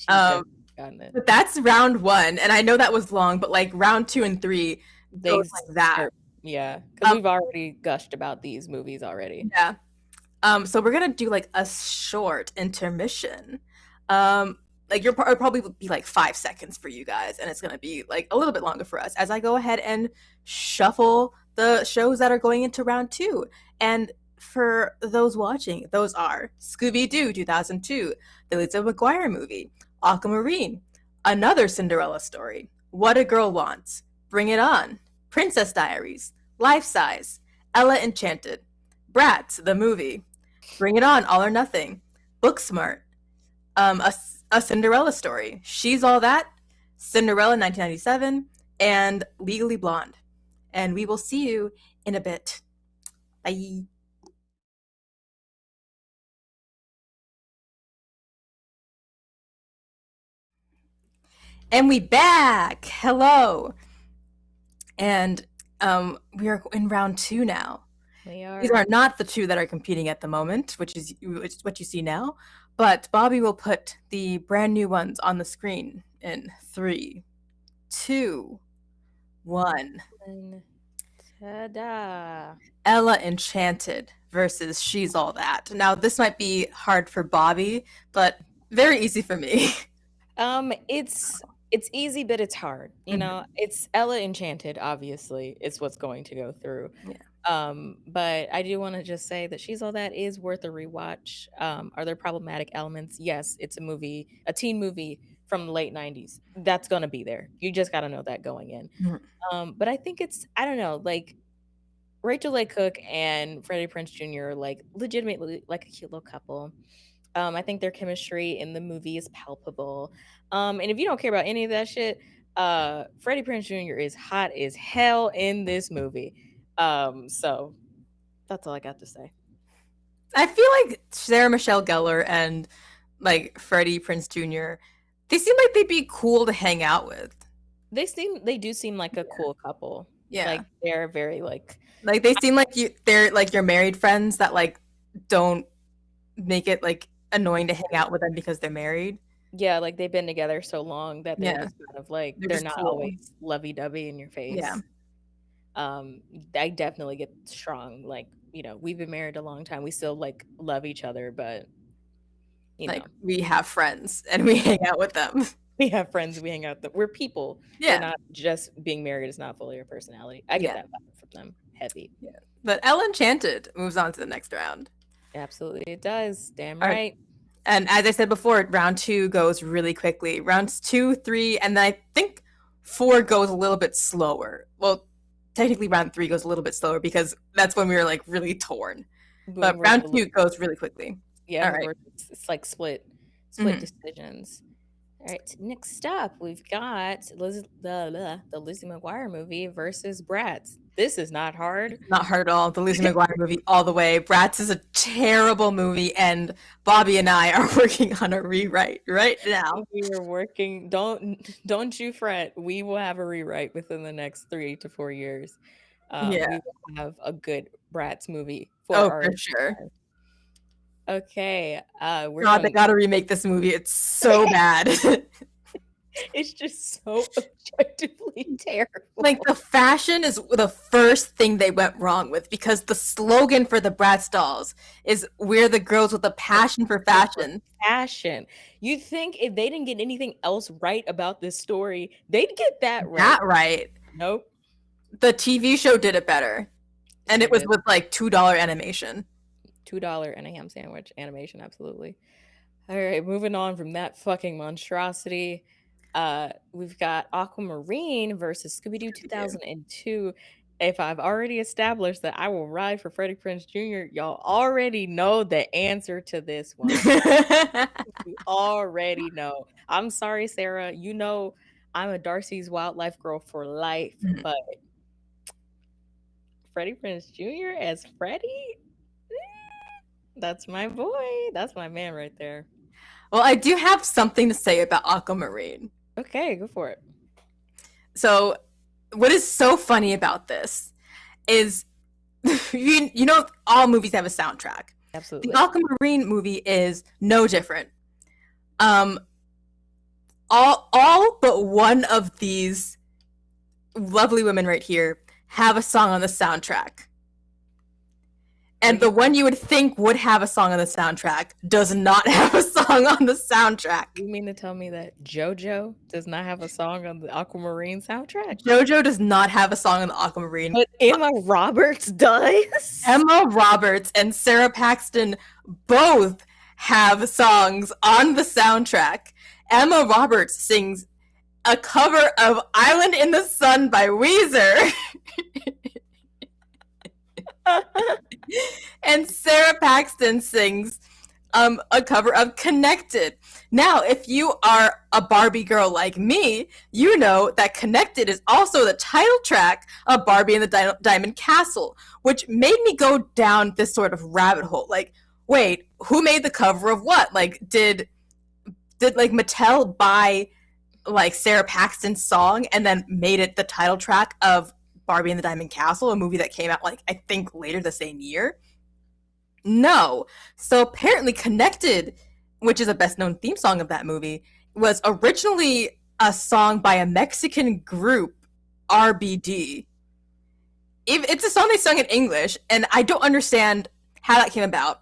have gotten it.
But that's round 1, and I know that was long, but like round 2 and 3 goes like that.
Yeah, because we've already gushed about these movies already.
Yeah. So we're gonna do like a short intermission. Like it'll probably be like 5 seconds for you guys, and it's gonna be like a little bit longer for us as I go ahead and shuffle the shows that are going into round 2. And for those watching, those are Scooby-Doo 2002, the Lizzie McGuire movie, Aquamarine, Another Cinderella Story, What a Girl Wants, Bring It On, Princess Diaries, Life Size, Ella Enchanted, Bratz, the movie, Bring It On, All or Nothing, Booksmart, A Cinderella Story, She's All That, Cinderella 1997, and Legally Blonde. And we will see you in a bit. Bye. And we back. Hello. And we are in round 2 now.
We are.
These are not the 2 that are competing at the moment, which is what you see now. But Bobby will put the brand new ones on the screen in 3, 2, 1.
Ta-da.
Ella Enchanted versus She's All That. Now, this might be hard for Bobby, but very easy for me.
It's easy, but it's hard. You know, it's Ella Enchanted, obviously, it's what's going to go through.
Yeah.
But I do want to just say that She's All That is worth a rewatch. Are there problematic elements? Yes, it's a teen movie from the late 90s. That's gonna be there. You just gotta know that going in. But I think I don't know, like Rachel Leigh Cook and Freddie Prinze Jr. like legitimately like a cute little couple. I think their chemistry in the movie is palpable. And if you don't care about any of that shit, Freddie Prinze Jr. is hot as hell in this movie. So that's all I got to say.
I feel like Sarah Michelle Gellar and like Freddie Prinze Jr., they seem like they'd be cool to hang out with.
They do seem like a cool couple.
Yeah.
Like they're very like
they seem like they're like your married friends that like don't make it like annoying to hang out with them because they're married.
Yeah, like they've been together so long that they're just kind of like they're not
cool.
Always lovey-dovey in your face.
Yeah.
I definitely get strong. Like, you know, we've been married a long time. We still like love each other, but you know,
we have friends and we hang out with them.
We have friends. We hang out. We're people.
Yeah.
We're not just being married is not fully our personality. I get that vibe from them. Heavy.
Yeah. But Ella Enchanted moves on to the next round.
Absolutely, it does. Damn right.
And as I said before, round 2 goes really quickly. Rounds 2, 3, and then I think 4 goes a little bit slower. Well, technically round 3 goes a little bit slower because that's when we were like really torn. But round 2 goes really quickly.
Yeah, all right. It's like split decisions. All right, next up we've got the Lizzie McGuire movie versus Bratz. This is not hard.
Not hard at all. The Lizzie McGuire movie all the way. Bratz is a terrible movie, and Bobby and I are working on a rewrite right now.
We are working. Don't you fret. We will have a rewrite within the next 3 to 4 years. We will have a good Bratz movie
for sure.
Okay.
They gotta remake this movie. It's so bad.
It's just so objectively terrible.
Like the fashion is the first thing they went wrong with because the slogan for the Bratz dolls is "We're the girls with a passion for fashion."
Passion. You think if they didn't get anything else right about this story, they'd get that right?
That right.
Nope.
The TV show did it better, and it was with like $2 animation.
$2 and a ham sandwich animation, absolutely. All right, moving on from that fucking monstrosity. We've got Aquamarine versus Scooby-Doo 2002. If I've already established that I will ride for Freddie Prinze Jr., y'all already know the answer to this one. You already know. I'm sorry, Sarah. You know I'm a Darcy's Wildlife girl for life, but Freddie Prinze Jr. as Freddie? That's my boy. That's my man right there.
Well, I do have something to say about Aquamarine.
Okay, go for it.
So, what is so funny about this is, you know, all movies have a soundtrack.
Absolutely.
The Aquamarine movie is no different. All but one of these lovely women right here have a song on the soundtrack. And the one you would think would have a song on the soundtrack does not have a song on the soundtrack.
You mean to tell me that JoJo does not have a song on the Aquamarine soundtrack?
JoJo does not have a song on the Aquamarine.
But Emma Roberts does?
Emma Roberts and Sarah Paxton both have songs on the soundtrack. Emma Roberts sings a cover of Island in the Sun by Weezer. And Sarah Paxton sings a cover of Connected. Now, if you are a Barbie girl like me, you know that Connected is also the title track of Barbie and the Diamond Castle, which made me go down this sort of rabbit hole. Like, wait, who made the cover of what? Like, did like Mattel buy like Sarah Paxton's song and then made it the title track of Barbie and the Diamond Castle, a movie that came out like I think later the same year? No. So apparently Connected, which is a best known theme song of that movie, was originally a song by a Mexican group, RBD. It's a song they sung in English, and I don't understand how that came about.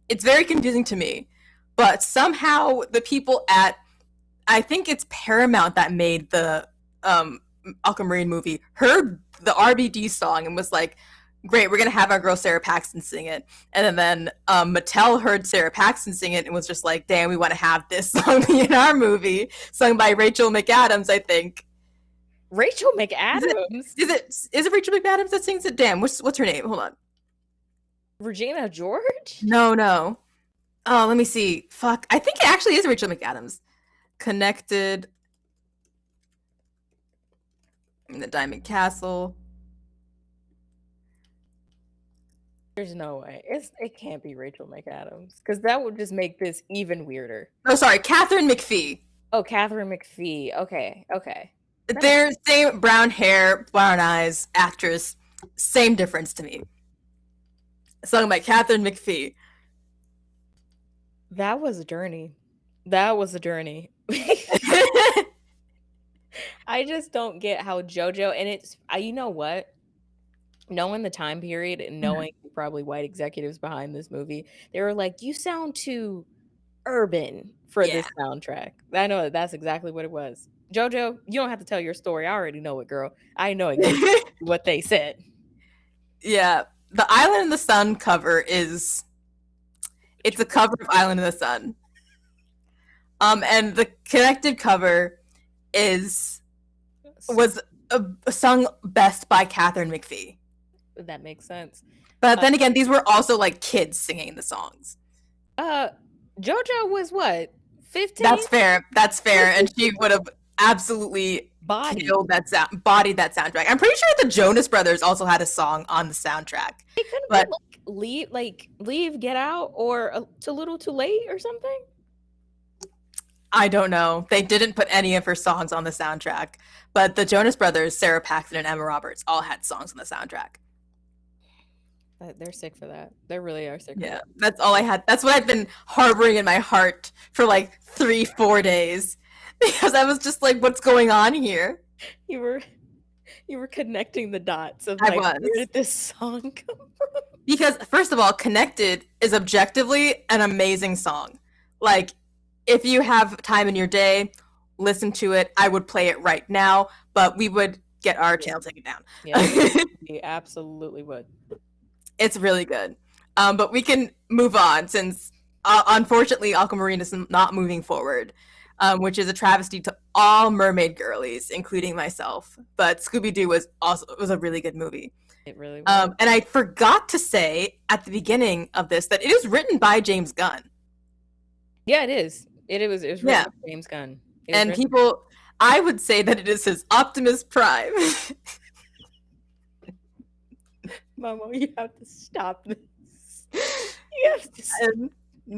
It's very confusing to me. But somehow the people at, I think it's Paramount that made the Aquamarine movie, heard the RBD song and was like, great, we're going to have our girl Sarah Paxton sing it. And then Mattel heard Sarah Paxton sing it and was just like, damn, we want to have this song in our movie, sung by Rachel McAdams, I think.
Rachel McAdams?
Is it Rachel McAdams that sings it? Damn, what's her name? Hold on.
Regina George?
No. Oh, let me see. Fuck. I think it actually is Rachel McAdams. Connected in the Diamond Castle.
There's no way. It can't be Rachel McAdams, because that would just make this even weirder.
Oh, sorry, Catherine McPhee.
Oh, Catherine McPhee. Okay.
They're same brown hair, brown eyes, actress. Same difference to me. Sung by Catherine McPhee.
That was a journey. I just don't get how JoJo, and it's, you know what? Knowing the time period and knowing probably white executives behind this movie, they were like, you sound too urban for this soundtrack. I know that's exactly what it was. JoJo, you don't have to tell your story. I already know it, girl. I know exactly what they said.
Yeah. The Island in the Sun cover it's a cover of Island in the Sun. And the Connected cover was sung best by Catherine McPhee.
That makes sense.
But then again, these were also like kids singing the songs.
JoJo was what, 15?
That's fair. And she would have absolutely bodied that soundtrack. I'm pretty sure the Jonas Brothers also had a song on the soundtrack.
They couldn't have leave, Get Out, or Too Little Too Late or something.
I don't know. They didn't put any of her songs on the soundtrack, but the Jonas Brothers, Sarah Paxton and Emma Roberts, all had songs on the soundtrack.
They're sick for that. They really are sick for that.
Yeah, that's all I had. That's what I've been harboring in my heart for like 3-4 days, because I was just like, what's going on here?
You were connecting the dots of like, where did this song come from?
Because first of all, Connected is objectively an amazing song. Like, if you have time in your day, listen to it. I would play it right now, but we would get our channel taken down.
Yeah, we absolutely would.
It's really good. But we can move on, since unfortunately Aquamarine is not moving forward, which is a travesty to all mermaid girlies, including myself. But Scooby-Doo was a really good movie.
It really was.
And I forgot to say at the beginning of this that it is written by James Gunn.
Yeah, it is. It was written by James Gunn.
And people, I would say that it is his Optimus Prime.
Momo, you have to stop this. You have to stop.
And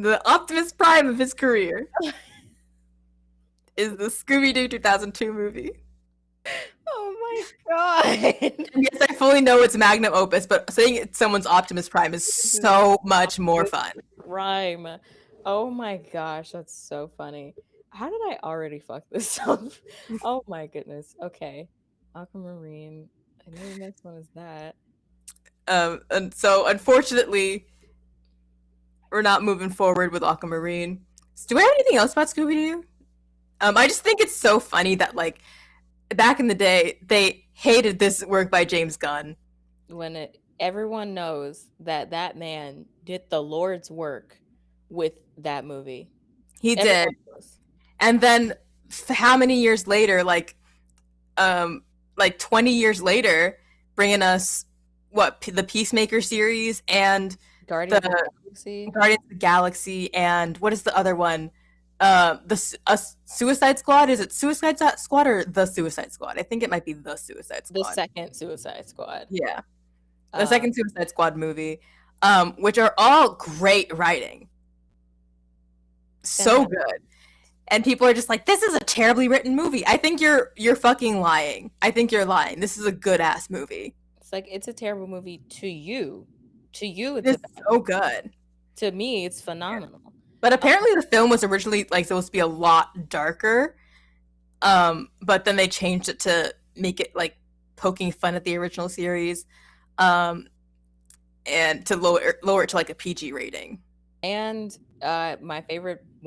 the Optimus Prime of his career is the Scooby-Doo 2002 movie.
Oh my god.
And yes, I fully know it's magnum opus, but saying it's someone's Optimus Prime is so much more fun.
Rhyme. Oh my gosh, that's so funny. How did I already fuck this up? Oh my goodness. Okay. Aquamarine. I know the next one is that.
And so unfortunately, we're not moving forward with Aquamarine. So do we have anything else about Scooby-Doo? I just think it's so funny that like back in the day they hated this work by James Gunn.
When everyone knows that man did the Lord's work with that movie.
He did. And then how many years later, like 20 years later, bringing us the Peacemaker series and
Guardians of
The
the Galaxy.
Guardians of the Galaxy, and what is the other one? Suicide Squad. Is it Suicide Squad or the Suicide Squad? I think it might be the Suicide
The
Squad.
second Suicide Squad.
Yeah, the second Suicide Squad movie, which are all great writing. So good. And people are just like, this is a terribly written movie. I think you're fucking lying. I think you're lying. This is a good ass movie.
It's like, it's a terrible movie to you. To you,
it's so good.
To me, it's phenomenal.
But apparently the film was originally like supposed to be a lot darker. But then they changed it to make it like poking fun at the original series. And to lower it to like a PG rating.
And one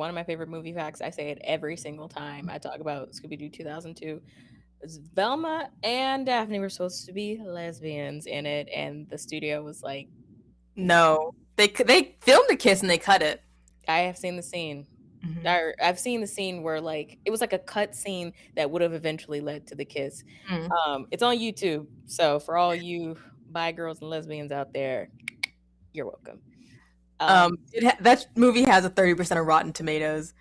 of my favorite movie facts, I say it every single time I talk about Scooby-Doo 2002, is Velma and Daphne were supposed to be lesbians in it, and the studio was like,
no. They filmed a kiss and they cut it.
I have seen the scene. Mm-hmm. I've seen the scene where like it was like a cut scene that would have eventually led to the kiss. It's on YouTube, so for all you bi girls and lesbians out there, you're welcome.
That movie has a 30% of Rotten Tomatoes,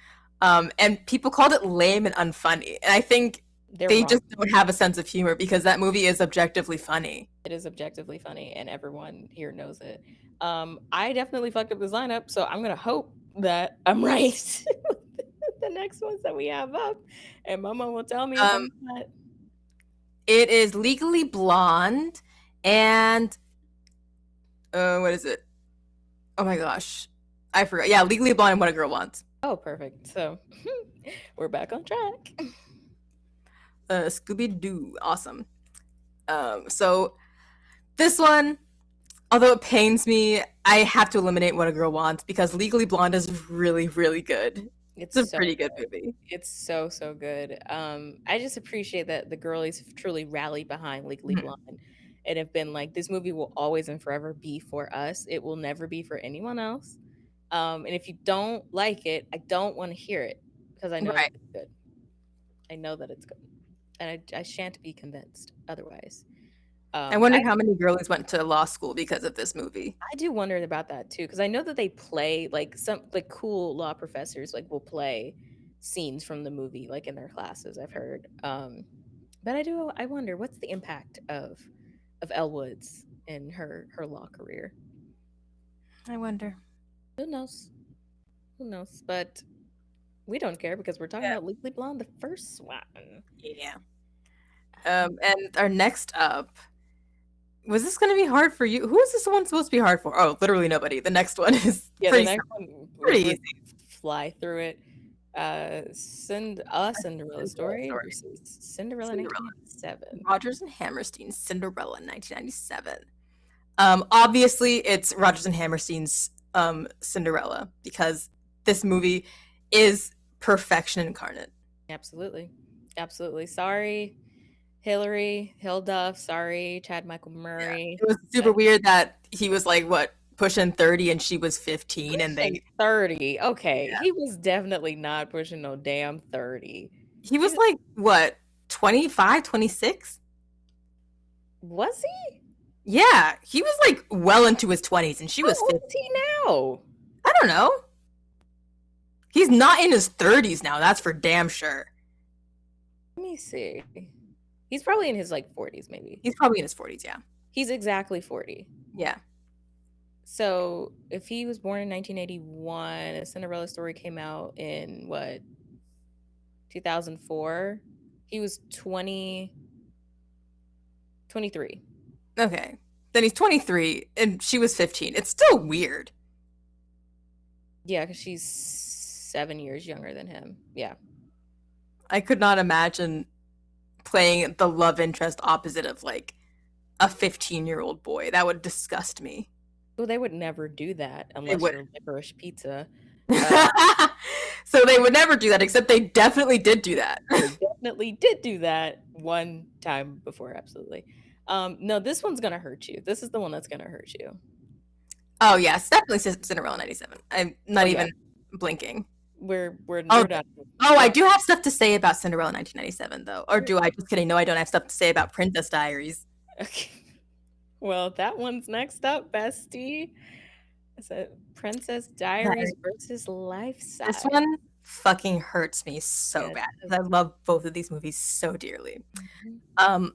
and people called it lame and unfunny, and I think they just don't have a sense of humor because that movie is objectively funny.
It is objectively funny, and everyone here knows it. I definitely fucked up this lineup, so I'm gonna hope that I'm right. The next ones that we have up, and Mama will tell me if I'm not.
It is Legally Blonde, and what is it? Oh my gosh, I forgot. Yeah, Legally Blonde and What a Girl Wants.
Oh, perfect. So we're back on track.
Scooby-Doo, awesome. So this one, although it pains me, I have to eliminate What a Girl Wants because Legally Blonde is really, really good. It's a pretty good movie.
It's so good. I just appreciate that the girlies have truly rallied behind Legally Blonde and have been like, this movie will always and forever be for us. It will never be for anyone else. And if you don't like it, I don't want to hear it because I know it's good. I know that it's good. And I shan't be convinced otherwise.
I wonder how many girlies went to law school because of this movie.
I do wonder about that too, because I know that they play like some like cool law professors like will play scenes from the movie like in their classes. I've heard, but I wonder what's the impact of Elle Woods in her law career.
I wonder.
Who knows? But we don't care because we're talking about Legally Blonde, the first one.
Yeah. And our next up. Was this going to be hard for you? Who is this one supposed to be hard for? Oh, literally nobody. The next one is pretty easy.
Fly through it. Cinderella Story versus Cinderella 1997.
Rodgers and Hammerstein's Cinderella 1997. Obviously, it's Rodgers and Hammerstein's Cinderella because this movie is perfection incarnate.
Absolutely. Sorry, Hilary Hilduff. Sorry, Chad Michael Murray.
Yeah, it was super weird that he was like, what, pushing 30 and she was 15 and they
30. Okay. Yeah. He was definitely not pushing no damn 30.
He was like, what, 25, 26?
Was he?
Yeah, he was like well into his 20s and she was 15.
How old is he now?
I don't know. He's not in his 30s now, that's for damn sure.
Let me see. He's probably in his like 40s, maybe.
He's probably in his 40s, yeah.
He's exactly 40.
Yeah.
So if he was born in 1981, a Cinderella Story came out in what? 2004. He was 23.
Okay. Then he's 23 and she was 15. It's still weird.
Yeah, because she's 7 years younger than him. Yeah.
I could not imagine playing the love interest opposite of like a 15-year-old boy. That would disgust me.
Well, they would never do that unless you're Licorice Pizza.
So they would never do that, except they definitely did do that.
They definitely did do that one time before, absolutely. No, this one's gonna hurt you. This is the one that's gonna hurt you.
Oh yes, definitely Cinderella 97. I'm not even blinking.
We're
done. Oh, I do have stuff to say about Cinderella 1997 though. Or do I? Just kidding. No, I don't have stuff to say about Princess Diaries.
Okay. Well, that one's next up, bestie. It's a Princess Diaries versus Life Size.
This one fucking hurts me so
Yeah,
bad because I love both of these movies so dearly.
Mhm.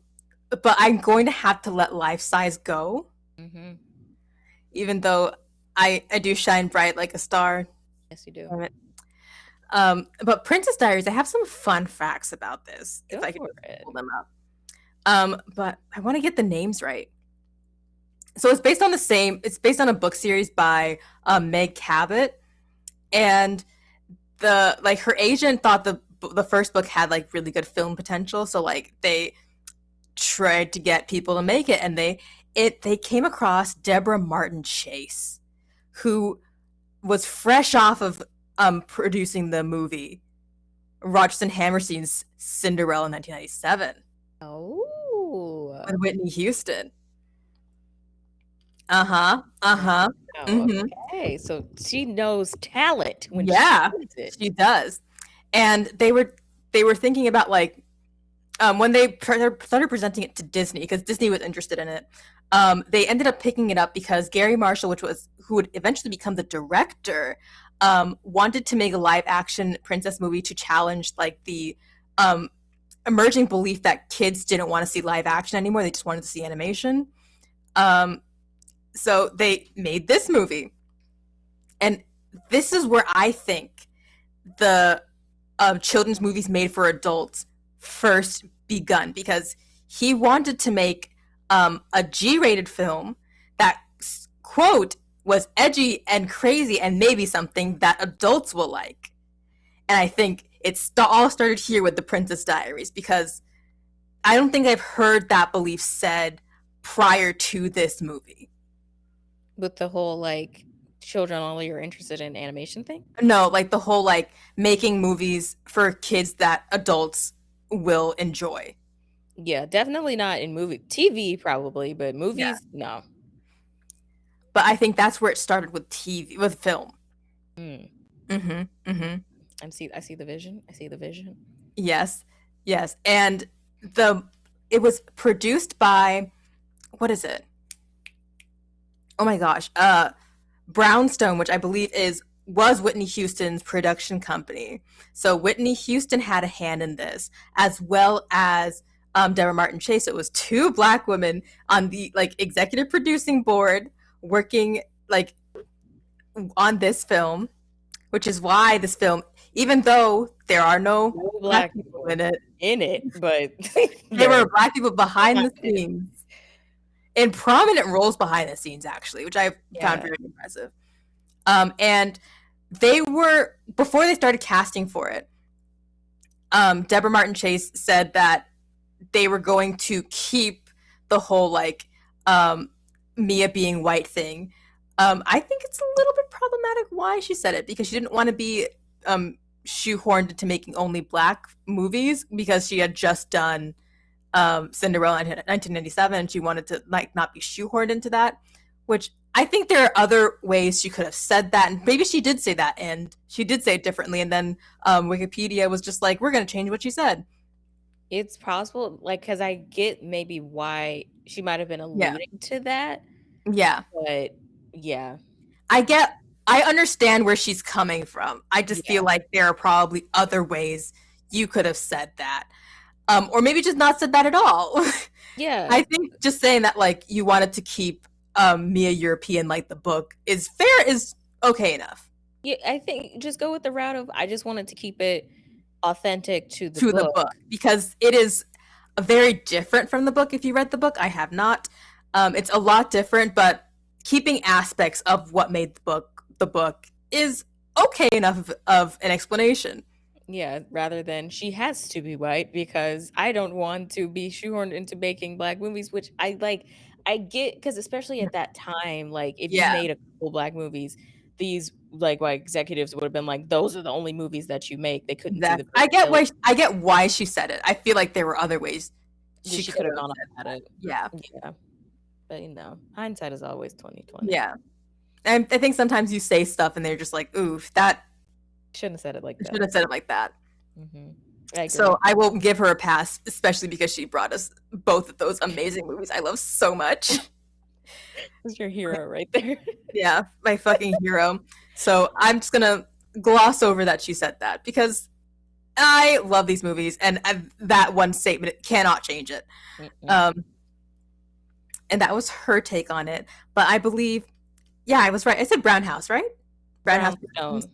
But I'm going to have to let Life Size go,
Mhm.
even though I do shine bright like a star.
Yes, you do.
Damn it. But Princess Diaries, I have some fun facts about this, if
Go
I could
for
just
it.
pull them up. But I want to get the names right. So it's based on a book series by Meg Cabot, and her agent thought the first book had like really good film potential, so like they tried to get people to make it, and they came across Deborah Martin Chase, who was fresh off of producing the movie Rodgers and Hammerstein's Cinderella in 1997
Oh.
with Whitney Houston. Mm-hmm.
Okay, so she knows talent when
Yeah,
she sees it.
she does. And they were thinking about like when they started presenting it to Disney, because Disney was interested in it. They ended up picking it up because Gary Marshall, who would eventually become the director, wanted to make a live action princess movie to challenge like the emerging belief that kids didn't want to see live action anymore; they just wanted to see animation. So they made this movie, and this is where I think the children's movies made for adults first begun, because he wanted to make a G-rated film that, quote, was edgy and crazy and maybe something that adults will like. And I think all started here with The Princess Diaries, because I don't think I've heard that belief said prior to this movie.
With the whole like children only are interested in animation thing?
No, like the whole like making movies for kids that adults will enjoy.
Yeah, definitely not in movie. TV probably, but movies, no.
But I think that's where it started with TV, with film.
Mm. I see the vision. I see the vision.
Yes, yes, and it was produced by, what is it? Oh my gosh, Brownstone, which I believe was Whitney Houston's production company. So Whitney Houston had a hand in this, as well as Deborah Martin Chase. So it was two Black women on the like executive producing board working like on this film, which is why this film, even though there are no Black people in it,
but
there were Black people behind the scenes, in prominent roles behind the scenes, actually, which I found very impressive. And they were, before they started casting for it, Deborah Martin Chase said that they were going to keep the whole like Mia being white thing. I think it's a little bit problematic why she said it, because she didn't want to be shoehorned into making only Black movies, because she had just done Cinderella in 1997, and she wanted to like not be shoehorned into that, which I think there are other ways she could have said that, and maybe she did say that, and she did say it differently, and then Wikipedia was just like, we're going to change what she said.
It's possible, like, because I get maybe why she might have been alluding to that.
Yeah.
But yeah.
I understand where she's coming from. I just feel like there are probably other ways you could have said that. Or maybe just not said that at all.
Yeah.
I think just saying that like you wanted to keep Mia European like the book is okay enough.
Yeah, I think just go with the route of I just wanted to keep it authentic to the book,
because it is very different from the book. If you read the book, I have not. It's a lot different, but keeping aspects of what made the book is okay enough of an explanation.
Yeah, rather than she has to be white, because I don't want to be shoehorned into making Black movies, which I like. I get, because especially at that time, like if you made a couple Black movies, these like white executives would have been like, those are the only movies that you make. They couldn't see the
I get why she said it. I feel like there were other ways
she could have gone about it.
Yeah.
But hindsight is always 20/20.
Yeah. And I think sometimes you say stuff and they're just like, oof, that
shouldn't have said it like that.
Should have said it like that.
I
so I will give her a pass, especially because she brought us both of those amazing movies I love so much.
That's your hero right there.
Yeah, my fucking hero. So I'm just gonna gloss over that she said that because I love these movies, and that one statement cannot change it. Um, and that was her take on it. But I believe, yeah, I was right. I said Brown House, right? Brown House.
Brownstone.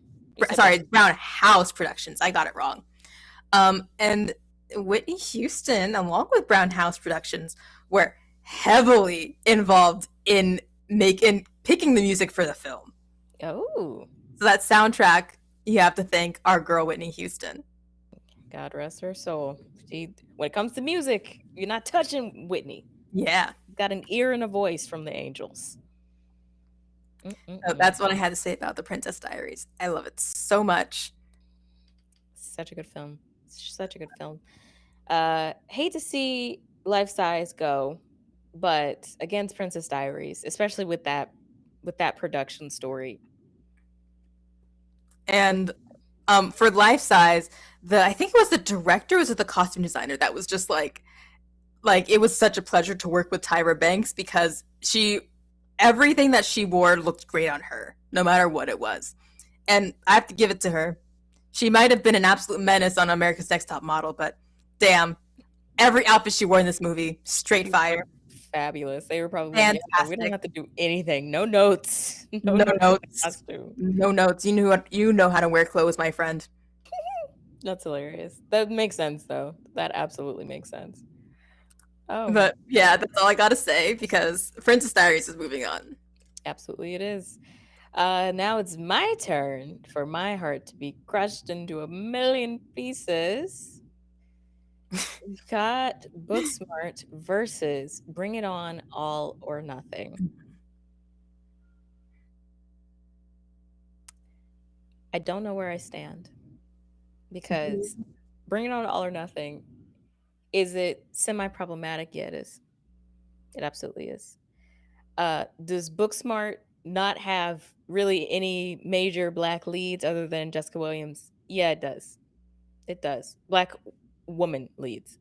Sorry, Brown House Productions. I got it wrong. And Whitney Houston, along with Brown House Productions, were heavily involved in picking the music for the film.
Oh.
So that soundtrack, you have to thank our girl Whitney Houston.
God rest her soul. When it comes to music, you're not touching Whitney.
Yeah.
Got an ear and a voice from the angels.
So that's what I had to say about the Princess Diaries. I love it so much.
Such a good film. Such a good film. Hate to see Life Size go, but against Princess Diaries, especially with that production story.
And for Life Size, I think it was the director, was it the costume designer that was just like it was such a pleasure to work with Tyra Banks because everything that she wore looked great on her, no matter what it was. And I have to give it to her. She might have been an absolute menace on America's Next Top Model, but damn, every outfit she wore in this movie, straight fire.
Fabulous. They were probably
fantastic.
Yeah, we don't have to do anything. No notes.
No notes. No notes. You know how to wear clothes, my friend.
That's hilarious. That makes sense, though. That absolutely makes sense. Oh,
but yeah, that's all I gotta say because Princess Diaries is moving on.
Absolutely, it is. Now it's my turn for my heart to be crushed into a million pieces. We've got Booksmart versus Bring It On, All or Nothing. I don't know where I stand because Bring It On, All or Nothing, is it semi-problematic? Yeah, it is. It absolutely is. Does Booksmart not have really any major Black leads other than Jessica Williams? Yeah, it does. It does. Black woman leads.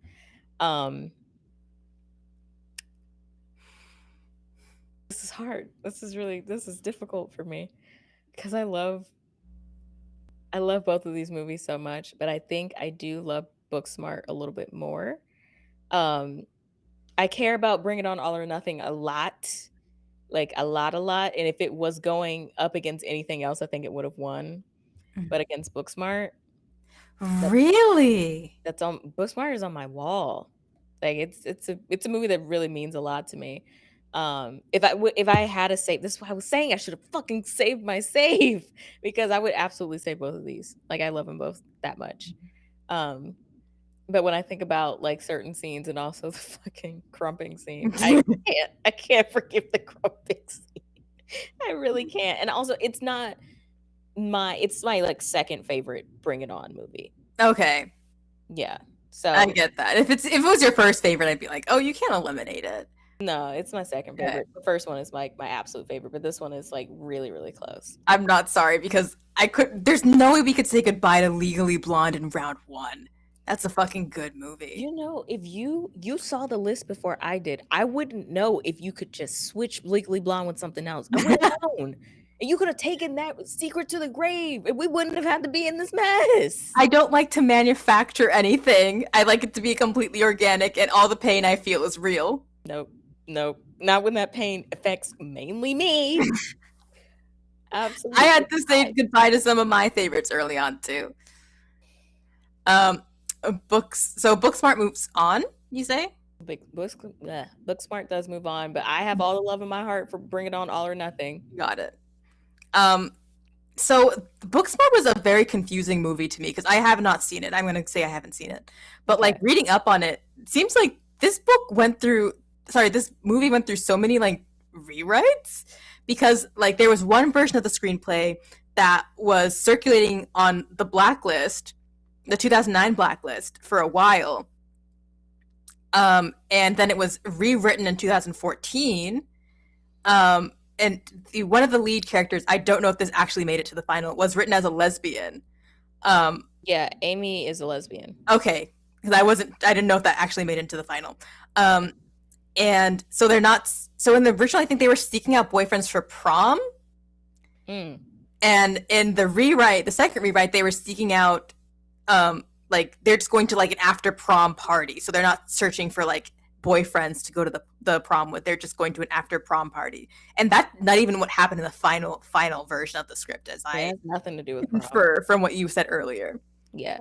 This is hard. This is difficult for me because I love both of these movies so much, but I think I do love Booksmart a little bit more. I care about Bring It On, All or Nothing a lot. Like a lot. And if it was going up against anything else, I think it would have won. But against Booksmart,
really,
Booksmart is on my wall. Like it's a movie that really means a lot to me. If I had to save, this is what I was saying, I should have fucking saved my save because I would absolutely save both of these. Like I love them both that much. But when I think about like certain scenes and also the fucking crumping scene, I can't forgive the crumping scene. I really can't. And also it's my like second favorite Bring It On movie.
Okay.
Yeah. So
I get that. If it was your first favorite, I'd be like, oh, you can't eliminate it.
No, it's my second favorite. Okay. The first one is my absolute favorite, but this one is like really, really close.
I'm not sorry because there's no way we could say goodbye to Legally Blonde in round one. That's a fucking good movie.
You know, if you saw the list before I did, I wouldn't know if you could just switch Legally Blonde with something else. I wouldn't have known. And you could have taken that secret to the grave and we wouldn't have had to be in this mess.
I don't like to manufacture anything. I like it to be completely organic and all the pain I feel is real.
Nope. Not when that pain affects mainly me. Absolutely.
I had to say goodbye to some of my favorites early on too. So Booksmart moves on, you say?
Booksmart does move on, but I have all the love in my heart for Bring It On, All or Nothing.
Got it. So Booksmart was a very confusing movie to me because I have not seen it. I'm going to say I haven't seen it. But like reading up on it, seems like this movie went through so many like rewrites because like there was one version of the screenplay that was circulating on the blacklist, the 2009 blacklist for a while. And then it was rewritten in 2014. And one of the lead characters, I don't know if this actually made it to the final, was written as a lesbian.
Yeah, Amy is a lesbian.
Okay, because I didn't know if that actually made it into the final. And so they're not. So in the original, I think they were seeking out boyfriends for prom.
Mm.
And in the rewrite, the second rewrite, they were seeking out, like they're just going to like an after prom party. So they're not searching for like boyfriends to go to the prom with. They're just going to an after prom party. And that's not even what happened in the final version of the script, as
It
I
has nothing to do with prom.
infer from what you said earlier.
Yeah.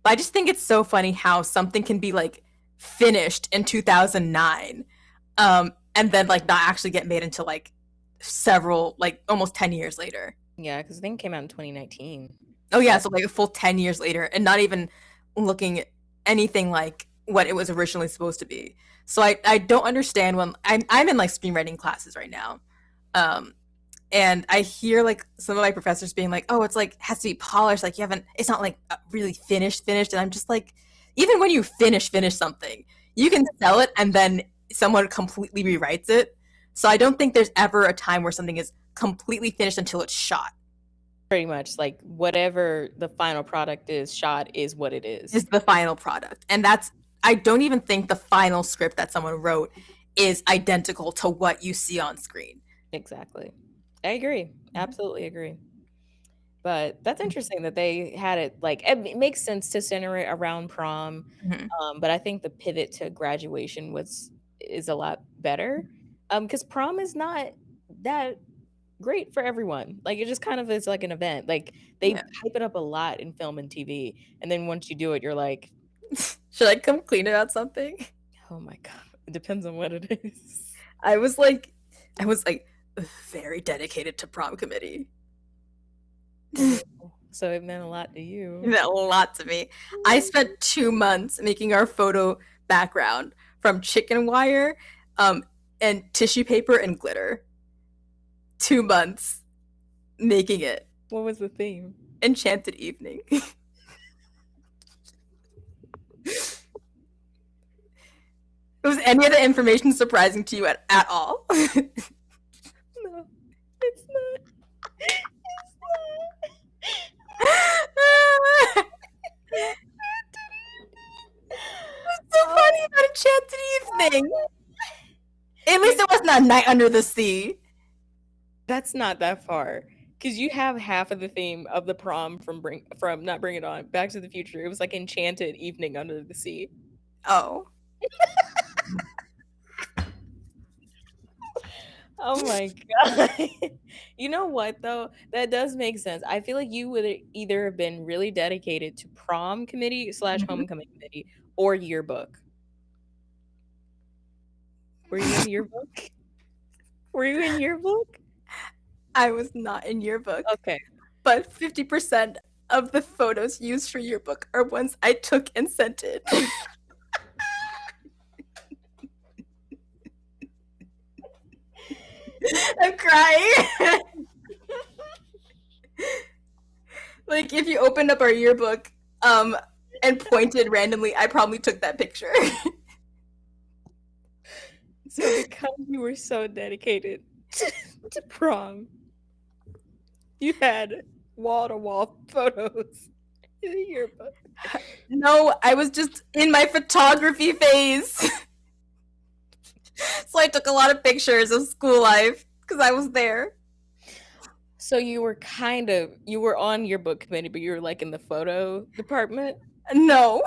But I just think it's so funny how something can be like finished in 2009, and then like not actually get made until like several, like almost 10 years later.
Yeah, because the thing came out in 2019.
Oh yeah, so like a full 10 years later, and not even looking anything like what it was originally supposed to be. So I don't understand when I'm in like screenwriting classes right now, and I hear like some of my professors being like, "Oh, it's like has to be polished. Like you haven't. It's not like really finished." And I'm just like, even when you finish something, you can sell it, and then someone completely rewrites it. So I don't think there's ever a time where something is completely finished until it's shot.
Pretty much, like whatever the final product is, shot is what it is.
Is the final product, and that's. I don't even think the final script that someone wrote is identical to what you see on screen.
Exactly. I agree. Absolutely agree. But that's interesting that they had it like it makes sense to center it around prom.
Mm-hmm.
But I think the pivot to graduation is a lot better. Because prom is not that great for everyone. Like it just kind of is like an event. Like they hype it up a lot in film and TV, and then once you do it, you're like,
should I come clean about something?
Oh my god, it depends on what it is.
I was very dedicated to prom committee.
So it meant a lot to you.
It meant a lot to me. I spent 2 months making our photo background from chicken wire, and tissue paper and glitter. 2 months making it.
What was the theme?
Enchanted Evening. Was any of the information surprising to you at all?
No, it's not. It's not.
What's so funny about Enchanted Evening? At least it wasn't A Night Under the Sea.
That's not that far. Because you have half of the theme of the prom from not Bring It On, Back to the Future. It was like Enchanted Evening Under the Sea.
Oh.
Oh my god. You know what though? That does make sense. I feel like you would either have been really dedicated to prom committee / homecoming committee or yearbook. Were you in yearbook? Were you in yearbook?
I was not in yearbook.
Okay.
But 50% of the photos used for yearbook are ones I took and sent it. I'm crying. Like if you opened up our yearbook and pointed randomly, I probably took that picture.
So because you were so dedicated to prom, you had wall-to-wall photos in the yearbook.
No, I was just in my photography phase. So I took a lot of pictures of school life because I was there.
So you were on yearbook committee, but you were like in the photo department?
No,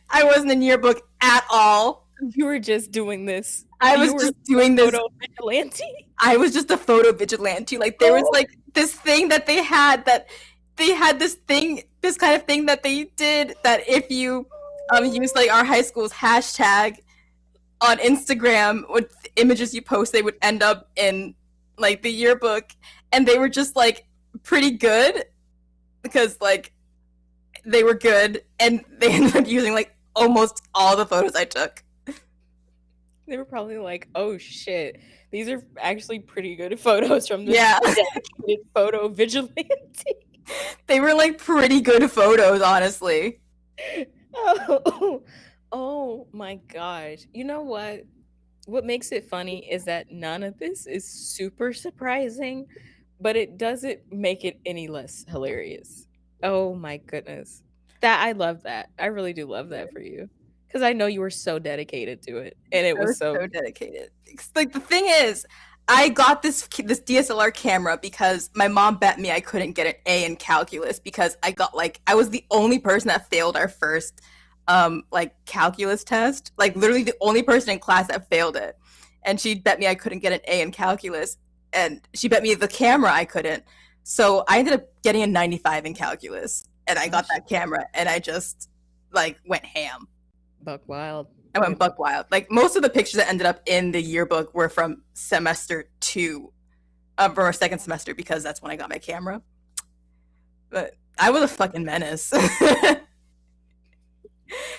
I wasn't in yearbook at all.
You were just doing this.
I was just doing this.
Photo vigilante?
I was just a photo vigilante. Like there was like this thing that they had this kind of thing that they did that if you use like our high school's hashtag on Instagram with images you post, they would end up in like the yearbook, and they were just like pretty good because like they were good, and they ended up using like almost all the photos I took.
They were probably like, oh shit, these are actually pretty good photos from this dedicated photo vigilante.
They were like pretty good photos, honestly.
Oh my gosh. You know what? What makes it funny is that none of this is super surprising, but it doesn't make it any less hilarious. Oh my goodness. I love that. I really do love that for you. because I know you were so dedicated to it, and it
I
was
was
so
so dedicated. Like the thing is, I got this DSLR camera because my mom bet me I couldn't get an A in calculus because I was the only person that failed our first like calculus test. Like literally the only person in class that failed it. And she bet me I couldn't get an A in calculus, and she bet me the camera I couldn't. So I ended up getting a 95 in calculus, and I got that camera, and I just like went ham.
buck wild.
I went buck wild. Like most of the pictures that ended up in the yearbook were from semester 2, from our second semester, because that's when I got my camera. But I was a fucking menace.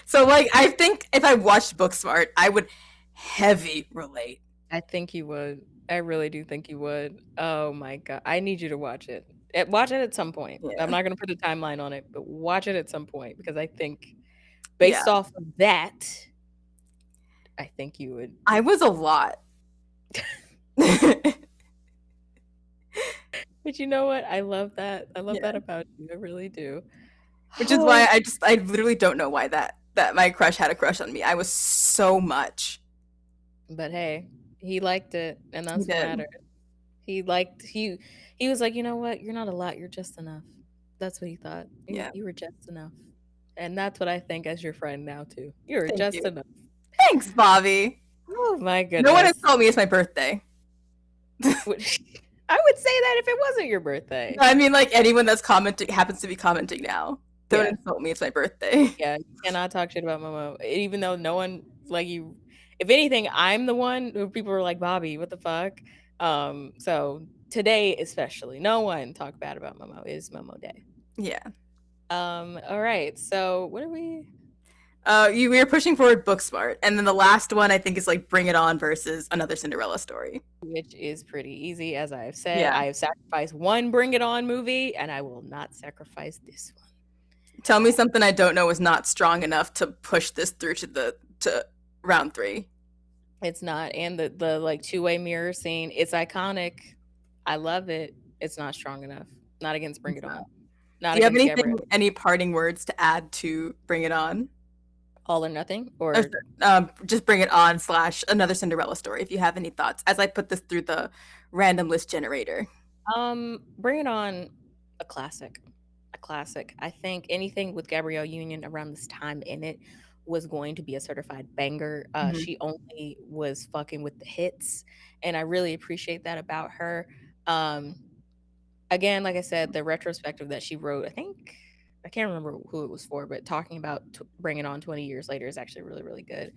So like I think if I watched Booksmart, I would heavy relate.
I think you would. I really do think you would. Oh my god, I need you to watch it. Watch it at some point.
Yeah.
I'm not gonna put a timeline on it, but watch it at some point because I think,
Yeah.
based off of that, I think you would.
I was a lot.
But you know what? I love that. I love that about you. I really do.
Which is why I literally don't know why that my crush had a crush on me. I was so much.
But hey, he liked it, and that's
He
what
did.
mattered. He was like, you know what? You're not a lot. You're just enough. That's what he thought. You were just enough, and that's what I think as your friend now too. You're just enough.
Thanks, Bobby.
Oh my goodness.
No one has told me it's my birthday.
I would say that if it wasn't your birthday.
I mean, like anyone that's commenting happens to be commenting now. Don't insult me. It's my birthday.
Yeah, you cannot talk shit about Momo, even though no one like you. If anything, I'm the one who people are like, Bobby, what the fuck? So today especially, no one talk bad about Momo. It is Momo Day.
Yeah.
All right. So what are we?
We were pushing forward Booksmart, and then the last one I think is like Bring It On versus Another Cinderella Story,
which is pretty easy, as I have said. Yeah. I have sacrificed one Bring It On movie, and I will not sacrifice this one.
Tell me something I don't know is not strong enough to push this through to round 3.
It's not, and the like two-way mirror scene, it's iconic. I love it. It's not strong enough. Not against Bring It On. Not.
Do you have any parting words to add to Bring It On?
All or Nothing, or
just Bring It On / Another Cinderella Story, if you have any thoughts as I put this through the random list generator.
Bring It On, a classic. I think anything with Gabrielle Union around this time in it was going to be a certified banger. She only was fucking with the hits, and I really appreciate that about her. Again, like I said, the retrospective that she wrote, I can't remember who it was for, but talking about Bring It On 20 years later is actually really, really good.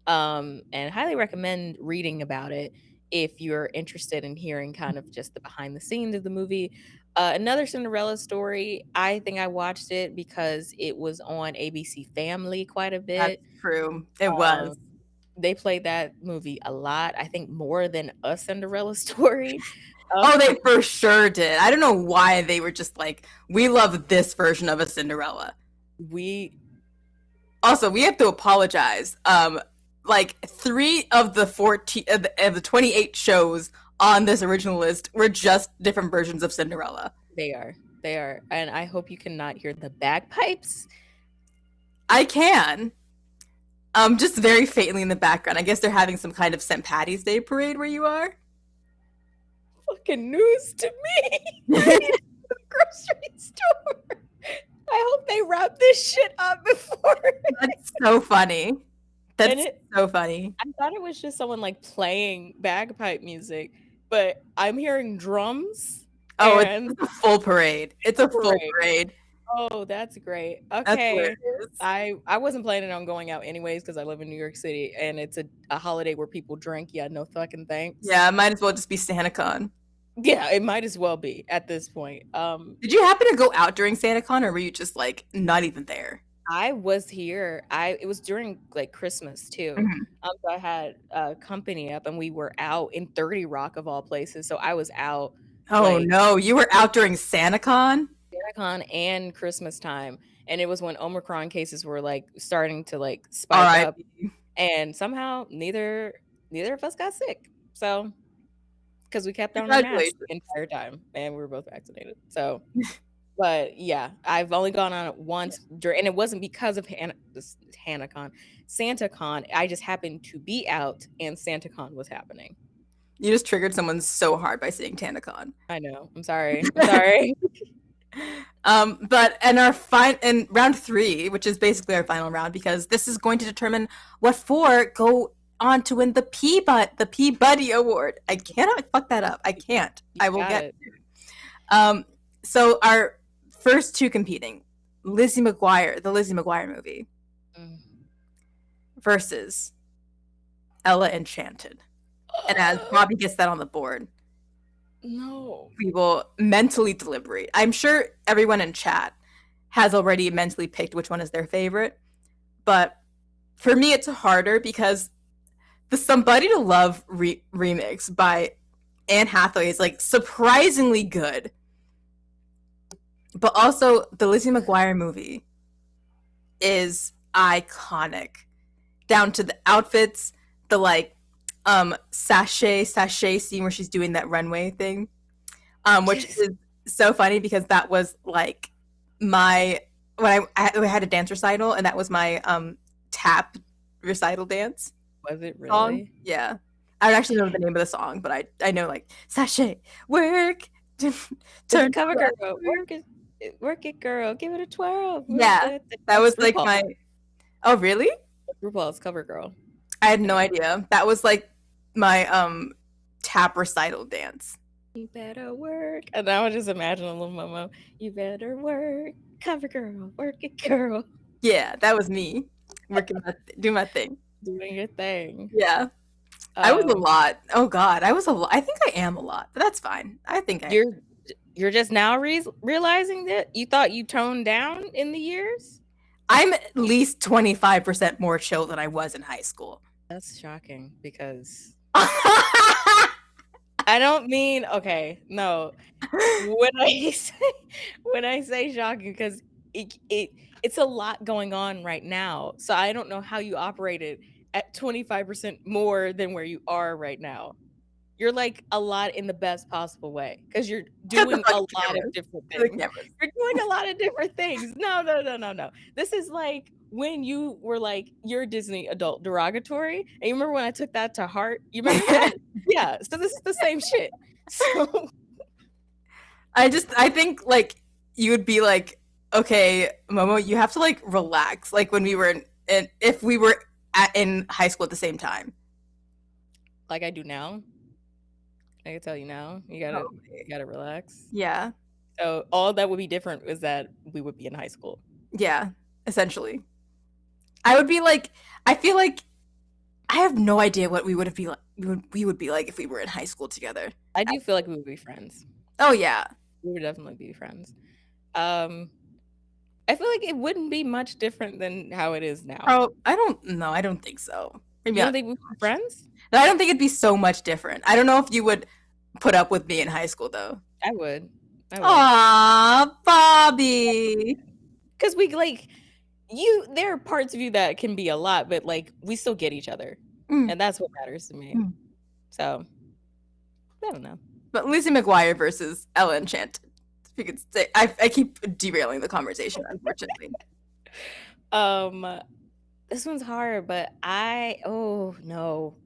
And highly recommend reading about it if you're interested in hearing kind of just the behind the scenes of the movie. Another Cinderella Story, I think I watched it because it was on ABC Family quite a bit.
That's true. It was.
They played that movie a lot, I think more than A Cinderella Story.
They for sure did. I don't know why they were just like, we love this version of A Cinderella. We have to apologize. Like 3 of the 14 of the 28 shows on this original list were just different versions of Cinderella.
They are, and I hope you cannot hear the bagpipes.
I can. Just very faintly in the background. I guess they're having some kind of St. Patty's Day parade where you are.
Fucking news to me. The grocery store. I hope they wrap this shit up before.
That's so funny. That's so funny.
I thought it was just someone like playing bagpipe music, but I'm hearing drums.
Oh, it's a full parade. It's a full parade.
Oh, that's great. Okay. I wasn't planning on going out anyways because I live in New York City and it's a holiday where people drink. Yeah, no fucking thanks.
Yeah, it might as well just be SantaCon.
Yeah, it might as well be at this point.
Did you happen to go out during SantaCon, or were you just like not even there?
I was here. It was during like Christmas too. So I had company up and we were out in 30 Rock of all places. So I was out.
Oh no, you were out during SantaCon?
SantaCon and Christmas time. And it was when Omicron cases were like starting to like spike up. And somehow neither of us got sick. So because we kept on our masks the entire time and we were both vaccinated. So but yeah, I've only gone on it once and it wasn't because of this HannahCon, SantaCon. I just happened to be out, and SantaCon was happening.
You just triggered someone so hard by saying TanaCon.
I know. I'm sorry. I'm sorry.
But in round 3, which is basically our final round, because this is going to determine what 4 go on to win the Peabody Award. I cannot fuck that up. I can't. I will get it. So our first 2 competing, Lizzie McGuire, the Lizzie McGuire movie, versus Ella Enchanted. And as Bobby gets that on the board,
no,
we will mentally deliberate. I'm sure everyone in chat has already mentally picked which one is their favorite, but for me it's harder because the Somebody to Love remix by Anne Hathaway is like surprisingly good, but also the Lizzie McGuire movie is iconic, down to the outfits, the like sachet scene where she's doing that runway thing, which is so funny because that was like when I had a dance recital, and that was my tap recital dance.
Was it really?
Song. Yeah, I don't actually know the name of the song, but I know like sachet work,
turn cover girl, work it girl, give it a twirl.
Yeah, that was like my. Oh really?
RuPaul's Cover Girl.
I had no idea. That was like my tap recital dance.
You better work. And I would just imagine a little Momo. You better work. Cover girl. Work it, girl.
Yeah, that was me. Doing my thing.
Doing your thing.
Yeah. I was a lot. Oh God, I was a lot. I think I am a lot, but that's fine. I think
You're just now realizing that you thought you toned down in the years?
I'm at least 25% more chill than I was in high school.
That's shocking because I don't mean okay. No, when I say shocking, because it's a lot going on right now. So I don't know how you operated at 25% more than where you are right now. You're like a lot in the best possible way because you're doing a lot of different things. You're doing a lot of different things. No. This is like when you were like your Disney adult derogatory. And you remember when I took that to heart? You remember that? Yeah. So this is the same shit. So
I think like you would be like, okay, Momo, you have to like relax. Like when we were if we were in high school at the same time.
Like I do now. I can tell you now. You gotta relax.
Yeah.
So all that would be different is that we would be in high school.
Yeah, essentially. I would be like, I feel like I have no idea what we would be like. We would be like if we were in high school together.
I do feel like we would be friends.
Oh yeah,
we would definitely be friends. I feel like it wouldn't be much different than how it is now.
Oh, I don't know. I don't think so.
Maybe you don't think we'd be friends?
No, I don't think it'd be so much different. I don't know if you would put up with me in high school, though.
I would.
Aw, Bobby.
Because we, like, there are parts of you that can be a lot, but, like, we still get each other. And that's what matters to me. So, I don't know.
But Lizzie McGuire versus Ella Enchanted. If you could say, I keep derailing the conversation, unfortunately.
This one's hard, but oh no.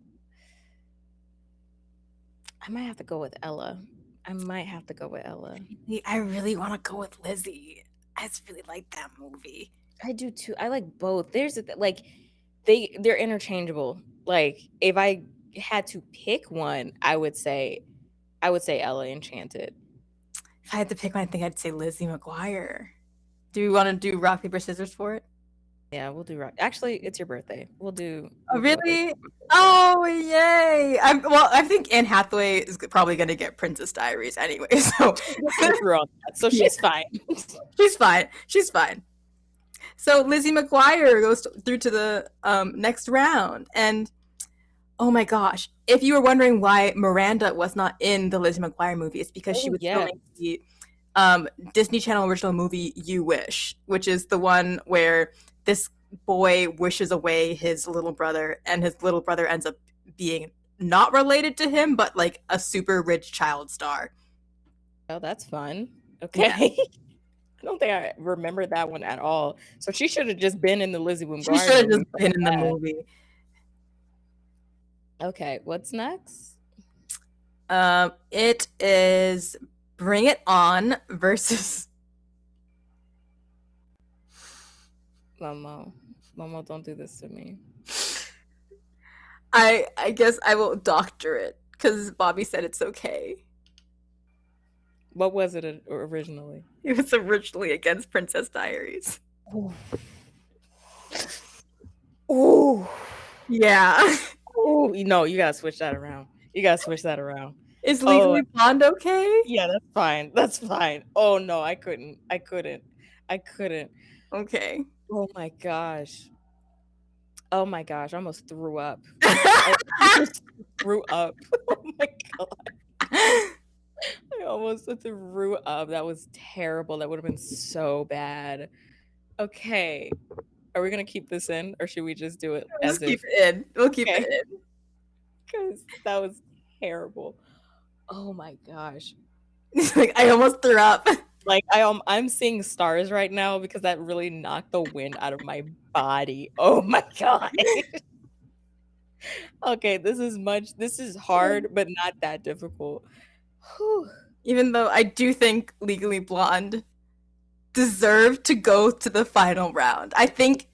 I might have to go with Ella. I
really want to go with Lizzie. I just really like that movie.
I do too. I like both. There's like they're interchangeable. Like if I had to pick one, I would say Ella Enchanted.
If I had to pick one, I think I'd say Lizzie McGuire. Do we want to do rock, paper, scissors for it?
Yeah, we'll do rock. Actually, it's your birthday. We'll do.
Oh, really? Oh, yay! I think Anne Hathaway is probably going to get Princess Diaries anyway, so
she's fine.
She's fine. So Lizzie McGuire goes through to the next round, and oh my gosh! If you were wondering why Miranda was not in the Lizzie McGuire movie, it's because she was filming the Disney Channel original movie You Wish, which is the one where this boy wishes away his little brother, and his little brother ends up being not related to him, but like a super rich child star.
Oh, that's fun. Okay. I don't think I remember that one at all. So she should have just been in the Lizzie
She
McGuire
should have just
movie.
been in the movie.
Okay, what's next?
It is Bring It On versus
Momo. Momo, don't do this to me.
I guess I will doctor it because Bobby said it's okay.
What was it originally?
It was originally against Princess Diaries.
Ooh.
Yeah.
Ooh. No, you gotta switch that around.
Is Legally Blonde okay?
Yeah, that's fine. That's fine. Oh no, I couldn't.
Okay.
Oh my gosh. I almost threw up. I almost threw up. Oh my god. I almost threw up. That was terrible. That would have been so bad. Okay. Are we gonna keep this in, or should we just do it
We'll
as
keep
if?
it in. We'll keep it in.
Because that was terrible. Oh my gosh.
Like I almost threw up.
Like I'm seeing stars right now because that really knocked the wind out of my body. Oh my god. Okay, this is hard, but not that difficult. Whew.
Even though I do think Legally Blonde deserved to go to the final round. I think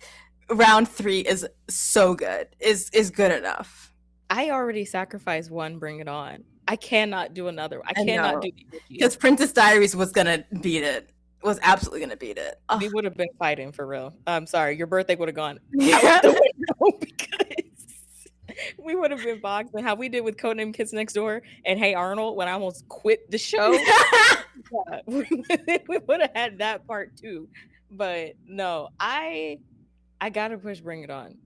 round 3 is so good. Is good enough.
I already sacrificed one, Bring It On. I cannot do another. I cannot do
because Princess Diaries was gonna beat it. Was absolutely gonna beat it.
We would have been fighting for real. I'm sorry, your birthday would have gone
Yeah.
out the window because we would have been boxing. How we did with Codename Kids Next Door and Hey Arnold when I almost quit the show. Yeah, we would have had that part too. But no, I gotta push Bring It On.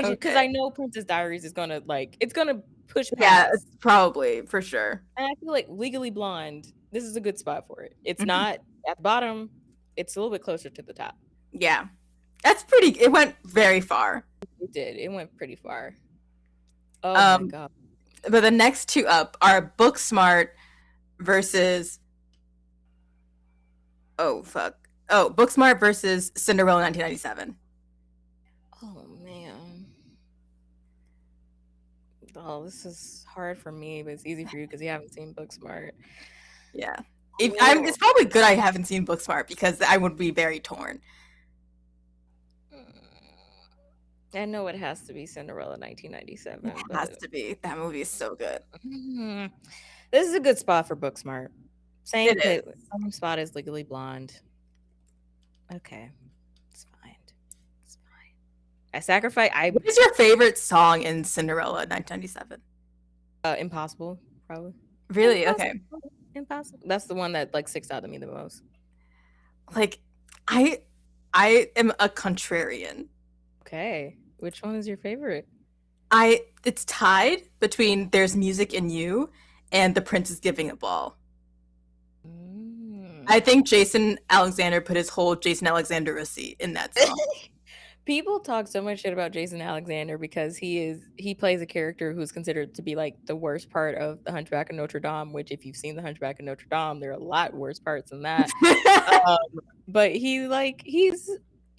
Because I know Princess Diaries is gonna it's gonna push past.
Yeah, it's probably for sure.
And I feel like Legally Blonde, this is a good spot for it. It's not at the bottom, it's a little bit closer to the top.
Yeah. That's pretty, it went very far.
It did. It went pretty far. Oh my god.
But the next two up are Booksmart versus Booksmart versus Cinderella 1997.
Oh man. Oh, this is hard for me, but it's easy for you because you haven't seen Booksmart.
Yeah. It's probably good I haven't seen Booksmart because I would be very torn.
I know it has to be Cinderella 1997.
It has to be. That movie is so good.
This is a good spot for Booksmart. Same spot as Legally Blonde. Okay. It's fine. I sacrifice.
What is your favorite song in Cinderella 1997?
Impossible, probably.
Really?
Impossible.
Okay.
Impossible. That's the one that sticks out to me the most.
Like, I am a contrarian.
Okay. Which one is your favorite?
It's tied between There's Music in You and The Prince is Giving a Ball. I think Jason Alexander put his whole Jason Alexander receipt in that song.
People talk so much shit about Jason Alexander because he plays a character who's considered to be like the worst part of The Hunchback of Notre Dame, which if you've seen The Hunchback of Notre Dame, there are a lot worse parts than that. But I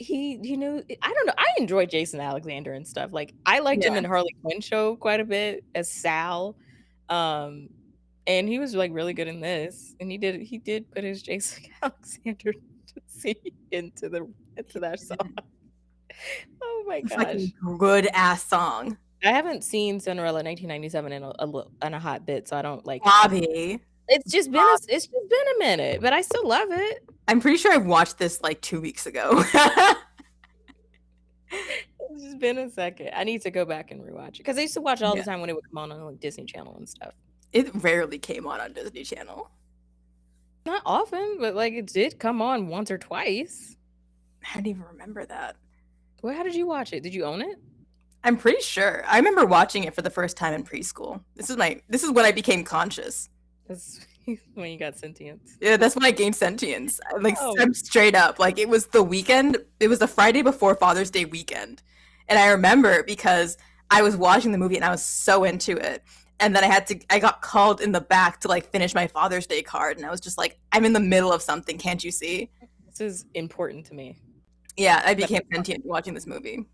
don't know. I enjoy Jason Alexander and stuff. Like I liked him in Harley Quinn show quite a bit as Sal. And he was like really good in this. And he did put his Jason Alexander into that song. Oh my gosh.
Like a good ass song.
I haven't seen Cinderella 1997 in a hot bit, so I don't like
Bobby.
It's just been a minute, but I still love it.
I'm pretty sure I watched this like 2 weeks ago.
It's just been a second. I need to go back and rewatch it because I used to watch it all the time when it would come on like Disney Channel and stuff.
It rarely came on Disney Channel.
Not often, but like it did come on once or twice.
I don't even remember that.
Well, how did you watch it? Did you own it?
I'm pretty sure. I remember watching it for the first time in preschool. This is when I became conscious.
That's when you got sentience.
Yeah, that's when I gained sentience. I'm straight up. Like it was the weekend. It was the Friday before Father's Day weekend. And I remember because I was watching the movie and I was so into it. And then I got called in the back to like finish my Father's Day card. And I was just like, I'm in the middle of something. Can't you see?
This is important to me.
Yeah, I became sentient watching this movie.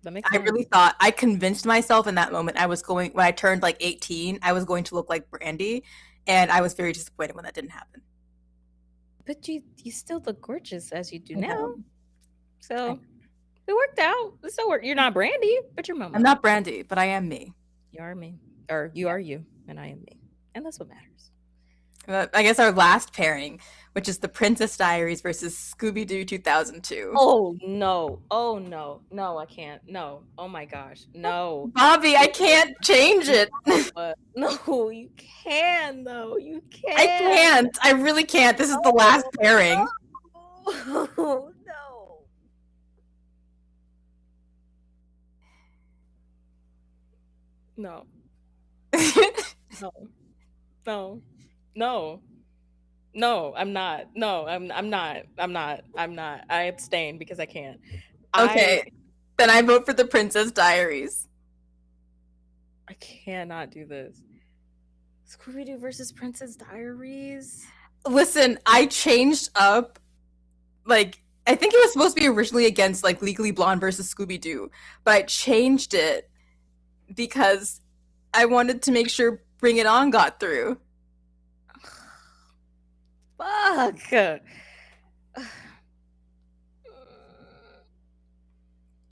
That makes
I
sense.
really thought, I convinced myself in that moment when I turned like 18, I was going to look like Brandy, and I was very disappointed when that didn't happen.
But you still look gorgeous as you do
I
now.
know.
So it worked out. It still worked. You're not Brandy, but you're Momo.
I'm not Brandy, but I am me.
You are me. Or you are you, and I am me. And that's what matters.
I guess our last pairing, which is the Princess Diaries versus Scooby-Doo 2002.
Oh no. Oh no. No, I can't. No. Oh my gosh. No.
Bobby, I can't change it.
No, you can though. You can.
I can't. I really can't. This is the last pairing.
Oh, no. No. No. No. No. No, I'm not. No, I'm not. I'm not. I abstain because I can't.
Okay. Then I vote for the Princess Diaries.
I cannot do this. Scooby-Doo versus Princess Diaries.
Listen, I changed up, like, I think it was supposed to be originally against, like, Legally Blonde versus Scooby-Doo, but I changed it because I wanted to make sure Bring It On got through.
Fuck.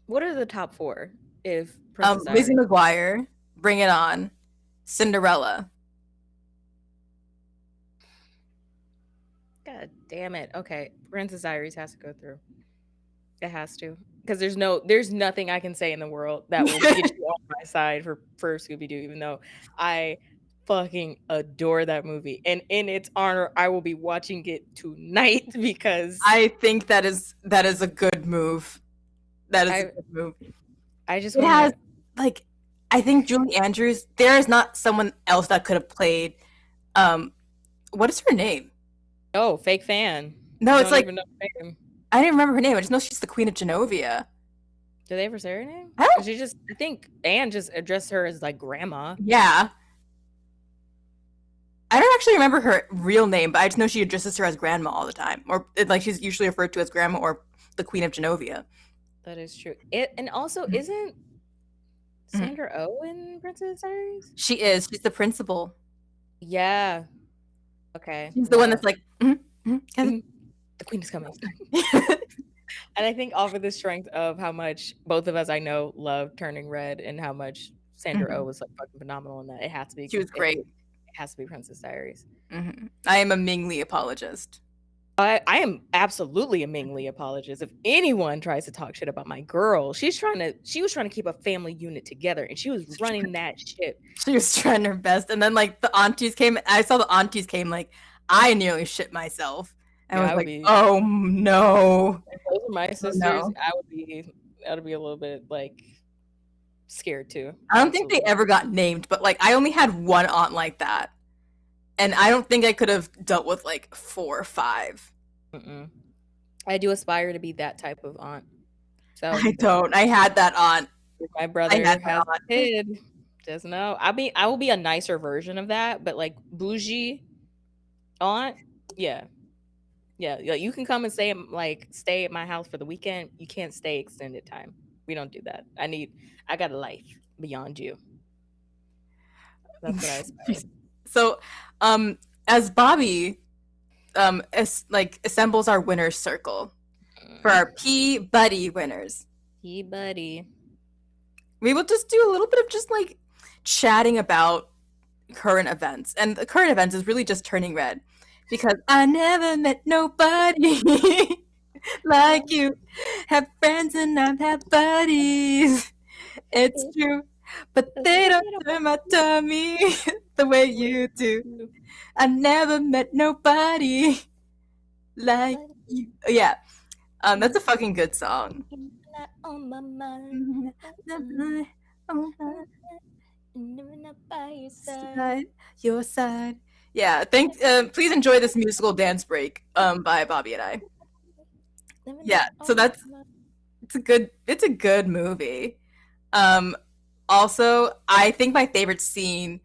What are the top four? If Princess
Lizzie McGuire, Bring It On, Cinderella.
God damn it. Okay, Princess Diaries has to go through. It has to, because there's nothing I can say in the world that will get you on my side for Scooby-Doo, even though I fucking adore that movie, and in its honor, I will be watching it tonight because
I think that is a good move. That is a good move.
I just
has, like, I think Julie Andrews. There is not someone else that could have played. What is her name?
Oh, fake fan.
No, it's like
even know her name.
I didn't remember her name. I just know she's the Queen of Genovia.
Did they ever say her name?
I
think Anne just addressed her as like grandma.
Yeah. I don't actually remember her real name, but I just know she addresses her as grandma all the time, or like she's usually referred to as grandma or the Queen of Genovia.
That is true. And also, isn't Sandra Oh in Princess Diaries?
She is. She's the principal.
Yeah. Okay.
She's the one that's like,
the Queen is coming. And I think off of the strength of how much both of us I know love Turning Red and how much Sandra Oh was like fucking phenomenal in that, it has to be.
She was great.
It has to be Princess Diaries.
I am a Ming Lee apologist.
I am absolutely a Ming Lee apologist. If anyone tries to talk shit about my girl, she was trying to keep a family unit together, and she was running that shit.
She was trying her best, and then like the aunties came. I saw the aunties came. Like I nearly shit myself. And I was like, oh no.
If those are my sisters, I would be a little bit like scared too.
I don't think they ever got named, but like I only had one aunt like that. And I don't think I could have dealt with like 4 or 5.
I do aspire to be that type of aunt. So
I don't. I had that aunt.
If my brother has a kid, just know. I will be a nicer version of that, but like bougie aunt, yeah. You can come and stay at my house for the weekend. You can't stay extended time. We don't do that. I got a life beyond you. That's what I aspire.
So, as Bobby, assembles our winners circle for our P-Buddy winners.
P-Buddy.
We will just do a little bit of just like chatting about current events, and the current events is really just Turning Red, because I never met nobody like you. Have friends and I've had buddies. It's true. But they don't turn my tummy the way you do. I never met nobody like you. Yeah. That's a fucking good song.
On my mind.
Your side. Yeah. Please enjoy this musical dance break by Bobby and I. Yeah. So it's a good movie. Also, I think my favorite scene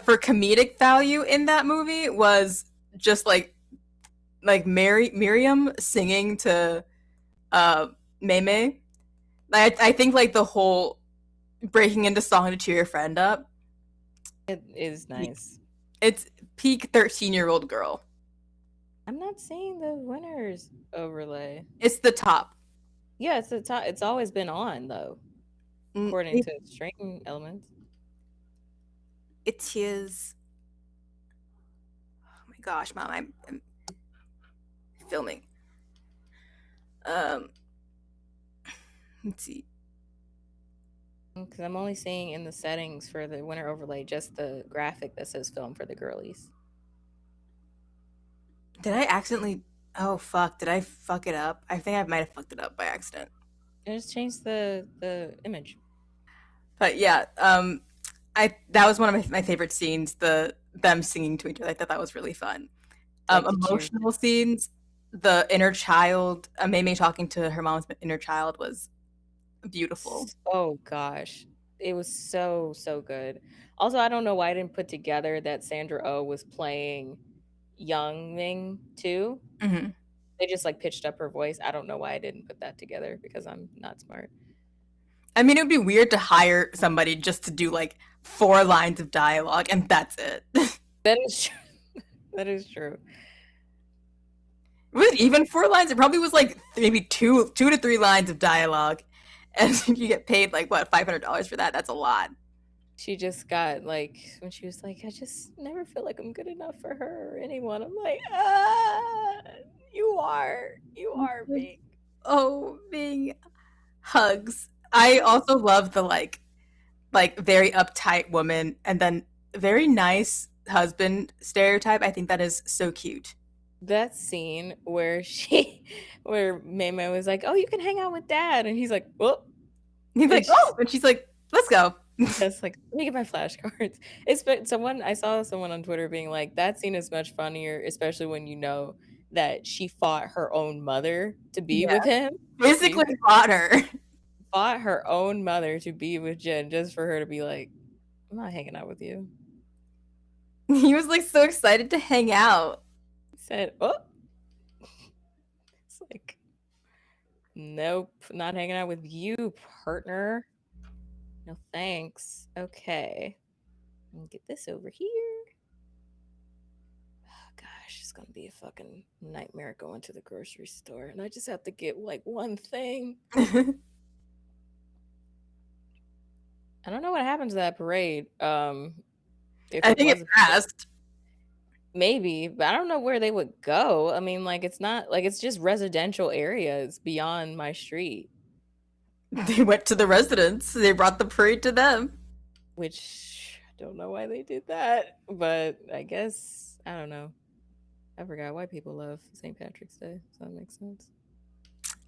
for comedic value in that movie was just like like Miriam singing to Mei. I think like the whole breaking into song to cheer your friend up.
It is nice.
It's peak 13-year-old girl.
I'm not seeing the winners overlay.
It's the top.
Yeah, it's the top. It's always been on though, according to streaming elements.
It is. Oh my gosh, Mom, I'm filming. Let's see.
Because I'm only seeing in the settings for the winner overlay just the graphic that says film for the girlies.
Did I accidentally? Oh fuck! Did I fuck it up? I think I might have fucked it up by accident.
I just changed the image.
But yeah, that was one of my favorite scenes. Them singing to each other. I thought that was really fun.
Like
Emotional scenes. The inner child, Mei talking to her mom's inner child was beautiful.
Oh gosh, it was so good. Also, I don't know why I didn't put together that Sandra Oh was playing Young Ming too.
Mm-hmm.
They just like pitched up her voice. I don't know why I didn't put that together because I'm not smart.
I mean, it would be weird to hire somebody just to do like 4 lines of dialogue and that's it.
That is true. That is true.
Was it even 4 lines? It probably was like maybe 2 to 3 lines of dialogue, and you get paid like what, $500 for that? That's a lot.
She just got like when she was like, I just never feel like I'm good enough for her or anyone. I'm like, you are big.
Oh, Ming. Hugs. I also love the like very uptight woman and then very nice husband stereotype. I think that is so cute.
That scene where where Mei was like, oh, you can hang out with dad, and he's like, well,
He's like, oh, and she's like, let's go.
That's like, let me get my flashcards. I saw someone on Twitter being like, that scene is much funnier, especially when you know that she fought her own mother to be with him.
Basically fought
her own mother to be with Jen just for her to be like, I'm not hanging out with you.
He was like so excited to hang out.
He said, oh. It's like, nope, not hanging out with you, partner. No thanks. Okay. Get this over here. Oh gosh, it's gonna be a fucking nightmare going to the grocery store, and I just have to get like one thing. I don't know what happened to that parade.
I think it passed.
Maybe, but I don't know where they would go. I mean, like it's not like it's just residential areas beyond my street.
They went to the residents. They brought the parade to them.
Which I don't know why they did that, but I guess I don't know. I forgot why people love St. Patrick's Day. Does that make sense?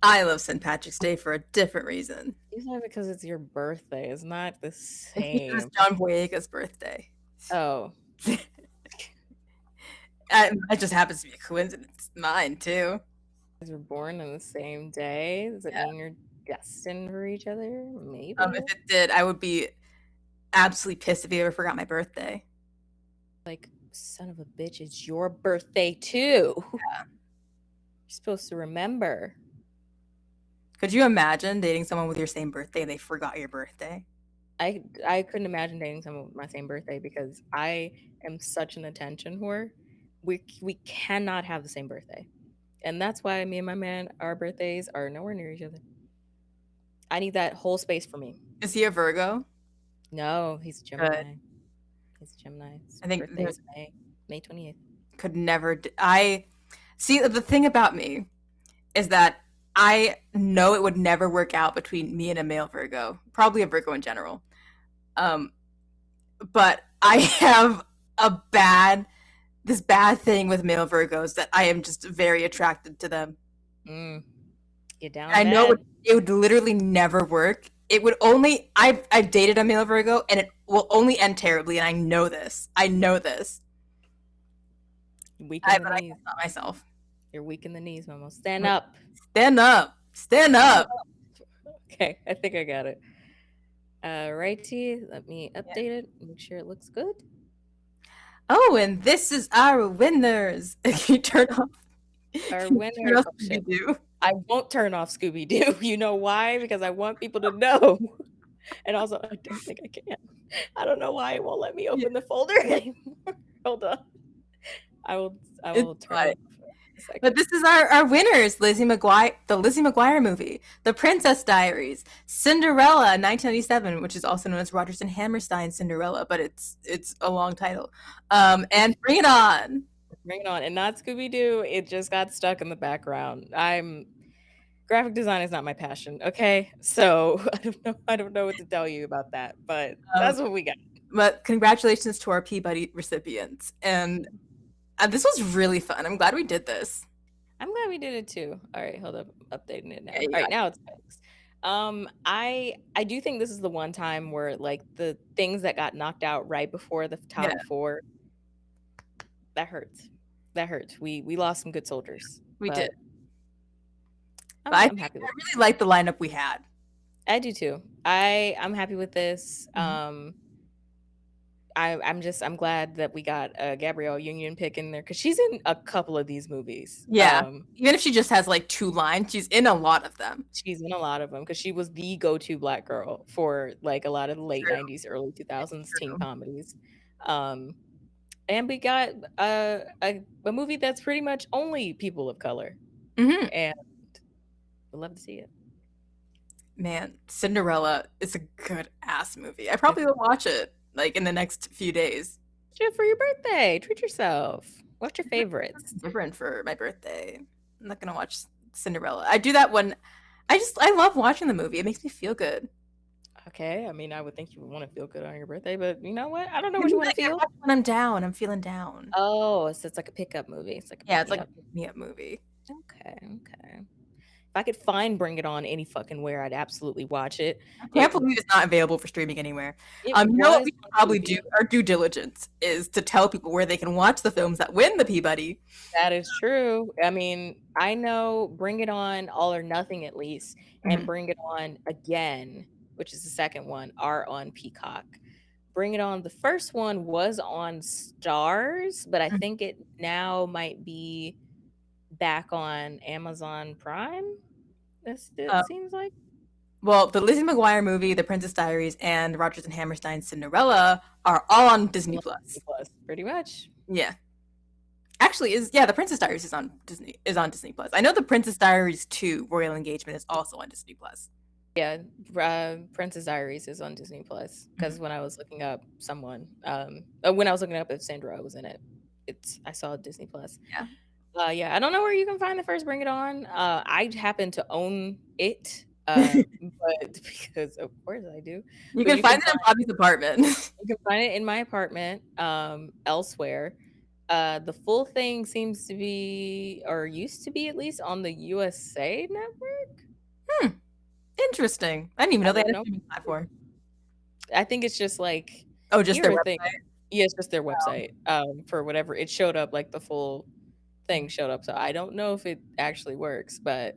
I love St. Patrick's Day for a different reason.
Usually because it's your birthday. It's not the same.
It's John Boyega's birthday.
Oh.
It just happens to be a coincidence. Mine, too.
You were born on the same day? Does it mean you're destined for each other? Maybe.
If it did, I would be absolutely pissed if you ever forgot my birthday.
Like, son of a bitch, it's your birthday, too.
Yeah.
You're supposed to remember.
Could you imagine dating someone with your same birthday and they forgot your birthday?
I couldn't imagine dating someone with my same birthday because I am such an attention whore. We cannot have the same birthday. And that's why me and my man, our birthdays are nowhere near each other. I need that whole space for me.
Is he a Virgo?
No, he's a Gemini. He's a Gemini. His
I think
birthday is May 28th.
Could never. I see, the thing about me is that I know it would never work out between me and a male Virgo, probably a Virgo in general. But I have this bad thing with male Virgos that I am just very attracted to them.
Get down.
I know it would literally never work. It would only. I've dated a male Virgo, and it will only end terribly. And I know this.
Weak in the
I
knees.
not myself.
You're weak in the knees, Momo. Stand up.
Stand up. Stand up.
Okay, I think I got it. Righty, let me update it. Make sure it looks good.
Oh, and this is our winners. You turn off
Our
Turn
winner.
off
Oh shit!
Scooby-Doo.
I won't turn off Scooby Doo. You know why? Because I want people to know. And also, I don't think I can. I don't know why it won't let me
Yeah,
open the folder anymore. Hold on. I will. I
it's
will turn
fine.
it off in a
But
second.
this is our winners: the Lizzie McGuire movie, The Princess Diaries, Cinderella 1997, which is also known as Rodgers and Hammerstein's Cinderella, but it's a long title. And Bring It On.
Bring it on, and not Scooby Doo. It just got stuck in the background. I'm graphic design is not my passion. Okay, so I don't know. I don't know what to tell you about that, but
Um,
that's what we got.
but congratulations to our Peabody recipients. And this was really fun. I'm glad we did this.
I'm glad we did it too. All right, hold up, updating it now.
Yeah,
All
you
right,
got
now it's fixed. I do think this is the one time where like the things that got knocked out right before the
yeah,
top four, that hurts. That hurts. We lost some good soldiers,
we did.
but
But I
I'm
think
happy
I
with.
really like the lineup we had.
I do too. I'm happy with this.
Mhm.
I'm glad that we got Gabrielle Union pick in there because she's in a couple of these movies.
Yeah, even if she just has like 2 lines, she's in a lot of them.
She's in a lot of them because she was the go-to black girl for like a lot of the late
True,
90s, early 2000s teen
true.
comedies. Um, and we got a movie that's pretty much only people of color,
Hmm.
and we'd love to see it.
Man, Cinderella is a good ass movie. I
It's
probably will watch it like in the next few days.
shit for your birthday. Treat yourself. What's your favorites?
Different for my birthday. I'm not gonna watch Cinderella. I do that when I love watching the movie. It makes me feel good.
Okay, I mean, I would think you would want to feel good on your birthday, but you know what? I don't know what
Maybe
you want to
like I
feel.
watch it when I'm down. I'm feeling down.
Oh, so it's like a pickup movie. It's like a
Yeah,
pick
it's
me
like a
up.
pick me up movie.
Okay, okay. If I could find Bring It On any fucking where, I'd absolutely watch it.
I
It
can't believe it's not available for streaming anywhere.
it
You know what
was
we should
on
probably do?
Tubi.
Our due diligence is to tell people where they can watch the films that win the Peabody.
That is true. I mean, I know Bring It On, All or Nothing at least, and
Mhm.
Bring It On Again, which is the second one, are on Peacock. Bring It On, the first one was on Stars, but I think it now might be back on Amazon Prime. It
Uh,
seems like.
well, the Lizzie McGuire movie, The Princess Diaries, and Rodgers and Hammerstein's Cinderella are all on Disney Plus.
Plus, pretty much.
Yeah, actually, the Princess Diaries is on Disney Plus. I know the Princess Diaries 2 Royal Engagement is also on Disney Plus.
Yeah, Princess Diaries is on Disney Plus because when I was looking up when I was looking up if Sandra was in it, I saw Disney Plus.
Yeah,
Yeah, I don't know where you can find the first Bring It On. I happen to own it, but because of course I do.
you
But
can find it in Bobby's apartment.
you can find it in my apartment, elsewhere. The full thing seems to be, or used to be at least, on the USA Network.
Hmm, interesting. I didn't even
I
know they
don't
had a
know.
streaming platform.
I think it's just like
Oh, just their
here thing.
website.
Yeah, it's just their
Oh.
website. For whatever it showed up, like the full thing showed up. So I don't know if it actually works, but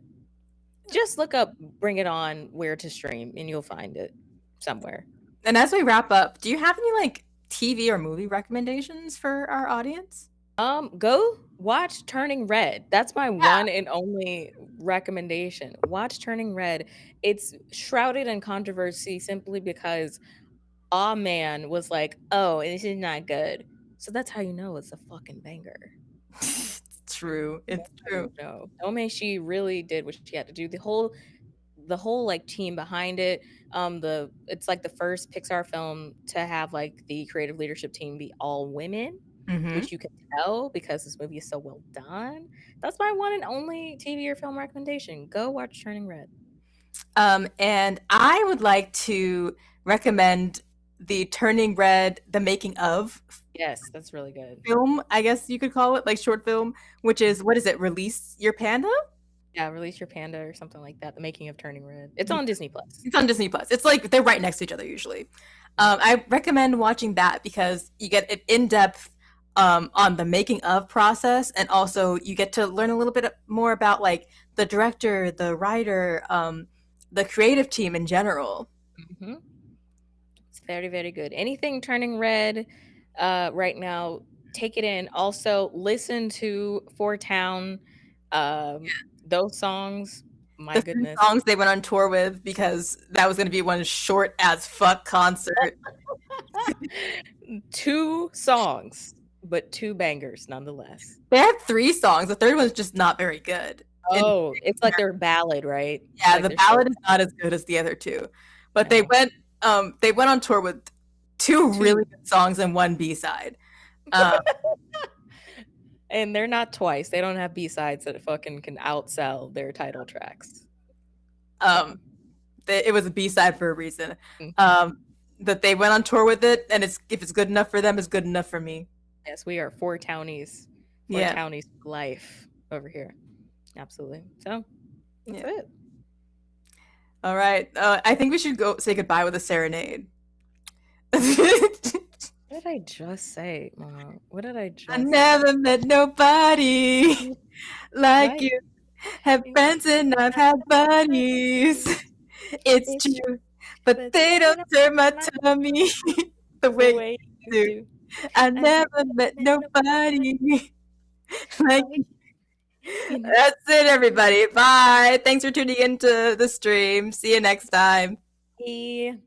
just look up "Bring It On" where to stream, and you'll find it somewhere.
And as we wrap up, do you have any like TV or movie recommendations for our audience?
Go watch Turning Red. That's my
Yeah.
one and only recommendation. Watch Turning Red. It's shrouded in controversy simply because Aw Man was like, "Oh, this is not good." So that's how you know it's a fucking banger.
It's true.
That's
It's
how
true.
you know. Ome, she really did what she had to do. The whole like team behind it. It's like the first Pixar film to have like the creative leadership team be all women,
Hmm.
which you can tell because this movie is so well done. That's my one and only TV or film recommendation. Go watch Turning Red.
And I would like to recommend the Turning Red, the making of
Yes, that's really good.
film, I guess you could call it, like short film, which is what is it? Release Your Panda?
Yeah, Release Your Panda or something like that. The Making of Turning Red. It's
Yeah,
on Disney Plus.
it's on Disney Plus. It's like they're right next to each other usually. I recommend watching that because you get an in-depth on the making of process, and also you get to learn a little bit more about like the director, the writer, the creative team in general.
Hmm. It's very, very good. Anything Turning Red right now, take it in. Also, listen to Four Town. Those songs, my
The 3
goodness.
songs they went on tour with, because that was going to be one short as fuck concert.
2 songs, but 2 bangers nonetheless.
They had 3 songs. The third one's just not very good.
Oh, it's like their ballad, right?
Yeah,
Like
the
their
ballad
short
is not as good as the other 2. But
No.
they went on tour with 2 really good songs and 1 B-side.
And they're not twice. They don't have B-sides that fucking can outsell their title tracks.
It was a B-side for a reason.
Mhm.
That they went on tour with it, and if it's good enough for them, it's good enough for me.
Yes, we are 4 townies. 4
Yeah.
townies for life over here. Absolutely. So, that's
Yeah.
it.
All right. I think we should go say goodbye with a serenade.
What did I just say, Mama? What did I just
I never met nobody like you. Have friends and I've had buddies. It's true, but they don't turn my tummy the way you do. I never met nobody like you. That's it, everybody. Bye. Thanks for tuning into the stream. See you next time.
Bye.